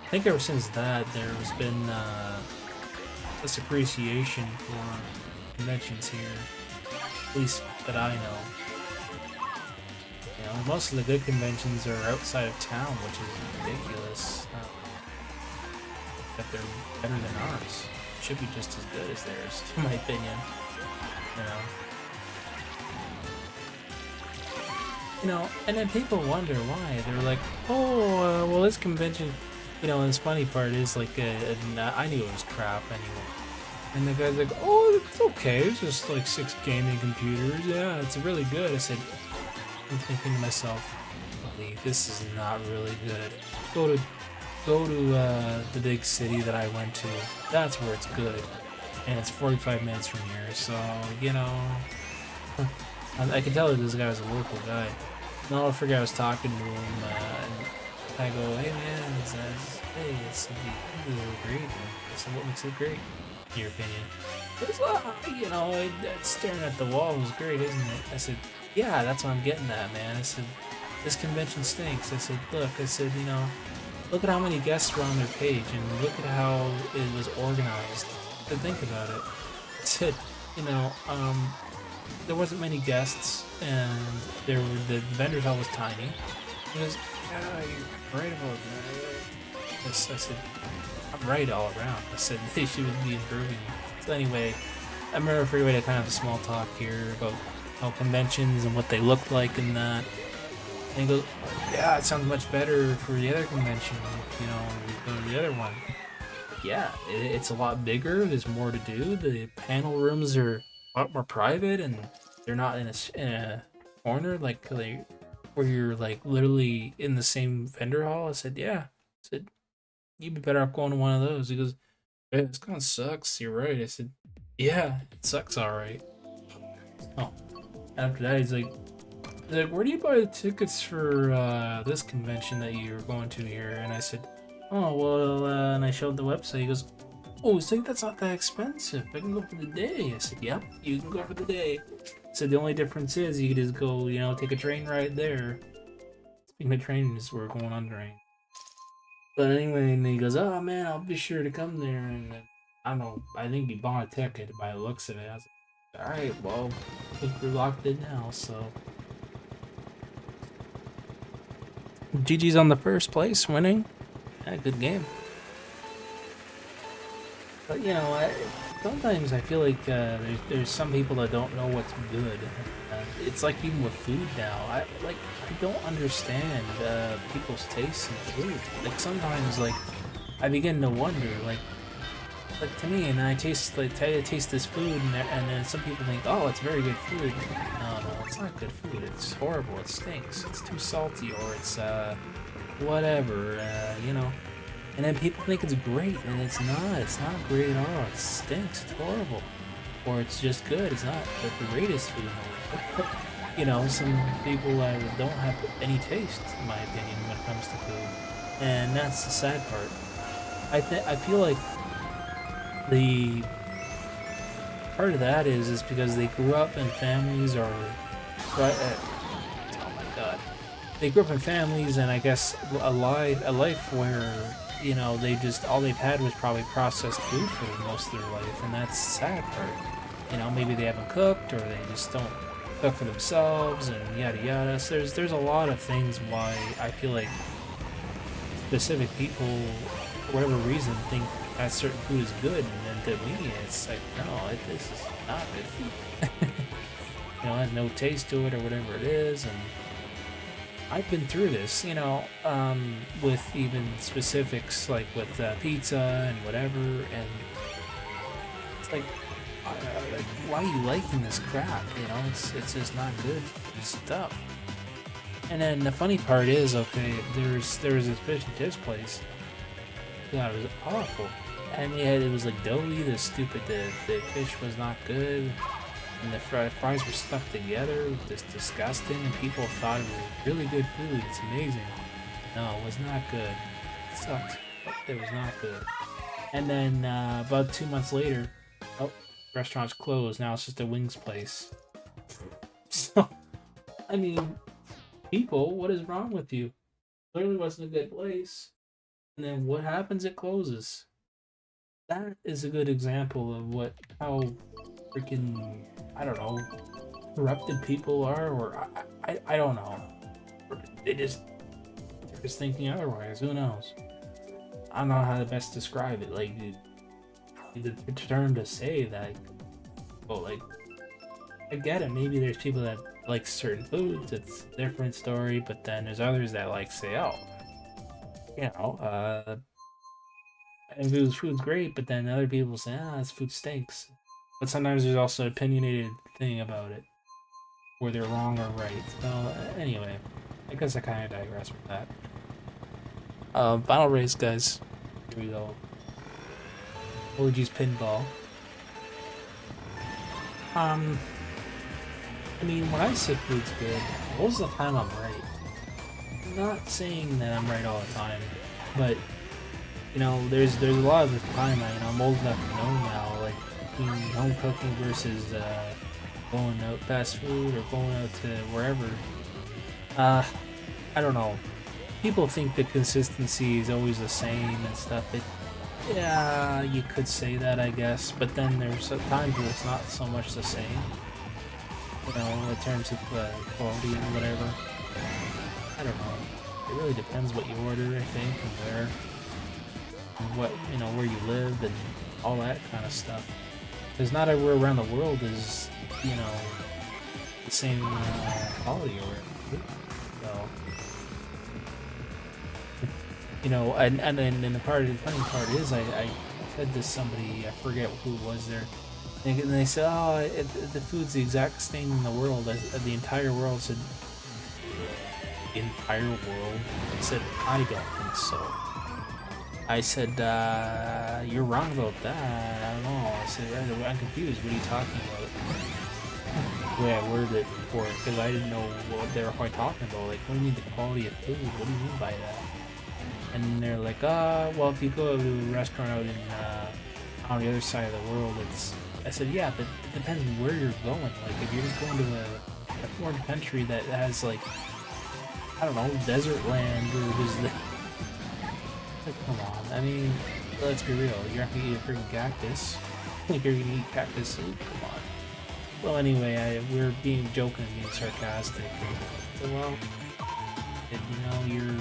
I think ever since that, there's been this appreciation for conventions here. At least that I know. You know, most of the good conventions are outside of town, which is ridiculous. That they're better than ours. Should be just as good as theirs, in my opinion. You know, and then people wonder why. They're like, oh, well, this convention, you know, and this funny part is, like, I knew it was crap anyway. And the guy's like, oh, it's okay, it's just like 6 gaming computers, yeah, it's really good. I said, I'm thinking to myself, this is not really good. Go to the big city that I went to, that's where it's good. And it's 45 minutes from here, so, you know, I can tell that this guy was a local guy. And I'll forget I was talking to him, and I go, hey man, hey, this is great. I said, what makes it great? In your opinion? He goes, well, you know, that staring at the wall was great, isn't it? I said, yeah, that's what I'm getting at, man. I said, this convention stinks. I said, look, you know, look at how many guests were on their page, and look at how it was organized. I said, think about it. I said, you know, there wasn't many guests, and the vendor hall was tiny. He goes, "Yeah, you're right about that." I said, "I'm right all around." I said they should be improving. So anyway, I remember for a way to kind of have a small talk here about how conventions and what they look like and that. And he goes, "Yeah, it sounds much better for the other convention. You know, we go to the other one." Yeah, it's a lot bigger. There's more to do. The panel rooms are a lot more private, and they're not in a corner where you're like literally in the same vendor hall. I said, "Yeah." I said, "You'd be better off going to one of those." He goes, "Yeah, this kind of sucks. You're right." I said, "Yeah, it sucks, all right." Oh, after that, he's like, "Where do you buy the tickets for this convention that you're going to here?" And I said, "Oh, well," and I showed the website. He goes, "Oh, so that's not that expensive. I can go for the day." I said, "Yep, you can go for the day." So the only difference is you can just go, take a train ride there. Speaking of trains, we're going on the train. But anyway, and he goes, "Oh man, I'll be sure to come there." And then, I don't know, I think he bought a ticket by the looks of it. I was like, "Alright, well, I think we're locked in now, so." GG's on the first place, winning. Yeah, good game. But sometimes I feel like there's some people that don't know what's good. It's like even with food now. I don't understand people's tastes in food. Like sometimes I begin to wonder like to me, and I taste this food, and then some people think, "Oh, it's very good food." No, it's not good food. It's horrible. It stinks. It's too salty, or it's whatever. And then people think it's great, and it's not. It's not great at all. It stinks. It's horrible. Or it's just good. It's not the greatest food in the world. Some people don't have any taste, in my opinion, when it comes to food. And that's the sad part. I feel like the part of that is because they grew up in families or... oh my god. They grew up in families, and I guess a life where all they've had was probably processed food for most of their life, and that's the sad part. Maybe they haven't cooked, or they just don't cook for themselves, and yada yada. So there's a lot of things why I feel like specific people, for whatever reason, think that certain food is good, and then to me, it's like, no, this is not good food. It has no taste to it, or whatever it is, and I've been through this, with even specifics like with pizza and whatever, and it's like, why are you liking this crap? It's just not good stuff. And then the funny part is, okay, there was this fish and chips place. God, it was awful, and yeah, it was like doughy. The fish was not good. And the fries were stuck together, just disgusting, and people thought it was really good food. It's amazing. No, it was not good. It sucked. It was not good. And then about 2 months later, restaurant's closed. Now it's just a wings place. So, I mean, people, what is wrong with you? Clearly wasn't a good place. And then what happens? It closes. That is a good example of how freaking, I don't know, corrupted people are, or I don't know. They're just thinking otherwise. Who knows? I don't know how to best describe it. Like, the term to say that, well, I get it. Maybe there's people that like certain foods. It's a different story. But then there's others that say, "Oh, and food's great," but then other people say, "this food stinks." But sometimes there's also an opinionated thing about it, where they're wrong or right. So anyway, I guess I kind of digress with that. Final race, guys. Here we go. Orgy's pinball. I mean, when I say food's good, most of the time I'm right. I'm not saying that I'm right all the time, but there's a lot of the time I'm old enough to know now, like between home cooking versus going out fast food or going out to wherever. I don't know. People think the consistency is always the same and stuff. Yeah, you could say that, I guess, but then there's times where it's not so much the same, you know, in terms of quality and whatever. I don't know. It really depends what you order, I think, and where, and what, you know, where you live and all that kind of stuff. Because not everywhere around the world is, you know, the same quality or whatever. So, you know, and then the funny part is, I said to somebody, I forget who it was there, and they said, oh, the food's the exact same in the world as the entire world. I said, the entire world? I said, I don't think so. I said, you're wrong about that. I don't know. I said, I'm confused. What are you talking about? The way I worded it before, because I didn't know what they were quite talking about. Like, what do you mean the quality of food? What do you mean by that? And they're like, well, if you go to a restaurant out in on the other side of the world, it's. I said, yeah, but it depends on where you're going. Like, if you're just going to a foreign country that has, like, I don't know, desert land or just like, come on. I mean, let's be real. You're not gonna eat a freaking cactus. Like, you're gonna eat cactus soup. Come on. Well, anyway, we're being joking and being sarcastic. So, well, you know, you're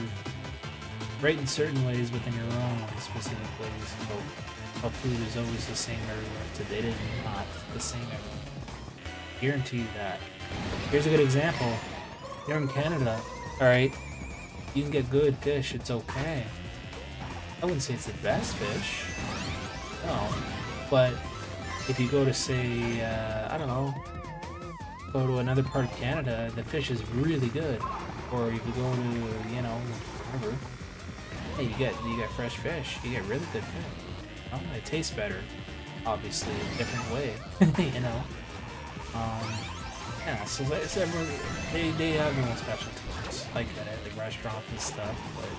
right in certain ways, but then you're wrong in specific ways. So, food is always the same everywhere. Today it is not the same everywhere. Guarantee you that. Here's a good example. You're in Canada, alright? You can get good fish, it's okay. I wouldn't say it's the best fish. No. But if you go to, say, I don't know, go to another part of Canada, the fish is really good. Or if you go to, you know, wherever, hey, you get fresh fish. You get really good fish. You know? It tastes better, obviously, a different way. You know. Yeah. So it's everyone, they have their own specialties like that at the restaurants and stuff. But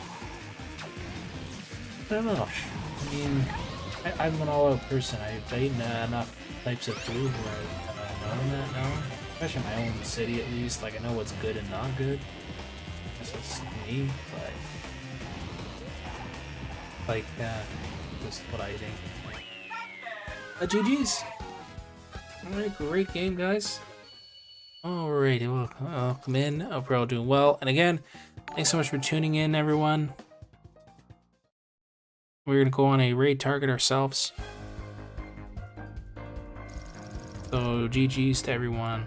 I don't know. I mean, I'm an all-out person. I've eaten enough types of food where I know that now. Especially in my own city, at least. Like, I know what's good and not good. That's just me, but like, just what I think. GG's. Alright, great game, guys. Alrighty, welcome in. Hope you're all doing well. And again, thanks so much for tuning in, everyone. We're gonna go on a raid target ourselves. So GG's to everyone.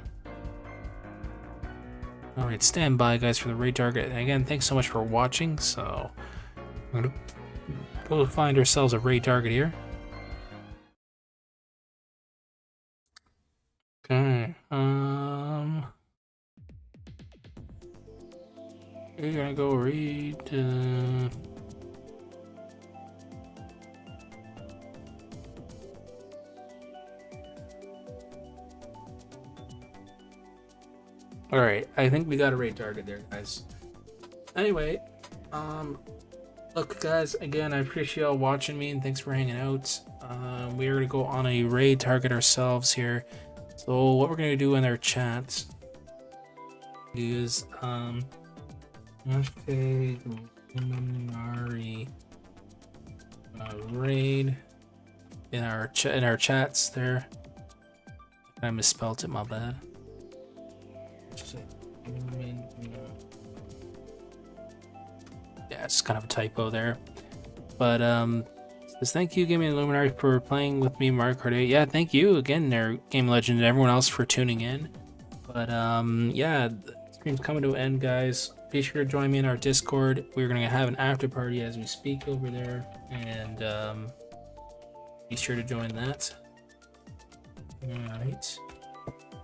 Alright, stand by, guys, for the raid target. And again, thanks so much for watching. So we're gonna go find ourselves a raid target here. Okay. We're gonna go read. Alright, I think we got a raid target there, guys. Anyway, look, guys, again, I appreciate y'all watching me and thanks for hanging out. We're gonna go on a raid target ourselves here. So what we're gonna do in our chat is hashtag Luminary raid in our chats there. I misspelled it, my bad. Yeah, it's kind of a typo there. But says thank you, Gaming Luminary, for playing with me, Mario Kart 8. Yeah, thank you again there, Game Legend, and everyone else for tuning in. But yeah, the stream's coming to an end, guys. Be sure to join me in our Discord. We're gonna have an after party as we speak over there, and be sure to join that. Alright.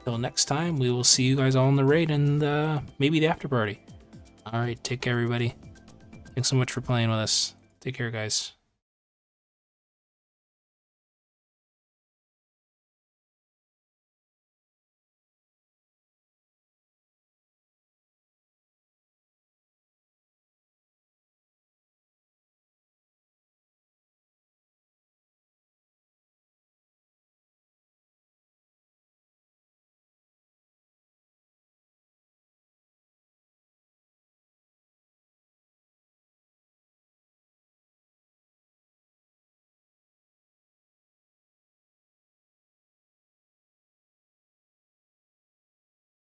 Till next time, we will see you guys all in the raid and maybe the after party. Alright, take care, everybody. Thanks so much for playing with us. Take care, guys.